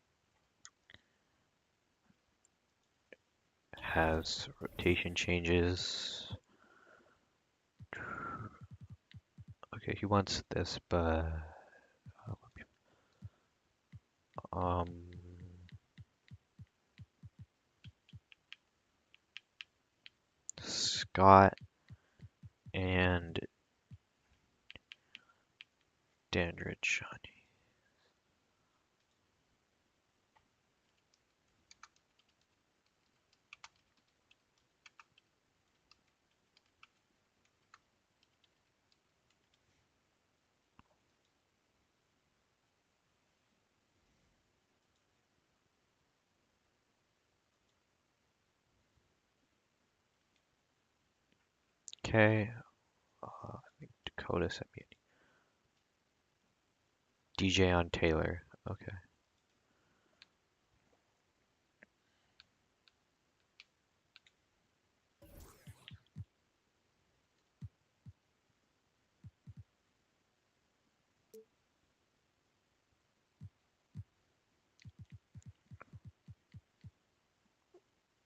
has rotation changes. Okay, he wants this, but um, Scott and Dandridge. Okay, I think Dakota sent me DJ on Taylor. Okay.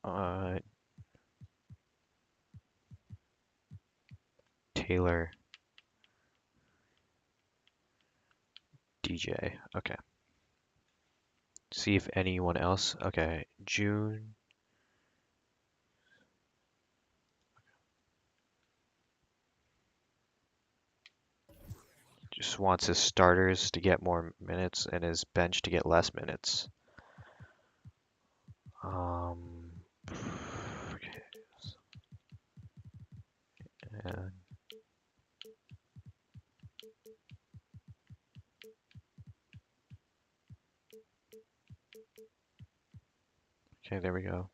Uh, Taylor, DJ. Okay. See if anyone else. Okay, June just wants his starters to get more minutes and his bench to get less minutes. Okay, and, okay, there we go.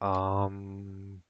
Um,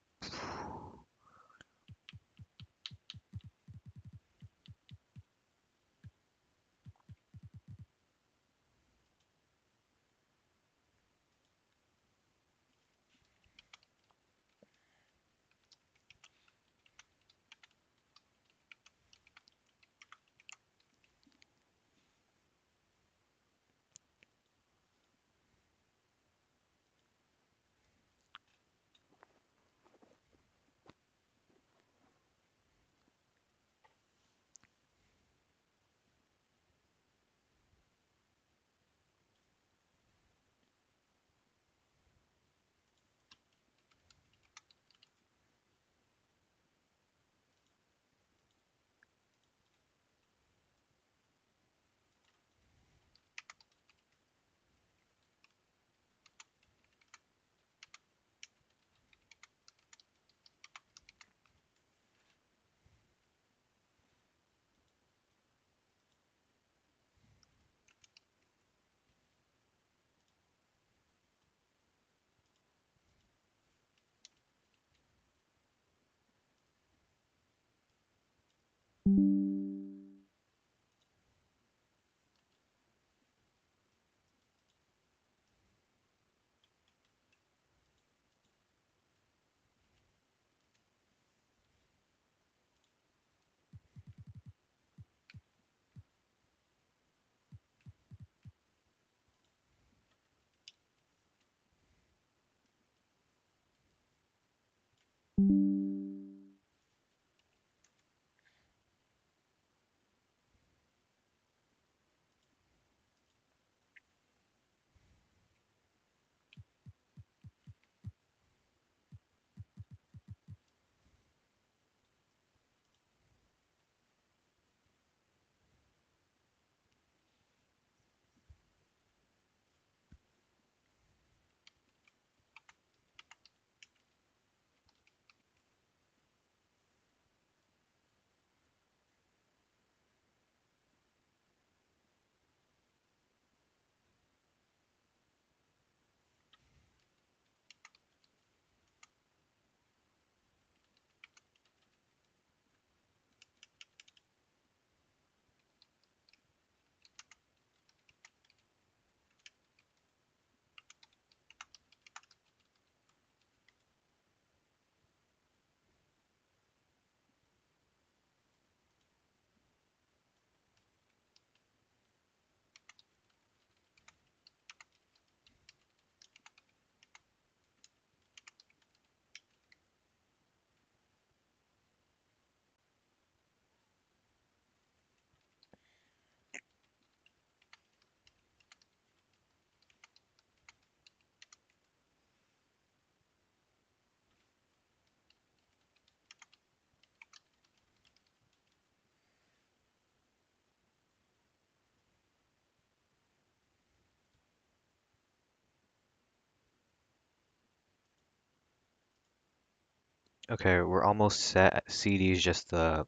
Okay, we're almost set. CD's just the.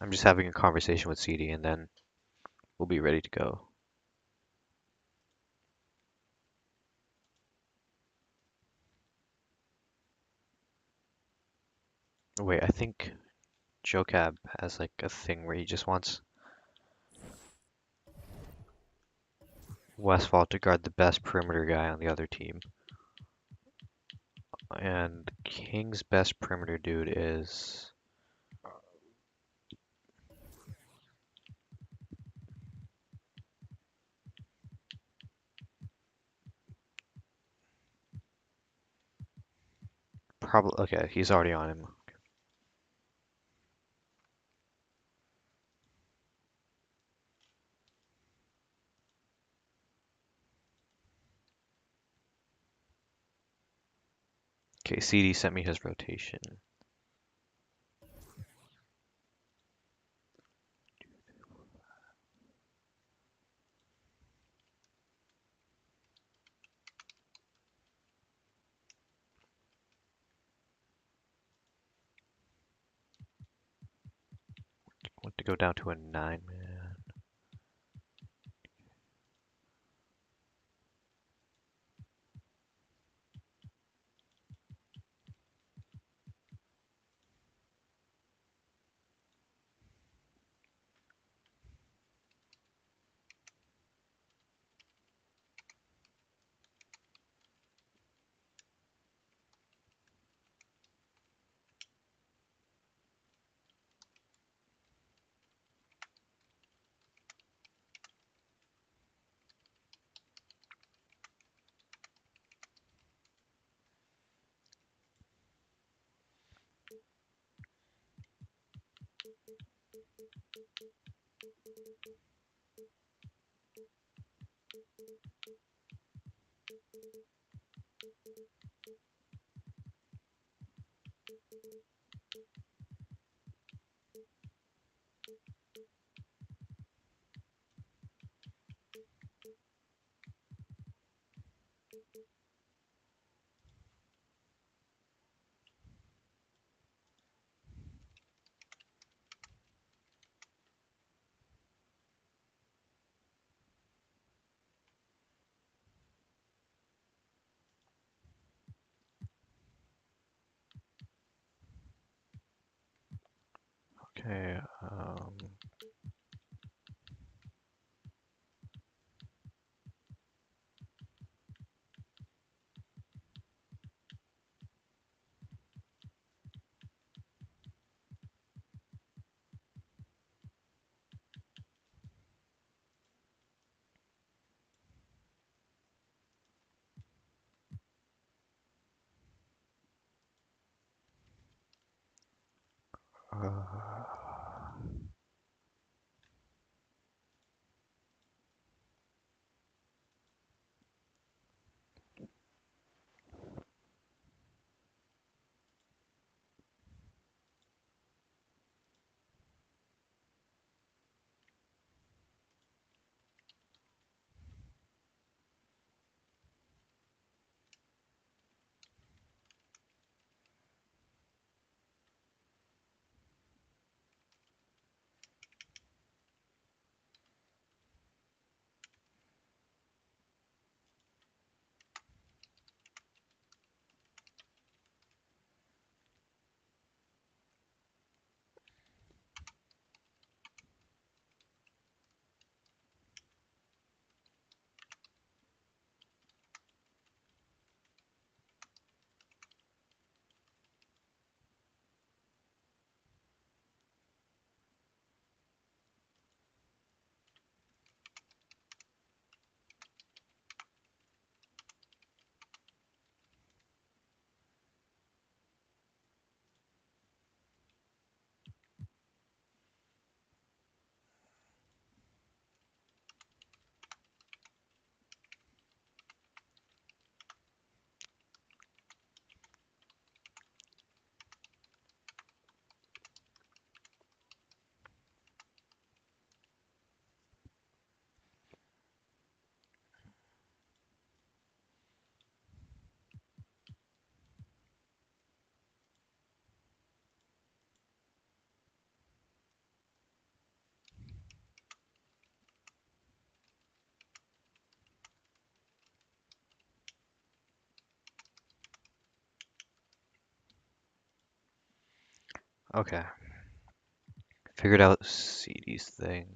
I'm just having a conversation with CD, and then we'll be ready to go. Wait, I think Jocab has like a thing where he just wants Westfall to guard the best perimeter guy on the other team. And King's best perimeter dude is probably okay. He's already on him. Okay, CD sent me his rotation. Want to go down to a 9-man. Okay. Okay. Figured out CD's thing.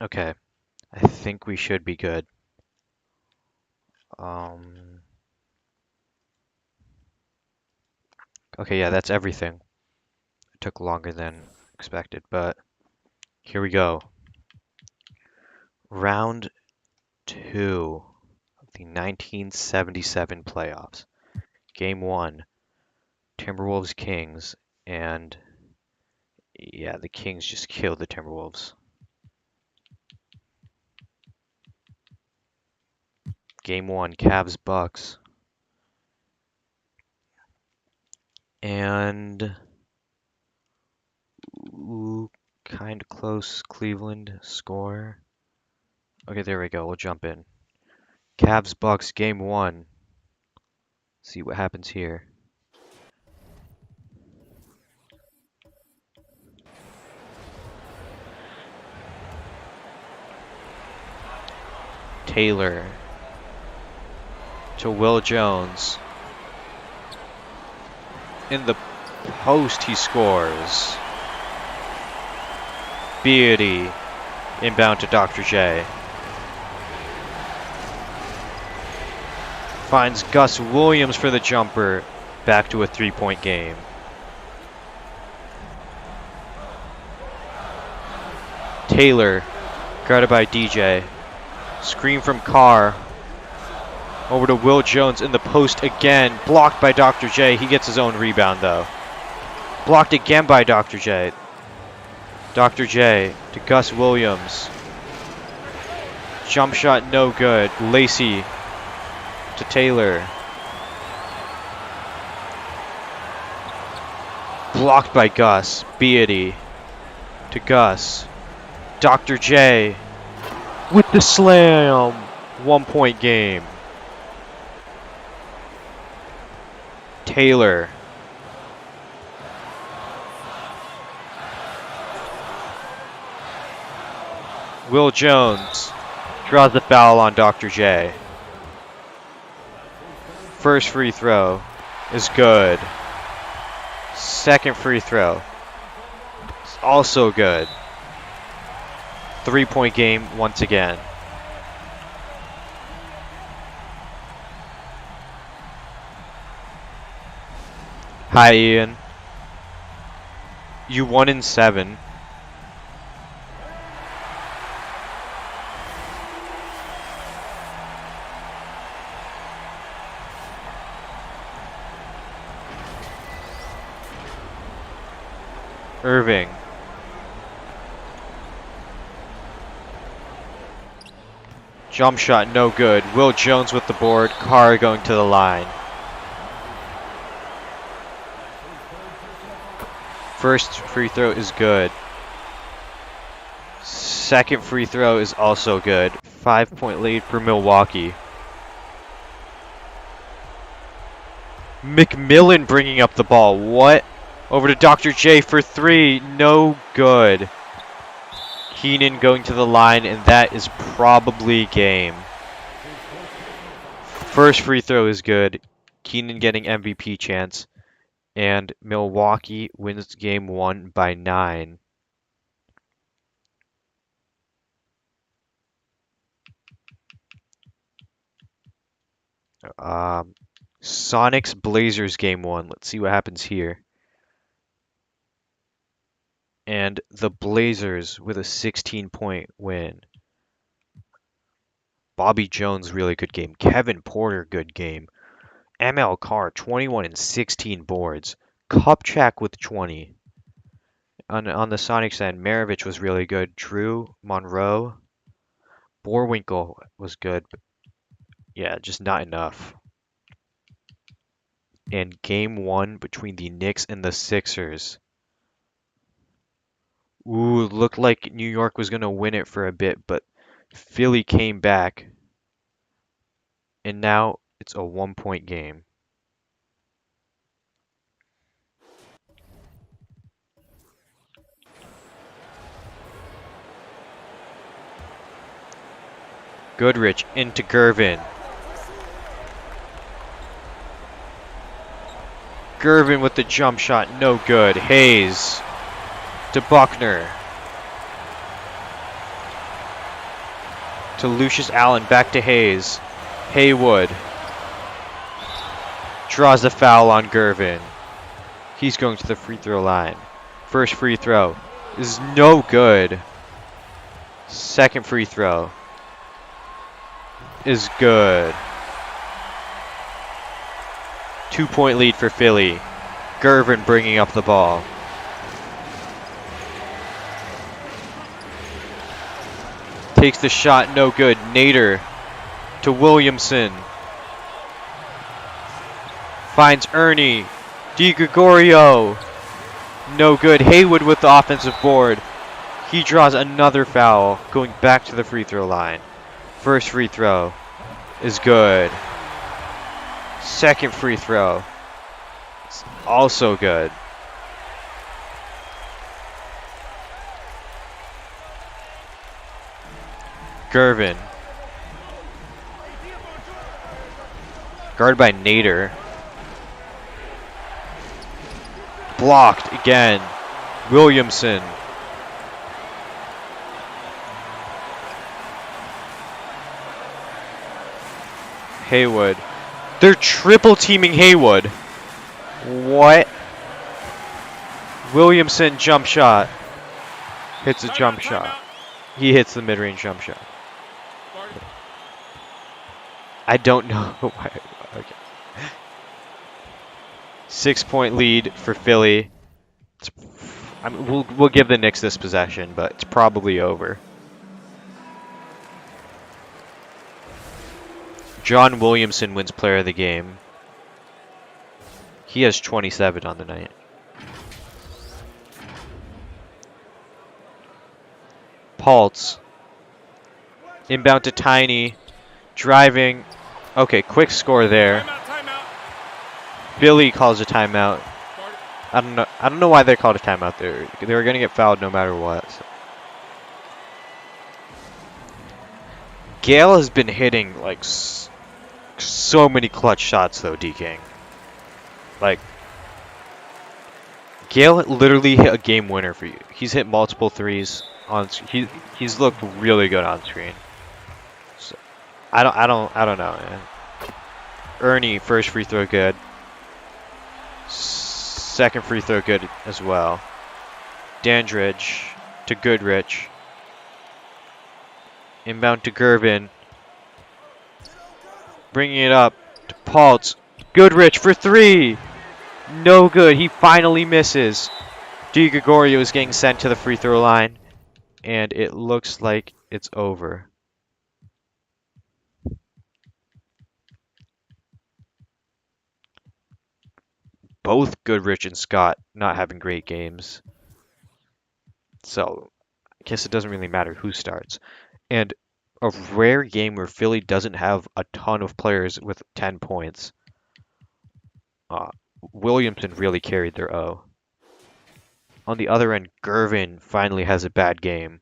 Okay. I think we should be good. Um, okay, yeah, that's everything. It took longer than expected, but here we go. Round 2 of the 1977 playoffs. Game 1, Timberwolves Kings, and yeah, the Kings just killed the Timberwolves. Game 1, Cavs Bucks. And ooh, kind of close Cleveland score. Okay, there we go. We'll jump in. Cavs Bucks game 1. See what happens here. Taylor to Will Jones. In the post, he scores. Beatty inbound to Dr. J. Finds Gus Williams for the jumper. Back to a 3-point game. Taylor, guarded by DJ. Screen from Carr. Over to Will Jones in the post again. Blocked by Dr. J. He gets his own rebound, though. Blocked again by Dr. J. Dr. J to Gus Williams. Jump shot no good. Lacey to Taylor. Blocked by Gus. Beatty to Gus. Dr. J with the slam. 1-point game. Taylor. Will Jones draws the foul on Dr. J. First free throw is good. Second free throw is also good. 3-point game once again. Hi, Ian. You won in 7. Irving. Jump shot, no good. Will Jones with the board. Carr going to the line. First free throw is good. Second free throw is also good. 5-point lead for Milwaukee. McMillan bringing up the ball. What? Over to Dr. J for 3. No good. Keenan going to the line, and that is probably game. First free throw is good. Keenan getting MVP chance. And Milwaukee wins game 1 by 9. Sonics Blazers game 1. Let's see what happens here. And the Blazers with a 16-point win. Bobby Jones, really good game. Kevin Porter, good game. ML Carr, 21 and 16 boards. Kupchak with 20. On the Sonics end, Maravich was really good. Drew, Monroe, Borwinkle was good. But yeah, just not enough. And game 1 between the Knicks and the Sixers. Ooh, looked like New York was going to win it for a bit, but Philly came back. And now it's a 1-point game. Goodrich into Gervin. Gervin with the jump shot, no good. Hayes to Buckner. To Lucius Allen, back to Hayes. Haywood draws the foul on Gervin. He's going to the free throw line. First free throw is no good. Second free throw is good. 2-point lead for Philly. Gervin bringing up the ball. Takes the shot, no good. Nader to Williamson. Finds Ernie. DiGregorio. No good. Haywood with the offensive board. He draws another foul, going back to the free throw line. First free throw is good. Second free throw is also good. Gervin. Guarded by Nader. Blocked again. Williamson. Haywood. They're triple teaming Haywood. What? Williamson jump shot. Hits a jump shot. He hits the mid-range jump shot. I don't know why. Okay. 6-point lead for Philly. We'll give the Knicks this possession, but it's probably over. John Williamson wins player of the game. He has 27 on the night. Paltz. Inbound to Tiny. Driving. Okay, quick score there. Timeout. Philly calls a timeout. Start it. I don't know why they called a timeout. They were gonna get fouled no matter what. So. Gale has been hitting like so many clutch shots though, D King. Like Gale literally hit a game winner for you. He's hit multiple threes on. He's looked really good on screen. So I don't know, man. Ernie first free throw good. Second free throw good as well. Dandridge to Goodrich. Inbound to Gervin. Bringing it up to Paltz. Goodrich for three. No good. He finally misses. DiGregorio is getting sent to the free throw line. And it looks like it's over. Both Goodrich and Scott not having great games. So, I guess it doesn't really matter who starts. And a rare game where Philly doesn't have a ton of players with 10 points. Williamson really carried their O. On the other end, Gervin finally has a bad game.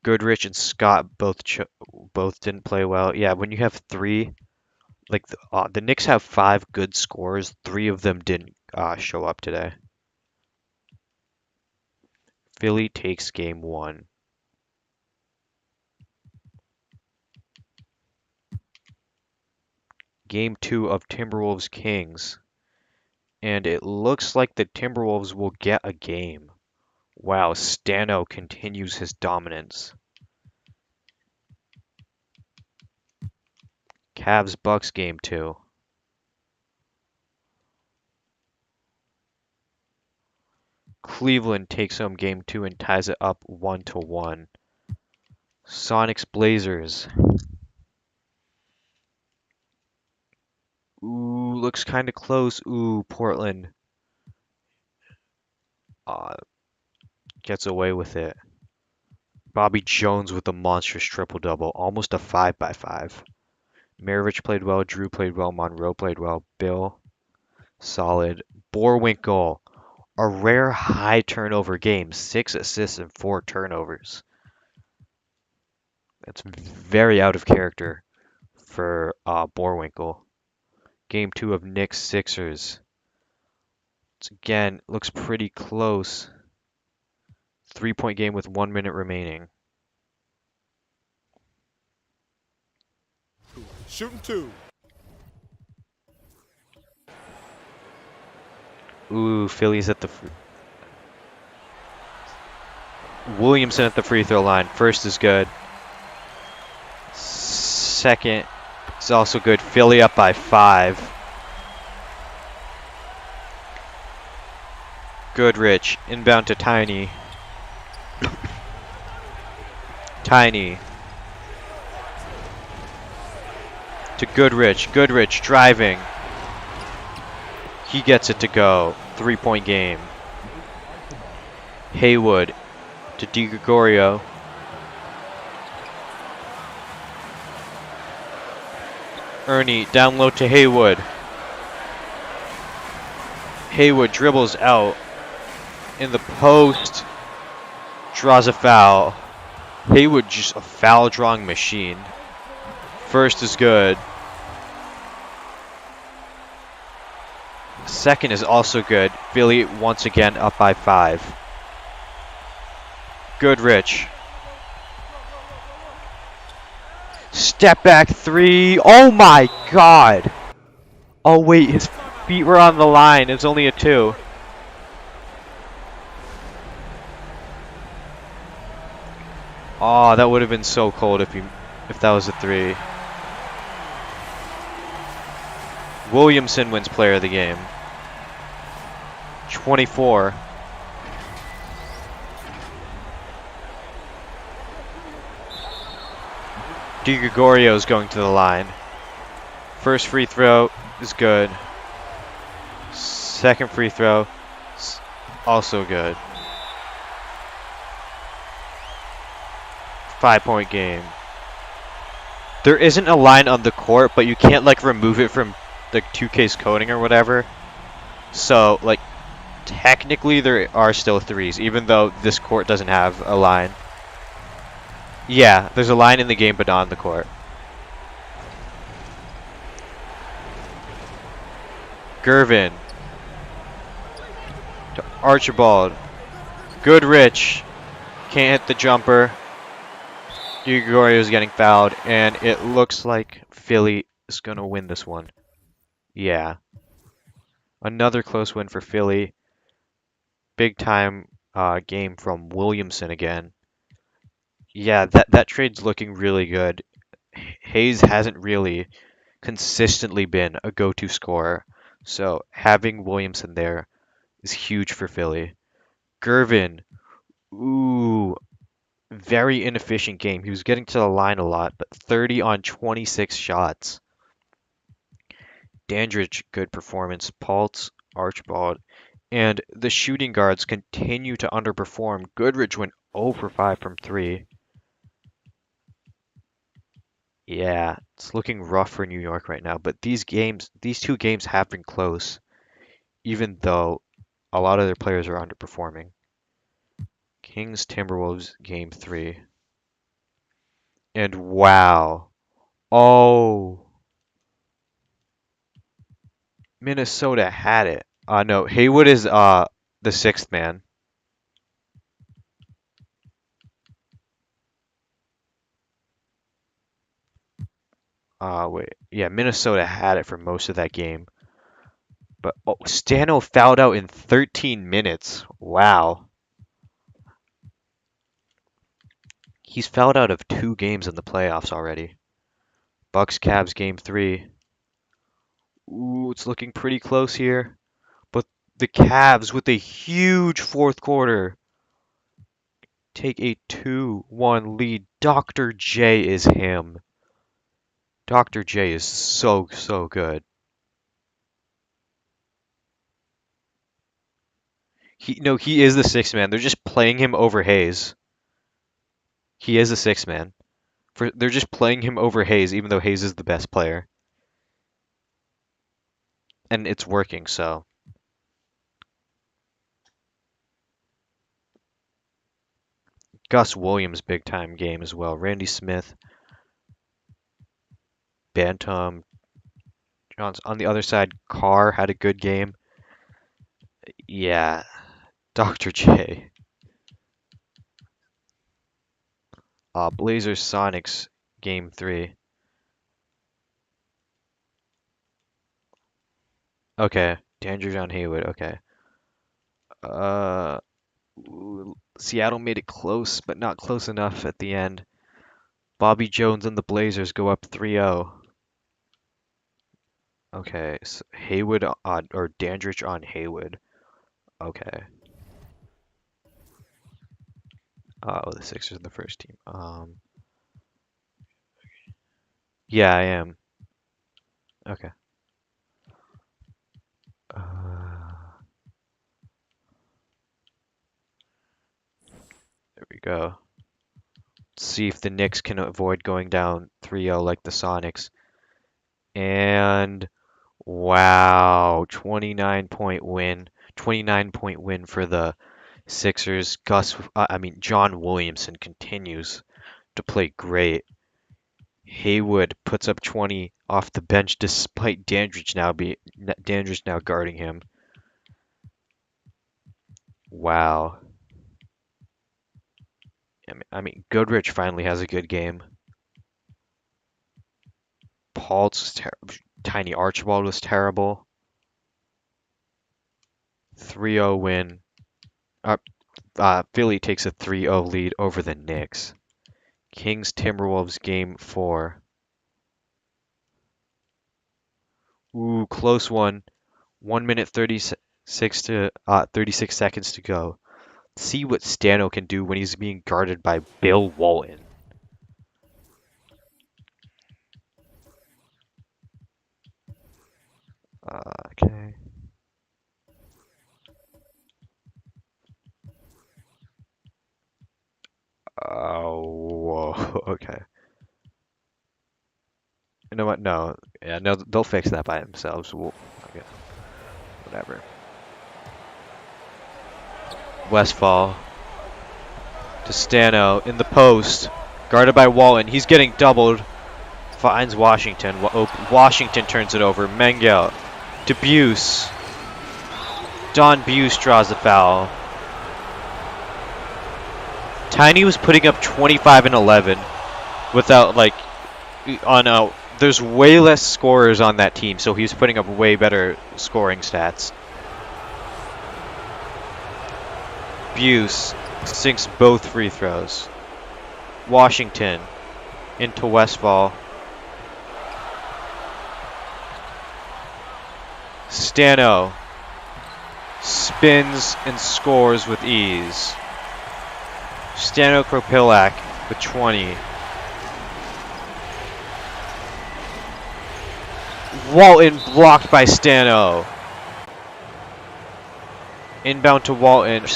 Goodrich and Scott both didn't play well. Yeah, when you have three, like the Knicks have 5 good scorers, 3 of them didn't show up today. Philly takes game 1. Game 2 of Timberwolves Kings. And it looks like the Timberwolves will get a game. Wow, Stano continues his dominance. Cavs Bucks game 2. Cleveland takes home game 2 and ties it up 1-1. Sonics Blazers. Ooh, looks kind of close. Ooh, Portland gets away with it. Bobby Jones with a monstrous triple-double, almost a 5x5. Maravich played well, Drew played well, Monroe played well, Bill, solid. Borwinkle, a rare high turnover game, 6 assists and 4 turnovers. That's very out of character for Borwinkle. Game 2 of Knicks Sixers. Again, looks pretty close. 3-point game with 1 minute remaining. Shooting 2. Ooh, Philly's at the... Williamson at the free throw line. First is good. Second is also good. Philly up by 5. Goodrich, inbound to Tiny. Tiny. To Goodrich. Goodrich driving. He gets it to go. 3-point game. Haywood to DiGregorio. Ernie down low to Haywood. Haywood dribbles out in the post. Draws a foul. Haywood just a foul drawing machine. First is good. Second is also good. Philly once again up by 5. Goodrich. Step back 3. Oh my god. Oh wait, his feet were on the line. It's only a 2. Oh, that would have been so cold if that was a 3. Williamson wins player of the game. 24. DiGregorio is going to the line. First free throw is good. Second free throw is also good. 5-point game. There isn't a line on the court, but you can't like remove it from the 2K's coding or whatever. So like technically there are still threes, even though this court doesn't have a line. Yeah, there's a line in the game, but not on the court. Gervin to Archibald. Goodrich can't hit the jumper. Gregorio's getting fouled, and it looks like Philly is gonna win this one. Yeah, another close win for Philly. Big time game from Williamson again. Yeah, that trade's looking really good. Hayes hasn't really consistently been a go-to scorer, so having Williamson there is huge for Philly. Gervin, ooh, very inefficient game. He was getting to the line a lot, but 30 on 26 shots. Dandridge, good performance. Paltz, Archibald, and the shooting guards continue to underperform. Goodrich went 0 for 5 from 3. Yeah, it's looking rough for New York right now, but these two games have been close, even though a lot of their players are underperforming. Kings Timberwolves game 3. And wow. Oh, Minnesota had it. No, Haywood is the sixth man. Wait. Yeah, Minnesota had it for most of that game. But oh, Stano fouled out in 13 minutes. Wow. He's fouled out of 2 games in the playoffs already. Bucks Cavs game 3. Ooh, it's looking pretty close here. But the Cavs with a huge fourth quarter take a 2-1 lead. Dr. J is him. Dr. J is so good. He is the sixth man. They're just playing him over Hayes. He is the sixth man. They're just playing him over Hayes, even though Hayes is the best player. And it's working, so. Gus Williams, big time game as well. Randy Smith, Bantam, Johns. On the other side, Carr had a good game. Yeah, Dr. J. Blazers Sonics game 3. Okay, Dandridge on Haywood. Okay. Uh, Seattle made it close, but not close enough at the end. Bobby Jones and the Blazers go up 3-0. Okay, so Haywood on or Dandridge on Haywood. Okay. Oh, the Sixers are the first team. Yeah, I am. Okay. Uh, there we go. Let's see if the Knicks can avoid going down 3-0 like the Sonics. And wow, 29-point win. 29-point win for the Sixers. John Williamson continues to play great. Haywood puts up 20 off the bench despite Dandridge now guarding him. Wow. Goodrich finally has a good game. Paul's was terrible. Tiny Archibald was terrible. 3-0 win. Philly takes a 3-0 lead over the Knicks. Kings Timberwolves game 4. Ooh, close one. 1 minute 36 seconds to go. See what Stano can do when he's being guarded by Bill Walton. Okay. Oh, whoa. Okay. know what? No. Yeah, no, they'll fix that by themselves. Okay, whatever. Westfall to Stano in the post, guarded by Walton. He's getting doubled. Finds Washington. Washington turns it over. Mengel to Buse. Don Buse draws the foul. Tiny was putting up 25 and 11 without there's way less scorers on that team, so he was putting up way better scoring stats. Buse sinks both free throws. Washington into Westfall. Stano spins and scores with ease. Stano Kropilak with 20. Walton blocked by Stano. Inbound to Walton.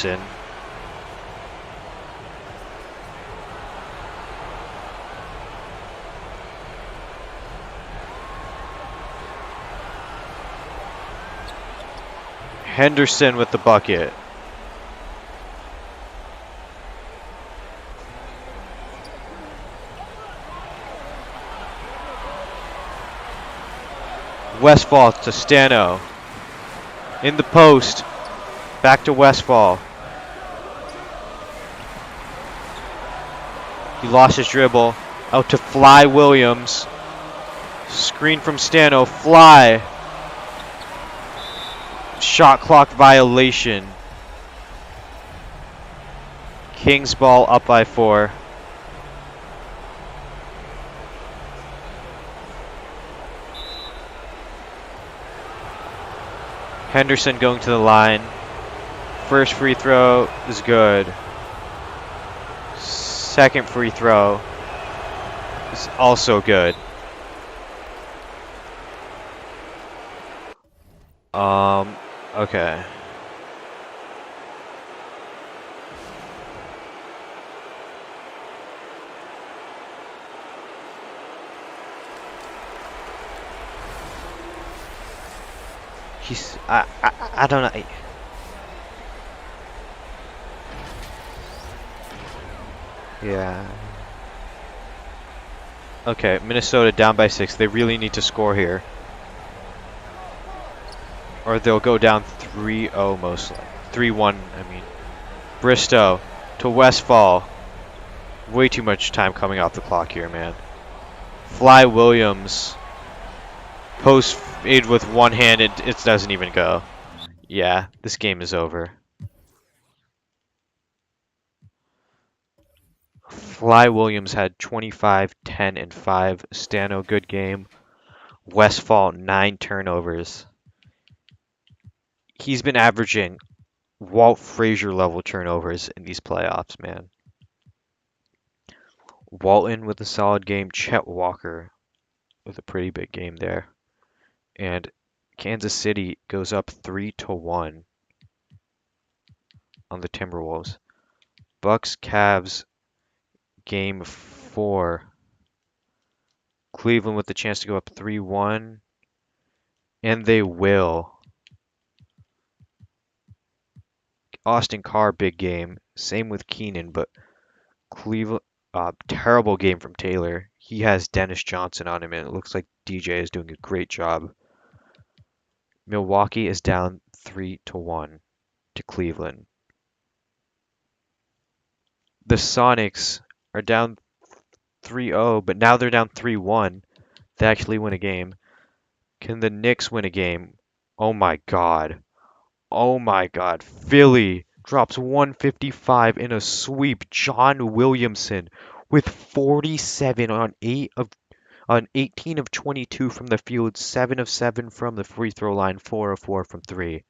Henderson with the bucket. Westfall to Stano. In the post. Back to Westfall. He lost his dribble. Out to Fly Williams. Screen from Stano. Fly. Shot clock violation. Kings ball up by 4. Henderson going to the line. First free throw is good. Second free throw is also good. Okay. I don't know. Yeah. Okay, Minnesota down by 6. They really need to score here. Or they'll go down 3-0 most likely. 3-1, I mean. Bristow to Westfall. Way too much time coming off the clock here, man. Fly Williams. Post fade with one hand, it doesn't even go. Yeah, this game is over. Fly Williams had 25, 10, and 5. Stano, good game. Westfall, 9 turnovers. He's been averaging Walt Frazier level turnovers in these playoffs, man. Walton with a solid game. Chet Walker with a pretty big game there. And Kansas City goes up 3-1 on the Timberwolves. Bucks Cavs game 4. Cleveland with the chance to go up 3-1. And they will. Austin Carr, big game. Same with Keenan, but Cleveland, terrible game from Taylor. He has Dennis Johnson on him, and it looks like DJ is doing a great job. Milwaukee is down 3-1 to Cleveland. The Sonics are down 3-0, but now they're down 3-1. They actually win a game. Can the Knicks win a game? Oh my God. Oh my God. Philly drops 155 in a sweep. John Williamson with 47 on 18 of 22 from the field, 7 of 7 from the free throw line, 4 of 4 from 3.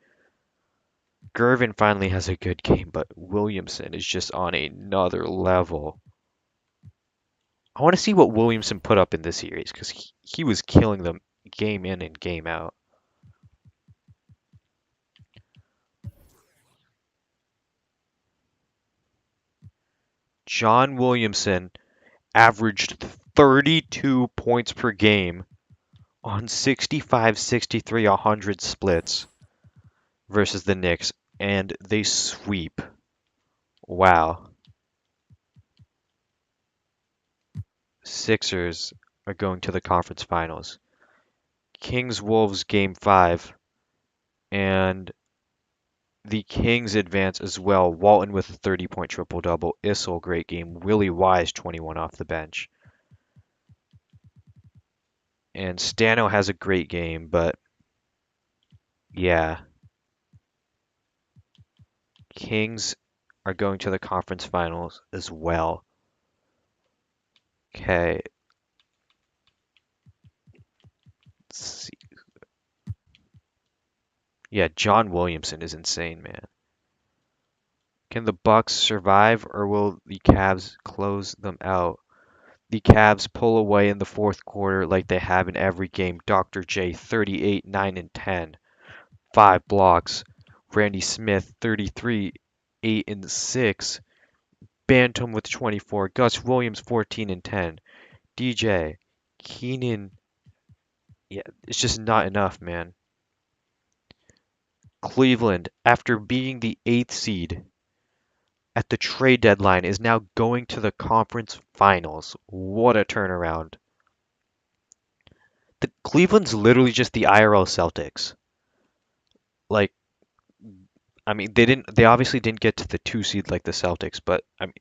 Gervin finally has a good game, but Williamson is just on another level. I want to see what Williamson put up in this series because he was killing them game in and game out. John Williamson averaged 32 points per game on 65, 63, 100 splits versus the Knicks, and they sweep. Wow. Sixers are going to the conference finals. Kings Wolves game 5, and the Kings advance as well. Walton with a 30-point triple-double. Issel, great game. Willie Wise, 21 off the bench. And Stano has a great game, but yeah. Kings are going to the conference finals as well. Okay. Let's see. Yeah, John Williamson is insane, man. Can the Bucks survive, or will the Cavs close them out? The Cavs pull away in the fourth quarter like they have in every game. Dr. J, 38, 9, and 10. 5 blocks. Randy Smith, 33, 8, and 6. Bantam with 24. Gus Williams, 14, and 10. DJ, Keenan. Yeah, it's just not enough, man. Cleveland, after being the 8th seed at the trade deadline, is now going to the conference finals. What a turnaround. The Cleveland's literally just the IRL Celtics. Like, I mean, they obviously didn't get to the 2 seed like the Celtics, but I mean,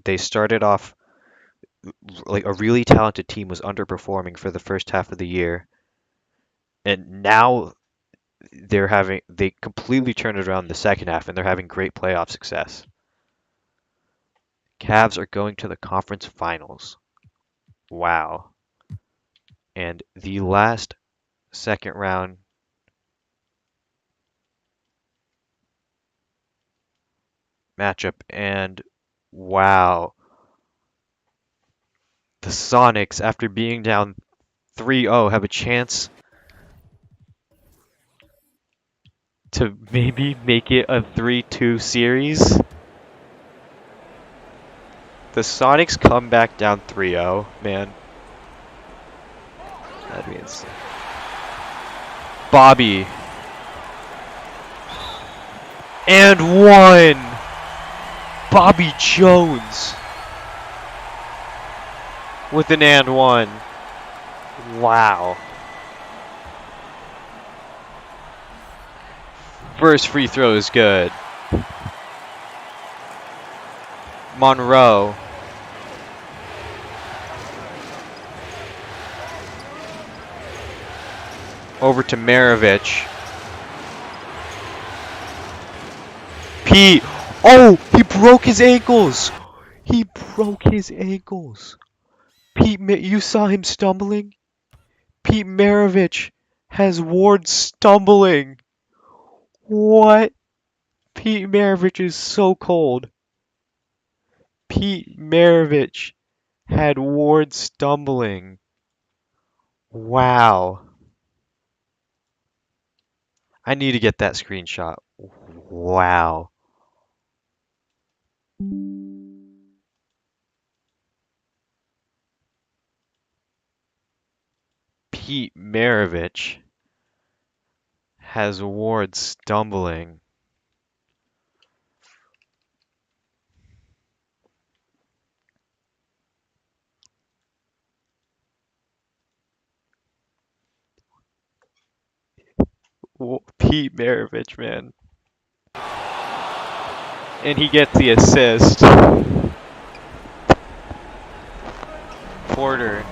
they started off like a really talented team was underperforming for the first half of the year. And now they completely turned it around in the second half, and they're having great playoff success. Cavs are going to the conference finals. Wow. And the last second round matchup, and wow. The Sonics, after being down 3-0, have a chance to maybe make it a 3-2 series. The Sonics come back down 3-0, man. That'd be insane. Bobby. And one! Bobby Jones with an and one. Wow. First free throw is good. Monroe. Over to Maravich. Pete. Oh, he broke his ankles. He broke his ankles. Pete, you saw him stumbling? Pete Maravich has Ward stumbling. What? Pete Maravich is so cold. Pete Maravich had Ward stumbling. Wow. I need to get that screenshot. Wow. Pete Maravich has Ward stumbling. Pete Maravich, man. And he gets the assist. Porter.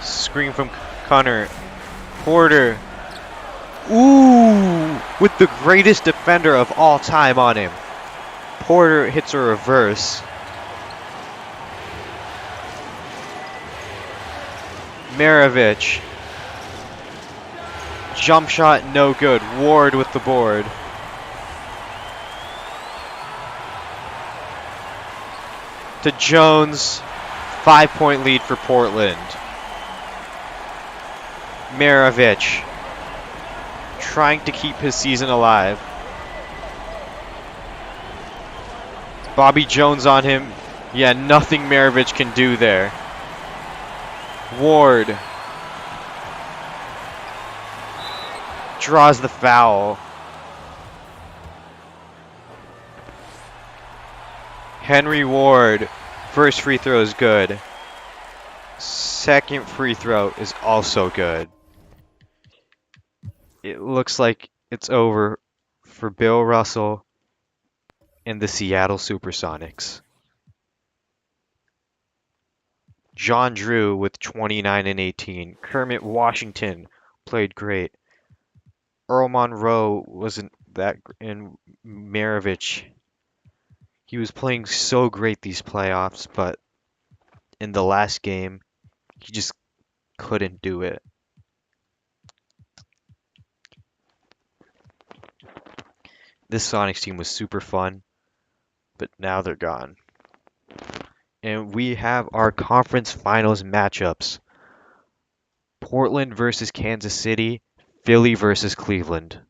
Screen from Connor. Porter. Ooh! With the greatest defender of all time on him. Porter hits a reverse. Maravich. Jump shot, no good. Ward with the board. To Jones. 5-point lead for Portland. Maravich. Trying to keep his season alive. Bobby Jones on him. Yeah, nothing Maravich can do there. Ward draws the foul. Henry Ward, first free throw is good. Second free throw is also good. It looks like it's over for Bill Russell and the Seattle Supersonics. John Drew with 29 and 18. Kermit Washington played great. Earl Monroe wasn't that, and Maravich. He was playing so great these playoffs, but in the last game, he just couldn't do it. This Sonics team was super fun, but now they're gone. And we have our conference finals matchups. Portland versus Kansas City, Philly versus Cleveland.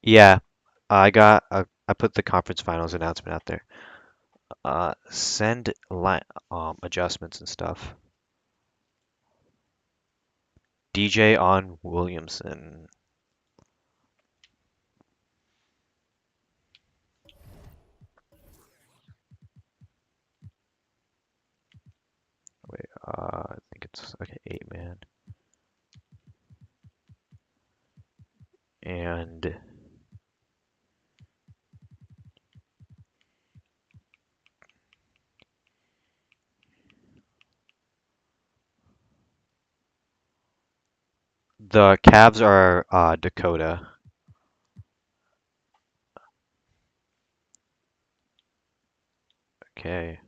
Yeah, I put the conference finals announcement out there. Send line adjustments and stuff. DJ on Williamson. Wait, I think it's okay, 8 man. And the Cavs are Dakota. Okay.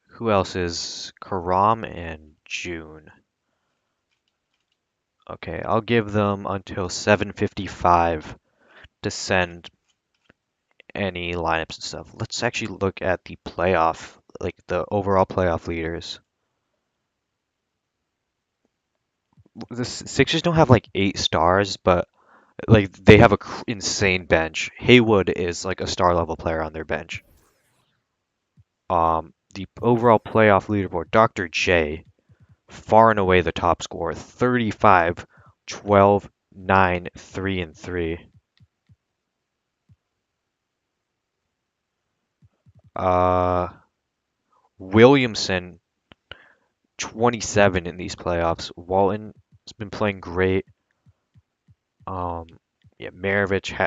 Who else is Karam and June? Okay, I'll give them until 7:55 to send any lineups and stuff. Let's actually look at the playoff, like the overall playoff leaders. The Sixers don't have like 8 stars, but like they have a insane bench. Haywood is like a star level player on their bench. The overall playoff leaderboard, Dr. J, far and away the top scorer, 35, 12, 9, 3, and 3. Uh, Williamson, 27 in these playoffs. Walton has been playing great. Um, yeah, Maravich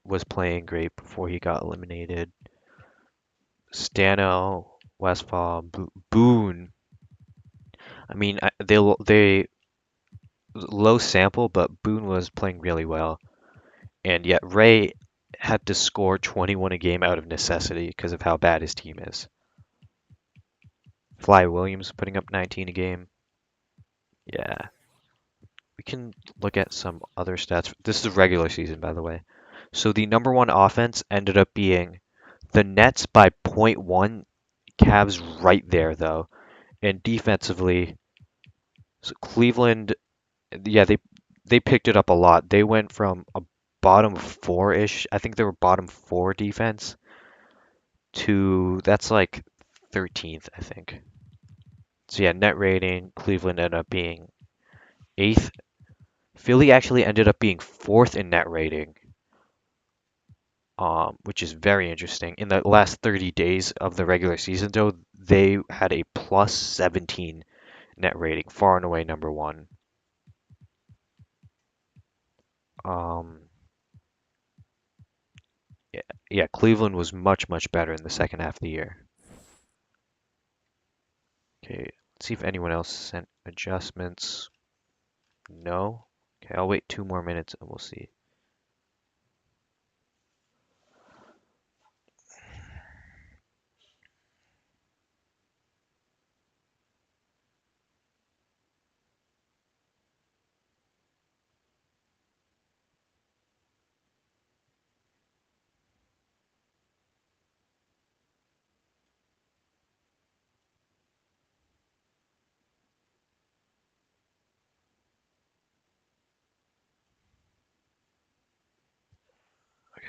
was playing great before he got eliminated. Stano, Westfall, Boone. I mean, they low sample, but Boone was playing really well, and yet Ray had to score 21 a game out of necessity because of how bad his team is. Fly Williams putting up 19 a game. Yeah, we can look at some other stats. This is regular season, by the way. So the number one offense ended up being the Nets by point 0.1. Cavs right there though, and defensively, so Cleveland, yeah, they picked it up a lot. They went from a bottom four-ish, I think they were bottom four defense, to that's like 13th, I think. So yeah, net rating, Cleveland ended up being eighth. Philly actually ended up being fourth in net rating, which is very interesting. In the last 30 days of the regular season, though, they had a plus 17 net rating, far and away number one. Um, yeah, yeah, Cleveland was much, much better in the second half of the year. Okay, let's see if anyone else sent adjustments. No? Okay, I'll wait 2 more minutes and we'll see.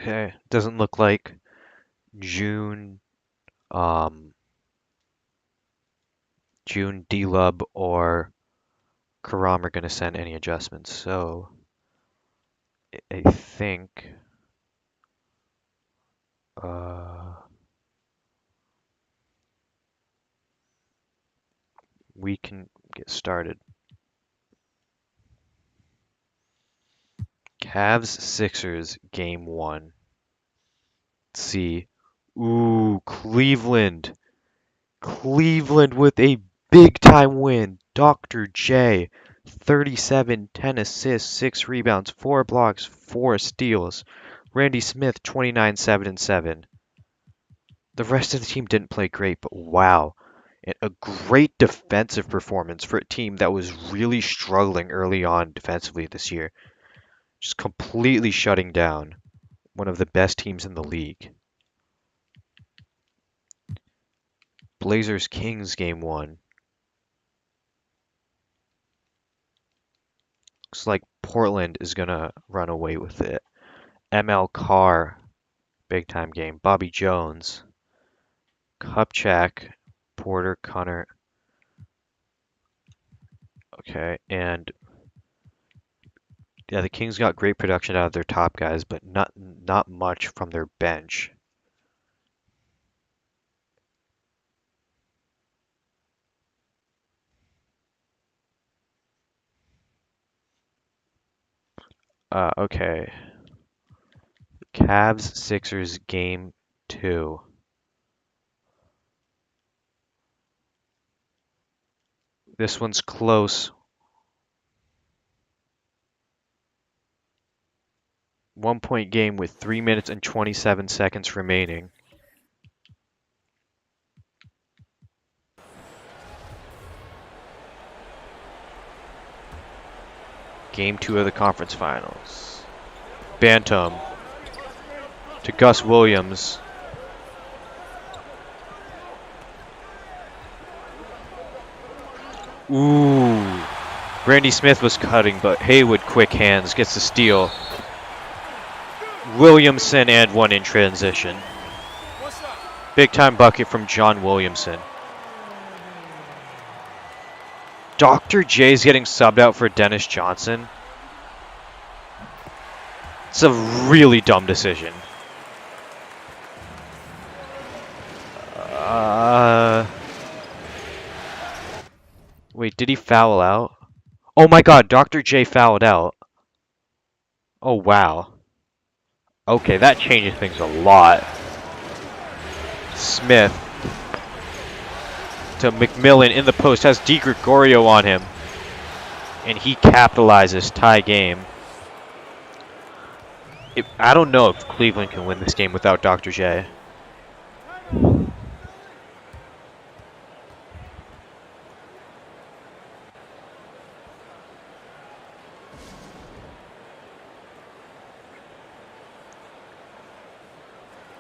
Okay, doesn't look like June, um, June, D-Lub, or Karam are going to send any adjustments. So I think uh, we can get started. Cavs Sixers game 1. Let's see. Ooh, Cleveland. Cleveland with a big time win. Dr. J, 37, 10 assists, 6 rebounds, 4 blocks, 4 steals. Randy Smith, 29, 7 and 7. The rest of the team didn't play great, but wow. A great defensive performance for a team that was really struggling early on defensively this year. Just completely shutting down one of the best teams in the league. Blazers Kings game 1. Looks like Portland is gonna run away with it. ML Carr, big time game. Bobby Jones, Kupchak, Porter, Connor. Okay, and yeah, the Kings got great production out of their top guys, but not much from their bench. Okay. Cavs Sixers game 2. This one's close. 1-point game with 3 minutes and 27 seconds remaining. Game 2 of the conference finals. Bantam to Gus Williams. Ooh. Randy Smith was cutting, but Haywood, quick hands, gets the steal. Williamson and one in transition. Big time bucket from John Williamson. Dr. J's getting subbed out for Dennis Johnson. It's a really dumb decision. Wait, did he foul out? Oh my god, Dr. J fouled out. Oh wow. Okay, that changes things a lot. Smith to McMillan in the post, has DiGregorio on him. And he capitalizes, tie game. I don't know if Cleveland can win this game without Dr. J.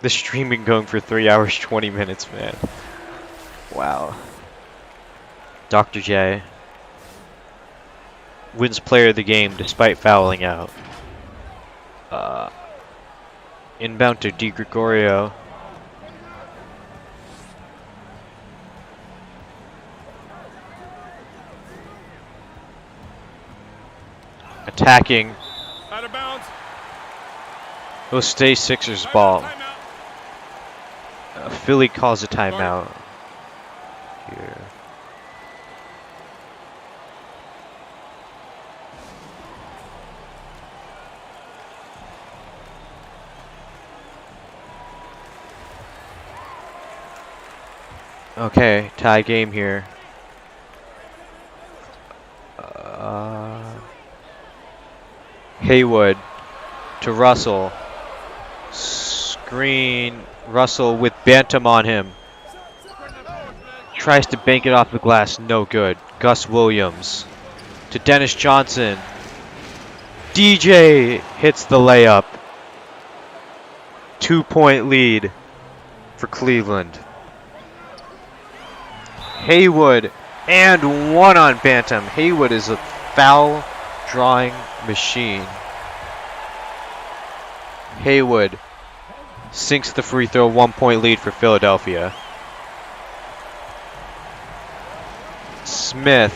The stream been going for 3 hours, 20 minutes, man. Wow. Dr. J wins player of the game despite fouling out. Inbound to DiGregorio. Attacking. Out of bounds. It'll stay Sixers ball. Philly calls a timeout. Here. Okay, tie game here. Haywood to Russell. Screen. Russell with Bantam on him. Tries to bank it off the glass. No good. Gus Williams to Dennis Johnson. DJ hits the layup. 2-point lead for Cleveland. Haywood and one on Bantam. Haywood is a foul drawing machine. Haywood Sinks the free throw, 1-point lead for Philadelphia. Smith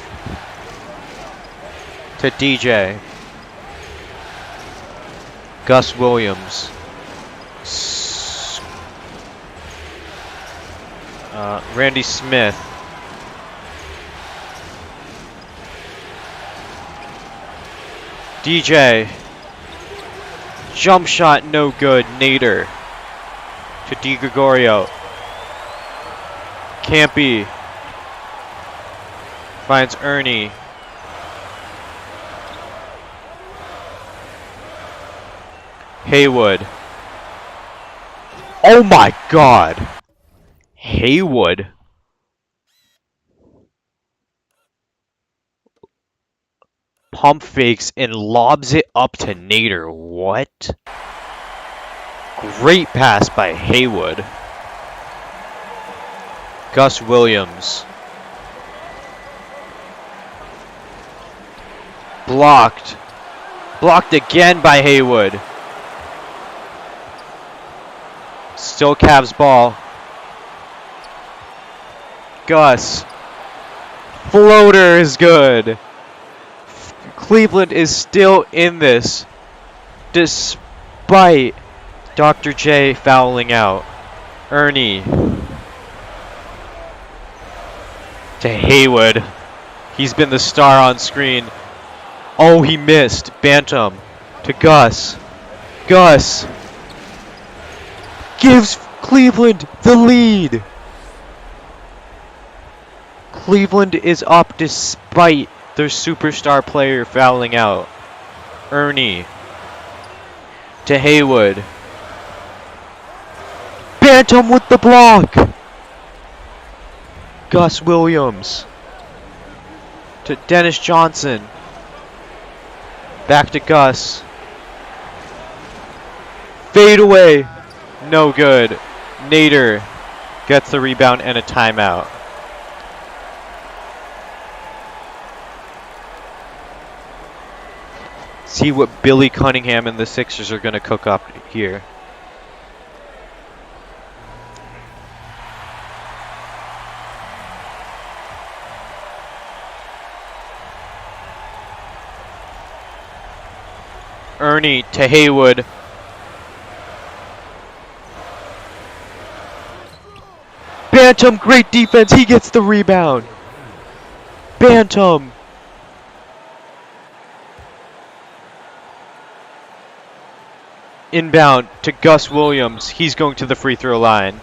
to DJ. Gus Williams. Randy Smith. DJ. Jump shot, no good. Nader to DiGregorio. Campy finds Ernie. Haywood. Oh my God. Haywood. Pump fakes and lobs it up to Nader. What? Great pass by Haywood. Gus Williams. Blocked. Blocked again by Haywood. Still Cavs ball. Gus. Floater is good. Cleveland is still in this, despite Dr. J fouling out. Ernie to Haywood. He's been the star on screen. Oh, he missed. Bantam to Gus. Gus gives Cleveland the lead. Cleveland is up despite their superstar player fouling out. Ernie to Haywood. Bantam with the block. Gus Williams to Dennis Johnson. Back to Gus. Fade away. No good. Nader gets the rebound and a timeout. See what Billy Cunningham and the Sixers are going to cook up here. Ernie to Haywood. Bantam, great defense. He gets the rebound. Bantam. Inbound to Gus Williams. He's going to the free throw line.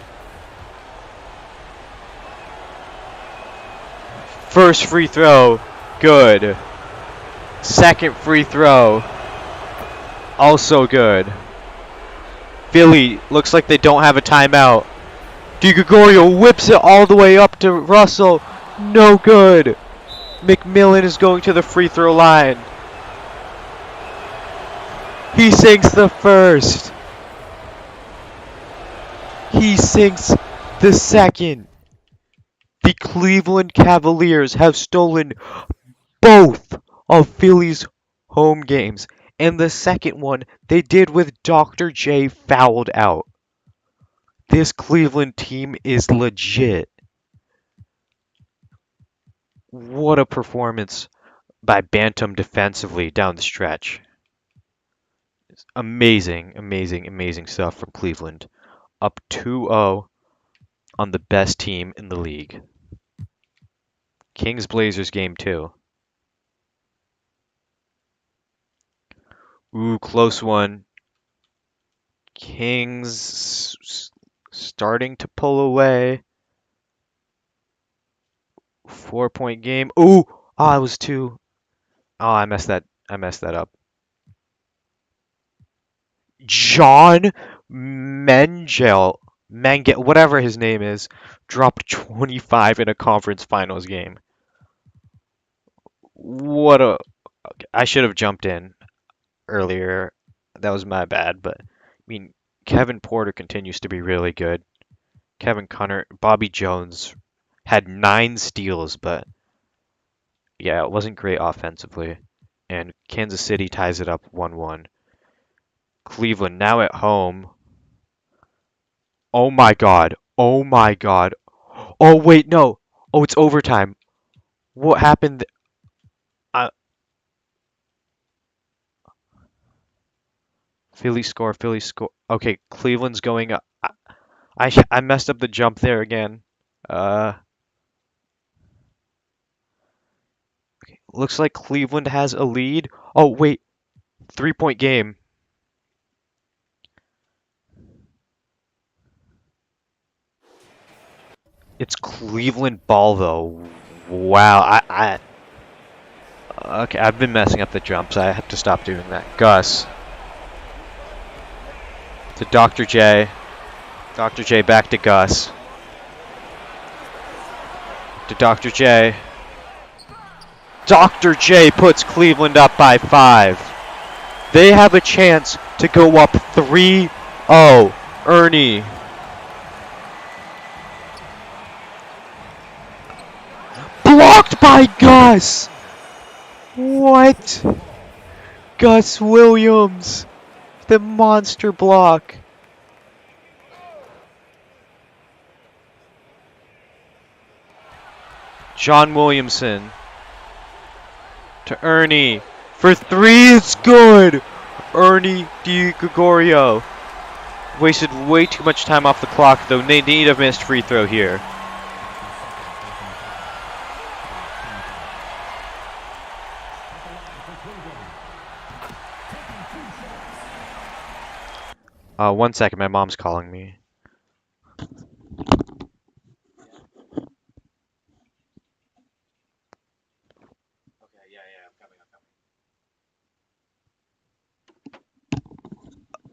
First free throw, good. Second free throw, also good. Philly looks like they don't have a timeout. DiGregorio whips it all the way up to Russell. No good. McMillan is going to the free throw line. He sinks the first. He sinks the second. The Cleveland Cavaliers have stolen both of Philly's home games. And the second one they did with Dr. J fouled out. This Cleveland team is legit. What a performance by Bantam defensively down the stretch. Amazing, amazing, amazing stuff from Cleveland. Up 2-0 on the best team in the league. Kings-Blazers game 2. Ooh, close one. Kings starting to pull away. 4-point game. Ooh, it was 2. Oh, I messed that up. John Mengel, whatever his name is, dropped 25 in a conference finals game. I should have jumped in earlier. That was my bad, but I mean, Kevin Porter continues to be really good. Kevin Connor, Bobby Jones had 9 steals, but yeah, it wasn't great offensively. And Kansas City ties it up 1-1. Cleveland now at home. Oh my god. Oh my god. Oh wait, no. Oh, it's overtime. What happened? Uh, Philly score, Philly score. Okay, Cleveland's going up. I messed up the jump there again. Uh, Looks like Cleveland has a lead. Oh wait, 3-point game. It's Cleveland ball though. Wow, okay, I've been messing up the jumps. I have to stop doing that. Gus to Dr. J. Dr. J back to Gus. To Dr. J. Dr. J puts Cleveland up by 5. They have a chance to go up 3-0. Ernie. Blocked by Gus. What? Gus Williams. The monster block. John Williamson. To Ernie. For 3, it's good! Ernie DiGregorio. Wasted way too much time off the clock, though. They need a missed free throw here. One second, my mom's calling me.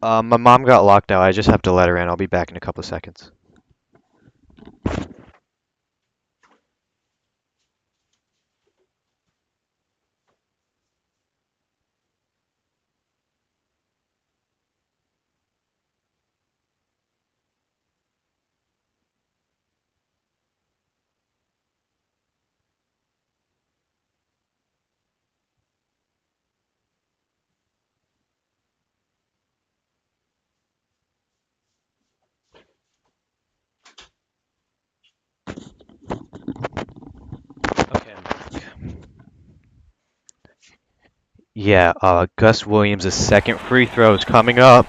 My mom got locked out. I just have to let her in. I'll be back in a couple of seconds. Okay, I'm back. Yeah, Gus Williams' second free throw is coming up.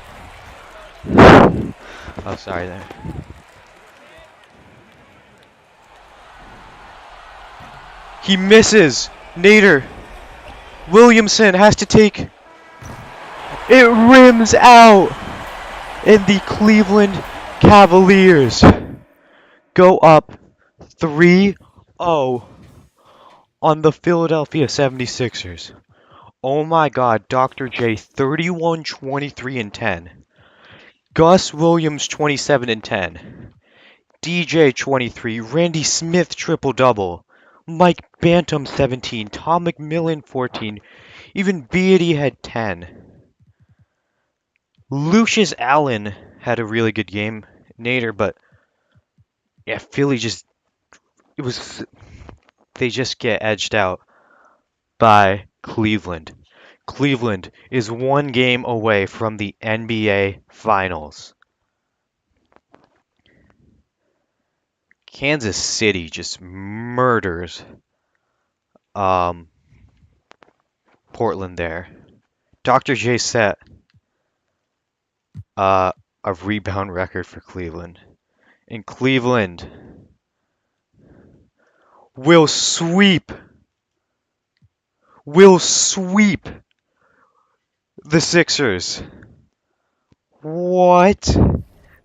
Oh, sorry there. He misses! Nader! Williamson has to take... It rims out! And the Cleveland Cavaliers go up 3-0 on the Philadelphia 76ers. Oh my god, Dr. J 31, 23, and 10. Gus Williams 27 and 10. DJ 23, Randy Smith triple-double. Mike Bantam 17, Tom McMillan 14, even Beatty had 10. Lucius Allen had a really good game, Nader, but yeah, Philly they just get edged out by Cleveland. Cleveland is 1 game away from the NBA Finals. Kansas City just murders Portland there. Dr. J set a rebound record for Cleveland. And Cleveland will sweep the Sixers. What?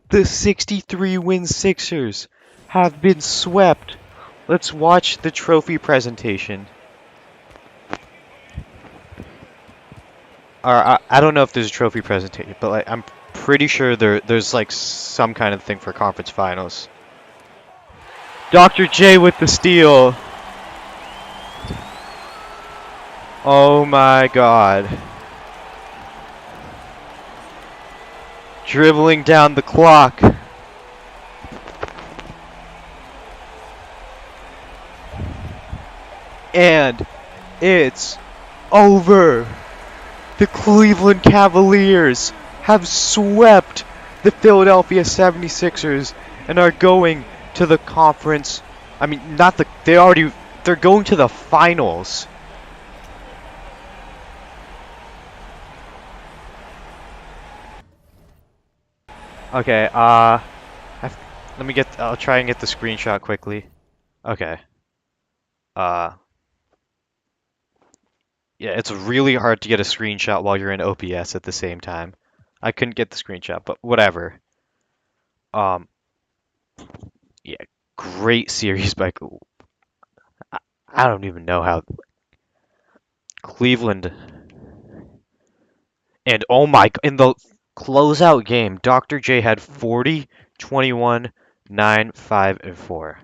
The 63-win Sixers have been swept. Let's watch the trophy presentation. I don't know if there's a trophy presentation, but like, I'm pretty sure there's like some kind of thing for conference finals. Dr. J with the steal. Oh my god. Dribbling down the clock. And it's over. The Cleveland Cavaliers have swept the Philadelphia 76ers and are going to the conference. I mean, not the. They're going to the finals. Okay, let me get. I'll try and get the screenshot quickly. Okay. Uh, yeah, it's really hard to get a screenshot while you're in OPS at the same time. I couldn't get the screenshot, but whatever. Um, yeah, great series by. I, I don't even know how Cleveland and oh my, in the closeout game, Dr. J had 40, 21, 9, 5, and 4.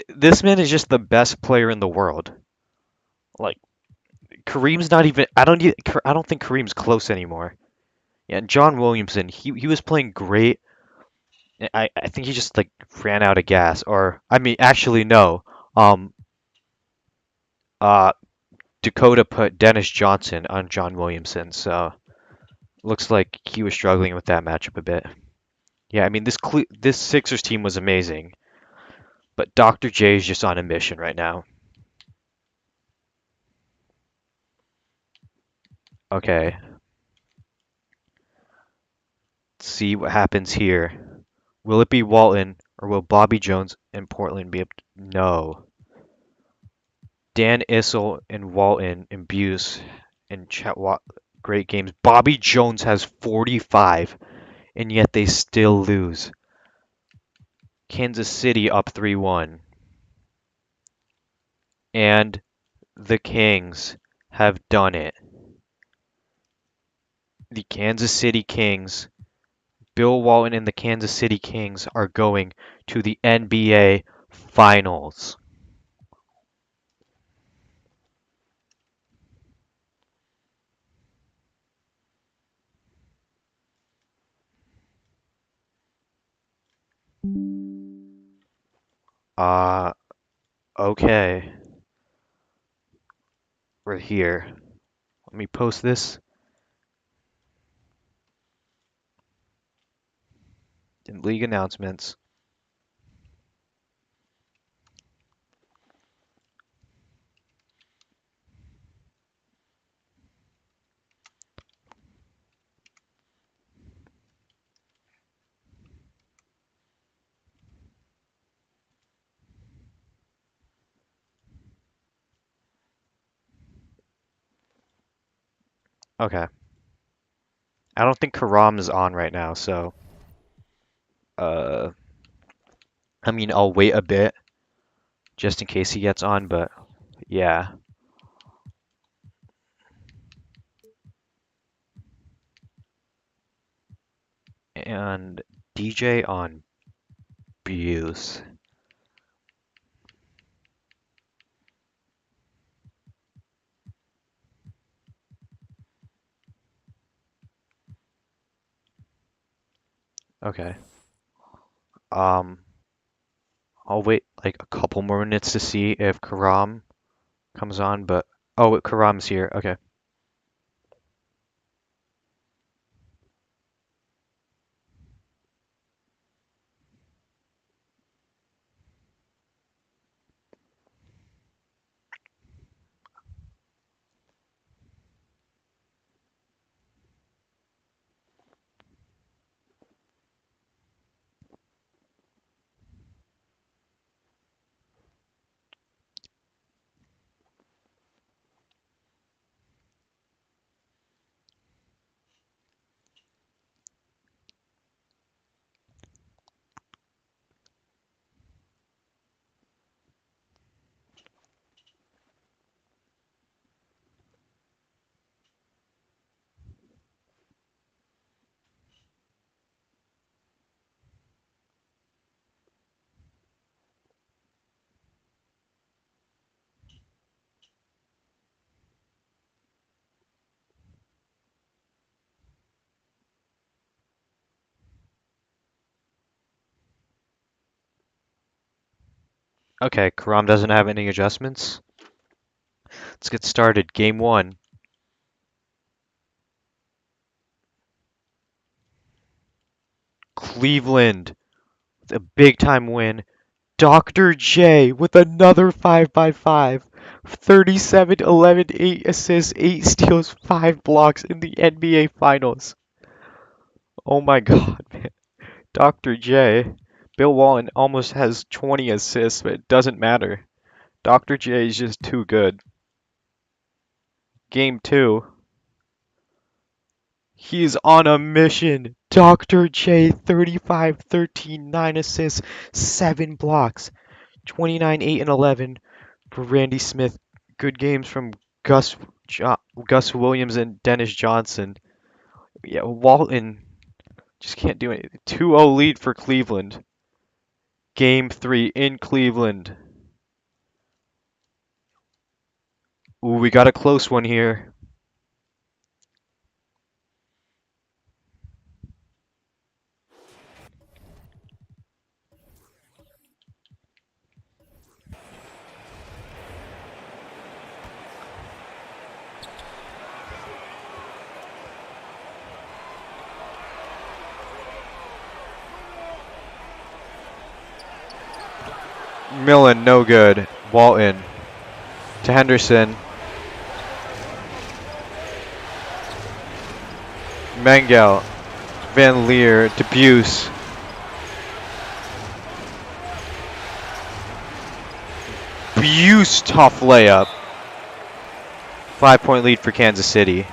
This man is just the best player in the world. Like Kareem's not even. I don't think Kareem's close anymore. Yeah, and John Williamson, he was playing great. I think he just like ran out of gas. Or I mean, actually no. Um, uh, Dakota put Dennis Johnson on John Williamson, so looks like he was struggling with that matchup a bit. Yeah, I mean this Sixers team was amazing, but Dr. J is just on a mission right now. Okay, let's see what happens here. Will it be Walton or will Bobby Jones and Portland be up? No. Dan Issel and Walton and Buse and great games. Bobby Jones has 45, and yet they still lose. Kansas City up 3-1. And the Kings have done it. The Kansas City Kings, Bill Walton and the Kansas City Kings are going to the NBA Finals. Uh, okay. We're here. Let me post this in league announcements. Okay. I don't think Karam is on right now, so uh, I mean, I'll wait a bit just in case he gets on, but yeah. And DJ on Buse. Okay. Um, I'll wait like a couple more minutes to see if Karam comes on, but oh, Karam's here. Okay. Okay, Karam doesn't have any adjustments. Let's get started. Game one. Cleveland, a big time win. Dr. J with another 5x5. 37, 11, 8 assists, 8 steals, 5 blocks in the NBA Finals. Oh my god, man. Dr. J. Bill Walton almost has 20 assists, but it doesn't matter. Dr. J is just too good. Game 2. He's on a mission. Dr. J, 35, 13, 9 assists, 7 blocks. 29, 8, and 11 for Randy Smith. Good games from Gus Williams and Dennis Johnson. Yeah, Walton just can't do it. 2-0 lead for Cleveland. Game 3 in Cleveland. Ooh, we got a close one here. Millen, no good. Walton to Henderson. Mengel. Van Leer to Buse. Buse, tough layup. 5-point lead for Kansas City.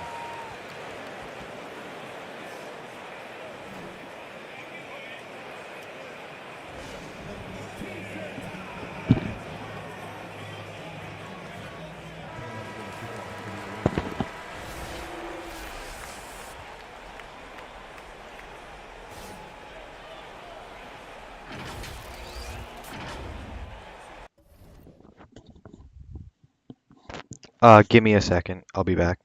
Give me a second. I'll be back.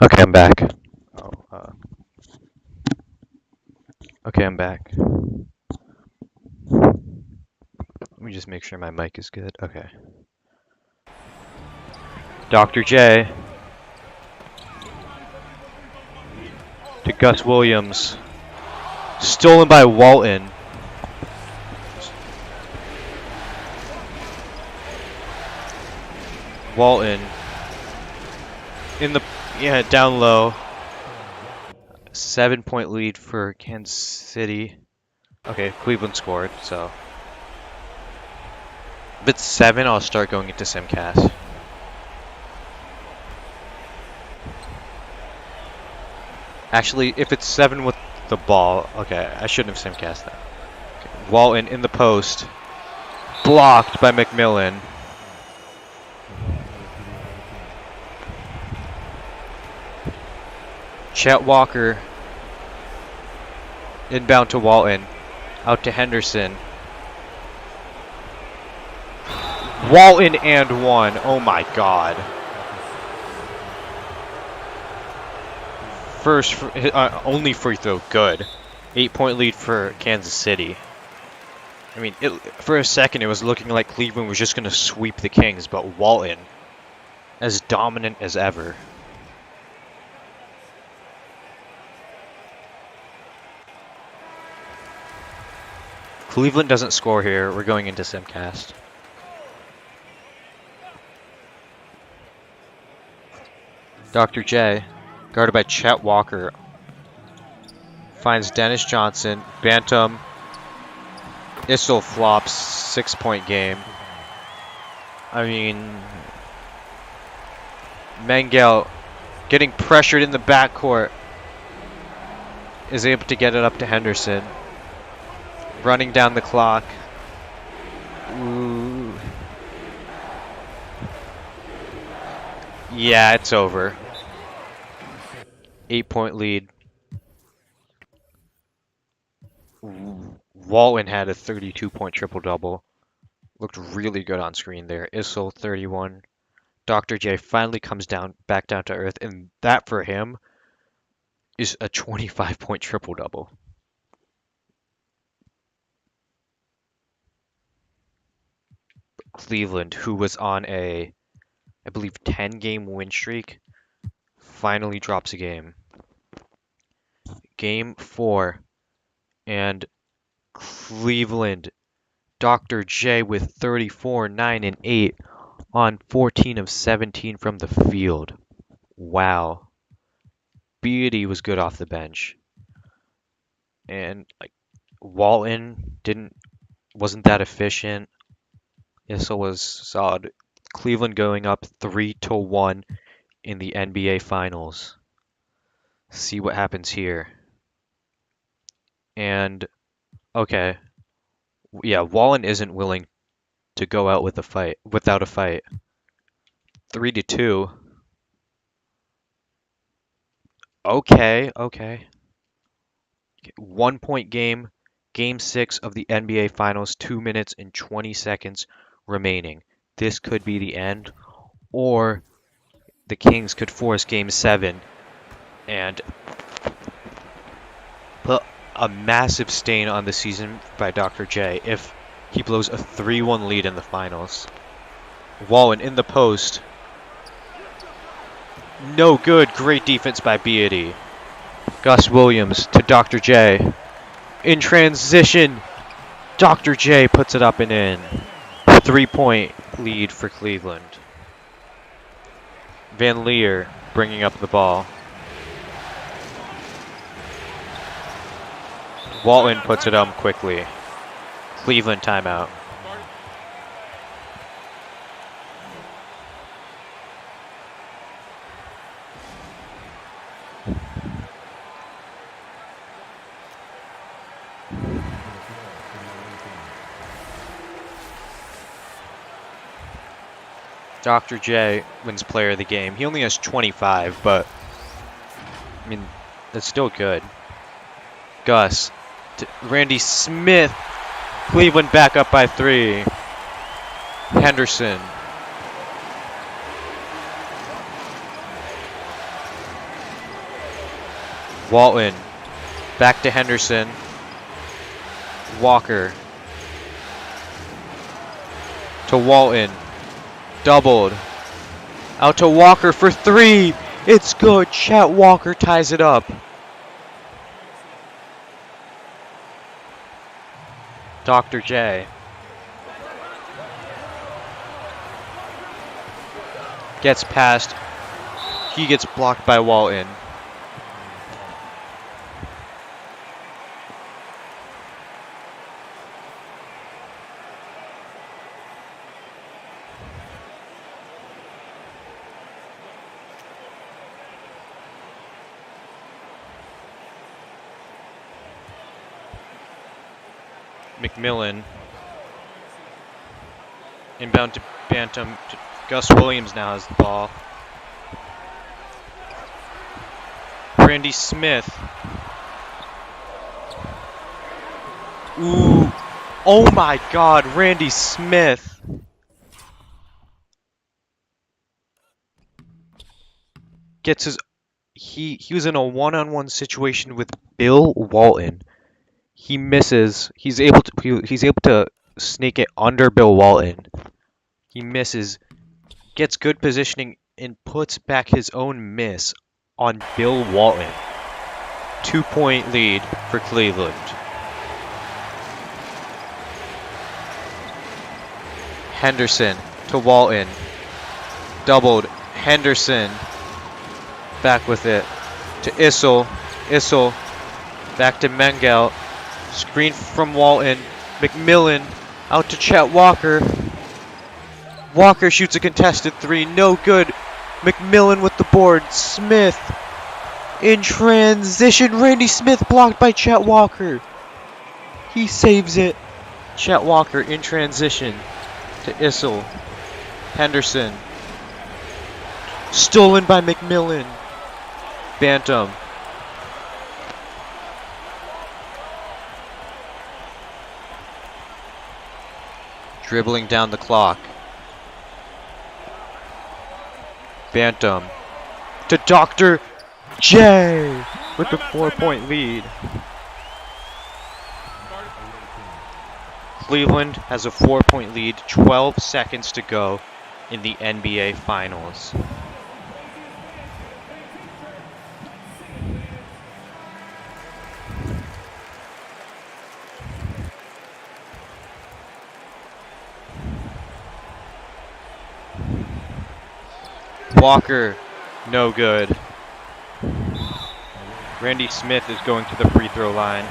Okay, I'm back. Oh, okay, I'm back. Let me just make sure my mic is good. Okay. Dr. J to Gus Williams. Stolen by Walton. Walton in the down low. 7-point lead for Kansas City. Okay, Cleveland scored, so if it's 7, I'll start going into Simcast. Actually, if it's 7 with the ball, okay, I shouldn't have Simcast that. Okay. Walton in the post, blocked by McMillan. Chet Walker inbound to Walton, out to Henderson. Walton and 1. Oh my god. First, only free throw, good. 8-point lead for Kansas City. I mean, for a second it was looking like Cleveland was just going to sweep the Kings, but Walton, as dominant as ever. Cleveland doesn't score here. We're going into Simcast. Dr. J, guarded by Chet Walker, finds Dennis Johnson. Bantam Issel flops, 6-point game. I mean, Mengel getting pressured in the backcourt is able to get it up to Henderson. Running down the clock. Ooh. Yeah, it's over. 8-point lead. Walton had a 32-point triple-double. Looked really good on screen there. Issel 31. Dr. J finally comes back down to earth, and that for him is a 25-point triple-double. Cleveland, who was on a, I believe, 10-game win streak, finally drops a game. Game 4, and Cleveland, Dr. J with 34, 9, and 8 on 14 of 17 from the field. Wow. Beatty was good off the bench. And like Walton wasn't that efficient. Issel was solid. Cleveland going up 3-1 in the NBA Finals. See what happens here. And okay, yeah, Wallen isn't willing to go out without a fight. 3-2. Okay. 1-point game, game 6 of the NBA Finals, 2 minutes and 20 seconds remaining. This could be the end, or the Kings could force game 7 and put a massive stain on the season by Dr. J if he blows a 3-1 lead in the finals. Wallen in the post. No good. Great defense by Beatty. Gus Williams to Dr. J. In transition, Dr. J puts it up and in. 3-point lead for Cleveland. Van Leer bringing up the ball. Walton puts it up quickly. Cleveland timeout. Dr. J wins player of the game. He only has 25, but I mean, that's still good. Gus to Randy Smith. Cleveland back up by 3. Henderson. Walton. Back to Henderson. Walker. To Walton. Doubled. Out to Walker for 3. It's good. Chet Walker ties it up. Dr. J. Gets past. He gets blocked by Walton. McMillan. Inbound to Bantam. Gus Williams now has the ball. Randy Smith. Ooh. Oh my God, Randy Smith. Gets his... He was in a one-on-one situation with Bill Walton. He misses. He's able to sneak it under Bill Walton. He misses, gets good positioning, and puts back his own miss on Bill Walton. 2-point lead for Cleveland. Henderson to Walton. Doubled. Henderson back with it to Issel. Issel back to Mengel. Screen from Walton. McMillan out to Chet Walker. Walker shoots a contested three, no good. McMillan with the board. Smith in transition. Randy Smith blocked by Chet Walker. He saves it. Chet Walker in transition to Issel. Henderson. Stolen by McMillan. Bantam. Dribbling down the clock. Bantam to Dr. J with the 4-point lead. Cleveland has a 4-point lead, 12 seconds to go in the NBA Finals. Walker, no good. Randy Smith is going to the free throw line.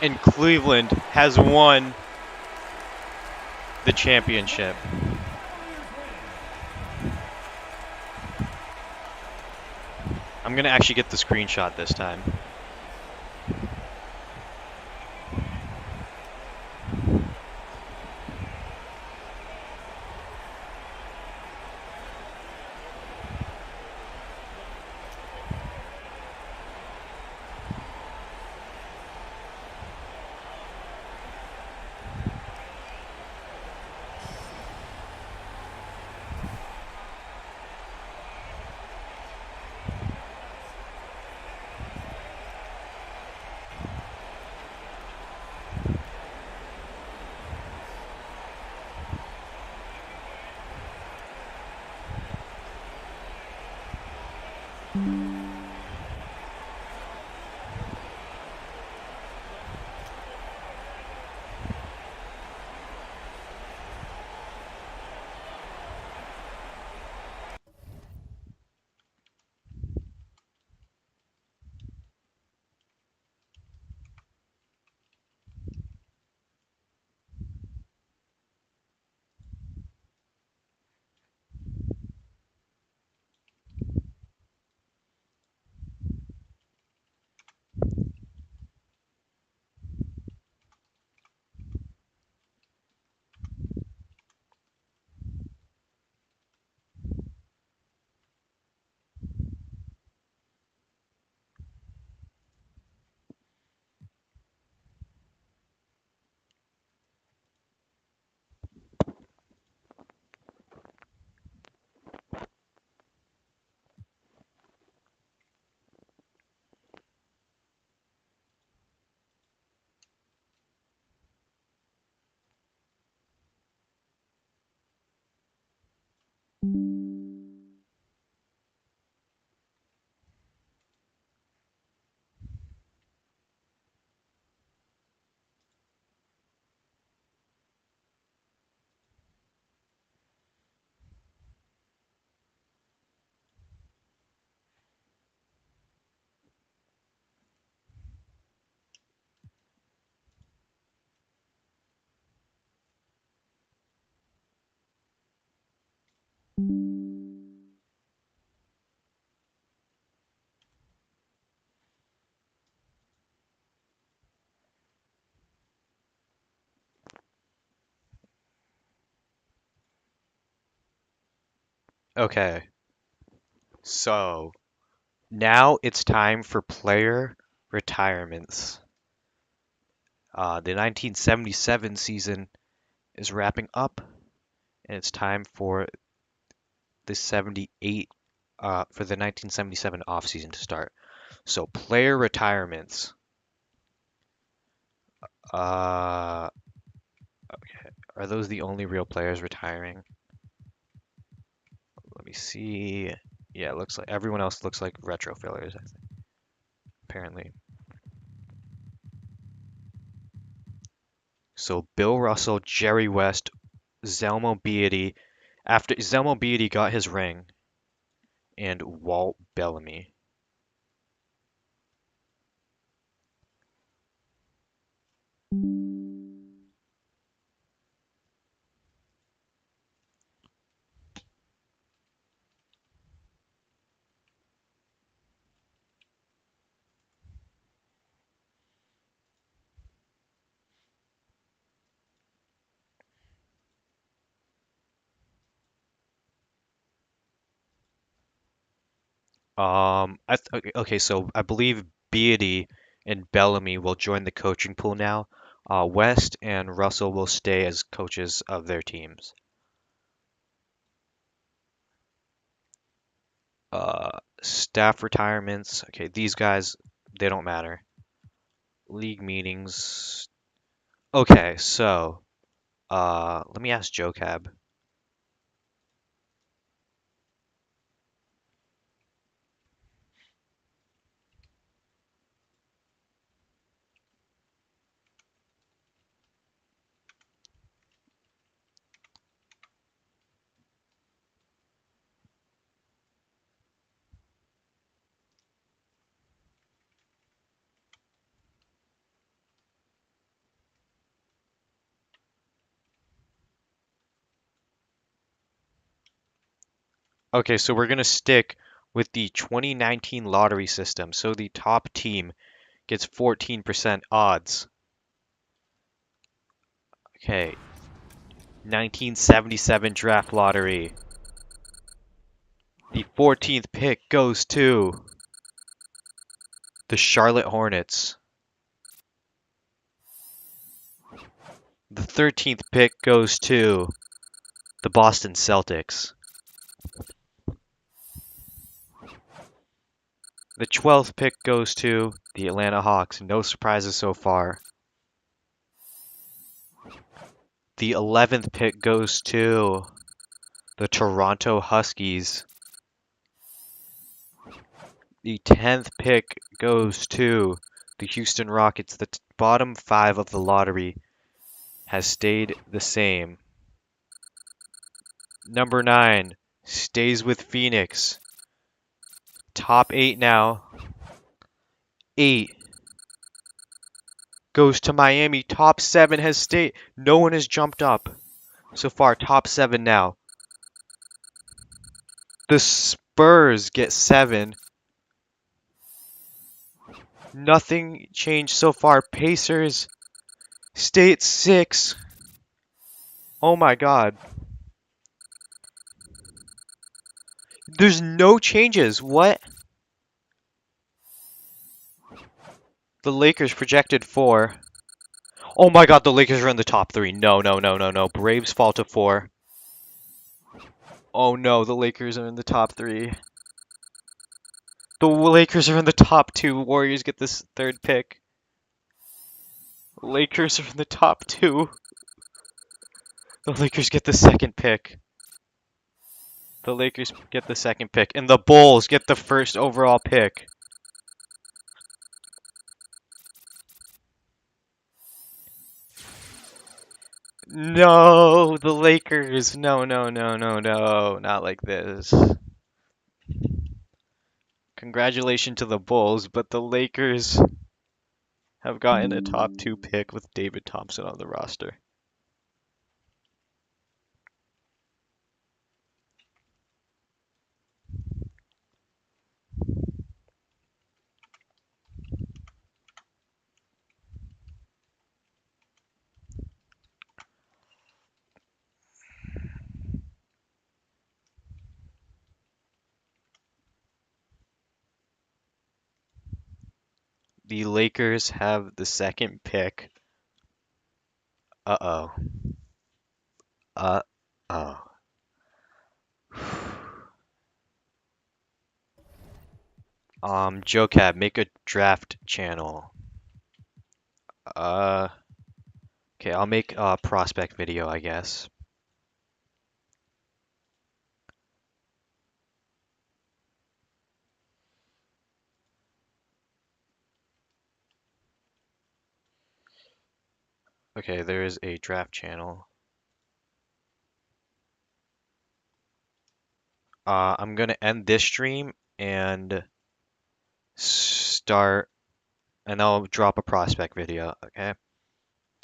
And Cleveland has won the championship. I'm gonna actually get the screenshot this time. Okay, so now it's time for player retirements. The 1977 season is wrapping up, and it's time for the 78 for the 1977 offseason to start. So player retirements. Uh, are those the only real players retiring? Let me see. Yeah, it looks like everyone else looks like retro fillers, apparently. So Bill Russell, Jerry West, Zelmo Beatty, after Zelmo Beatty got his ring, and Walt Bellamy. Okay, so I believe Beatty and Bellamy will join the coaching pool now. West and Russell will stay as coaches of their teams. Staff retirements. Okay, these guys, they don't matter. League meetings. Okay, so let me ask Joe Cab. Okay, so we're gonna stick with the 2019 lottery system. So the top team gets 14% odds. Okay, 1977 draft lottery. The 14th pick goes to the Charlotte Hornets. The 13th pick goes to the Boston Celtics. The 12th pick goes to the Atlanta Hawks. No surprises so far. The 11th pick goes to the Toronto Huskies. The 10th pick goes to the Houston Rockets. The bottom five of the lottery has stayed the same. Number 9 stays with Phoenix. Top 8 now. 8 goes to Miami. Top 7 has stayed. No one has jumped up. So far, top 7 now. The Spurs get 7. Nothing changed so far. Pacers stay at 6. Oh my god. There's no changes. What? The Lakers projected 4. Oh my god, the Lakers are in the top 3. No, no, no, no, no. Braves fall to 4. Oh no, the Lakers are in the top 3. The Lakers are in the top 2. Warriors get this third pick. Lakers are in the top 2. The Lakers get the second pick. The Lakers get the second pick. And the Bulls get the first overall pick. No, the Lakers. No, no, no, no, no. Not like this. Congratulations to the Bulls, but the Lakers have gotten a top 2 pick with David Thompson on the roster. The Lakers have the second pick. Uh-oh. Uh-oh. JoCab, make a draft channel. Uh, okay, I'll make a prospect video, I guess. Okay, there is a draft channel. I'm gonna end this stream and start, and I'll drop a prospect video, okay?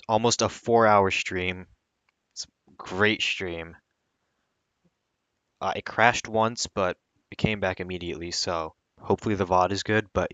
Almost a 4-hour stream. It's a great stream. It crashed once, but it came back immediately, so hopefully the VOD is good, but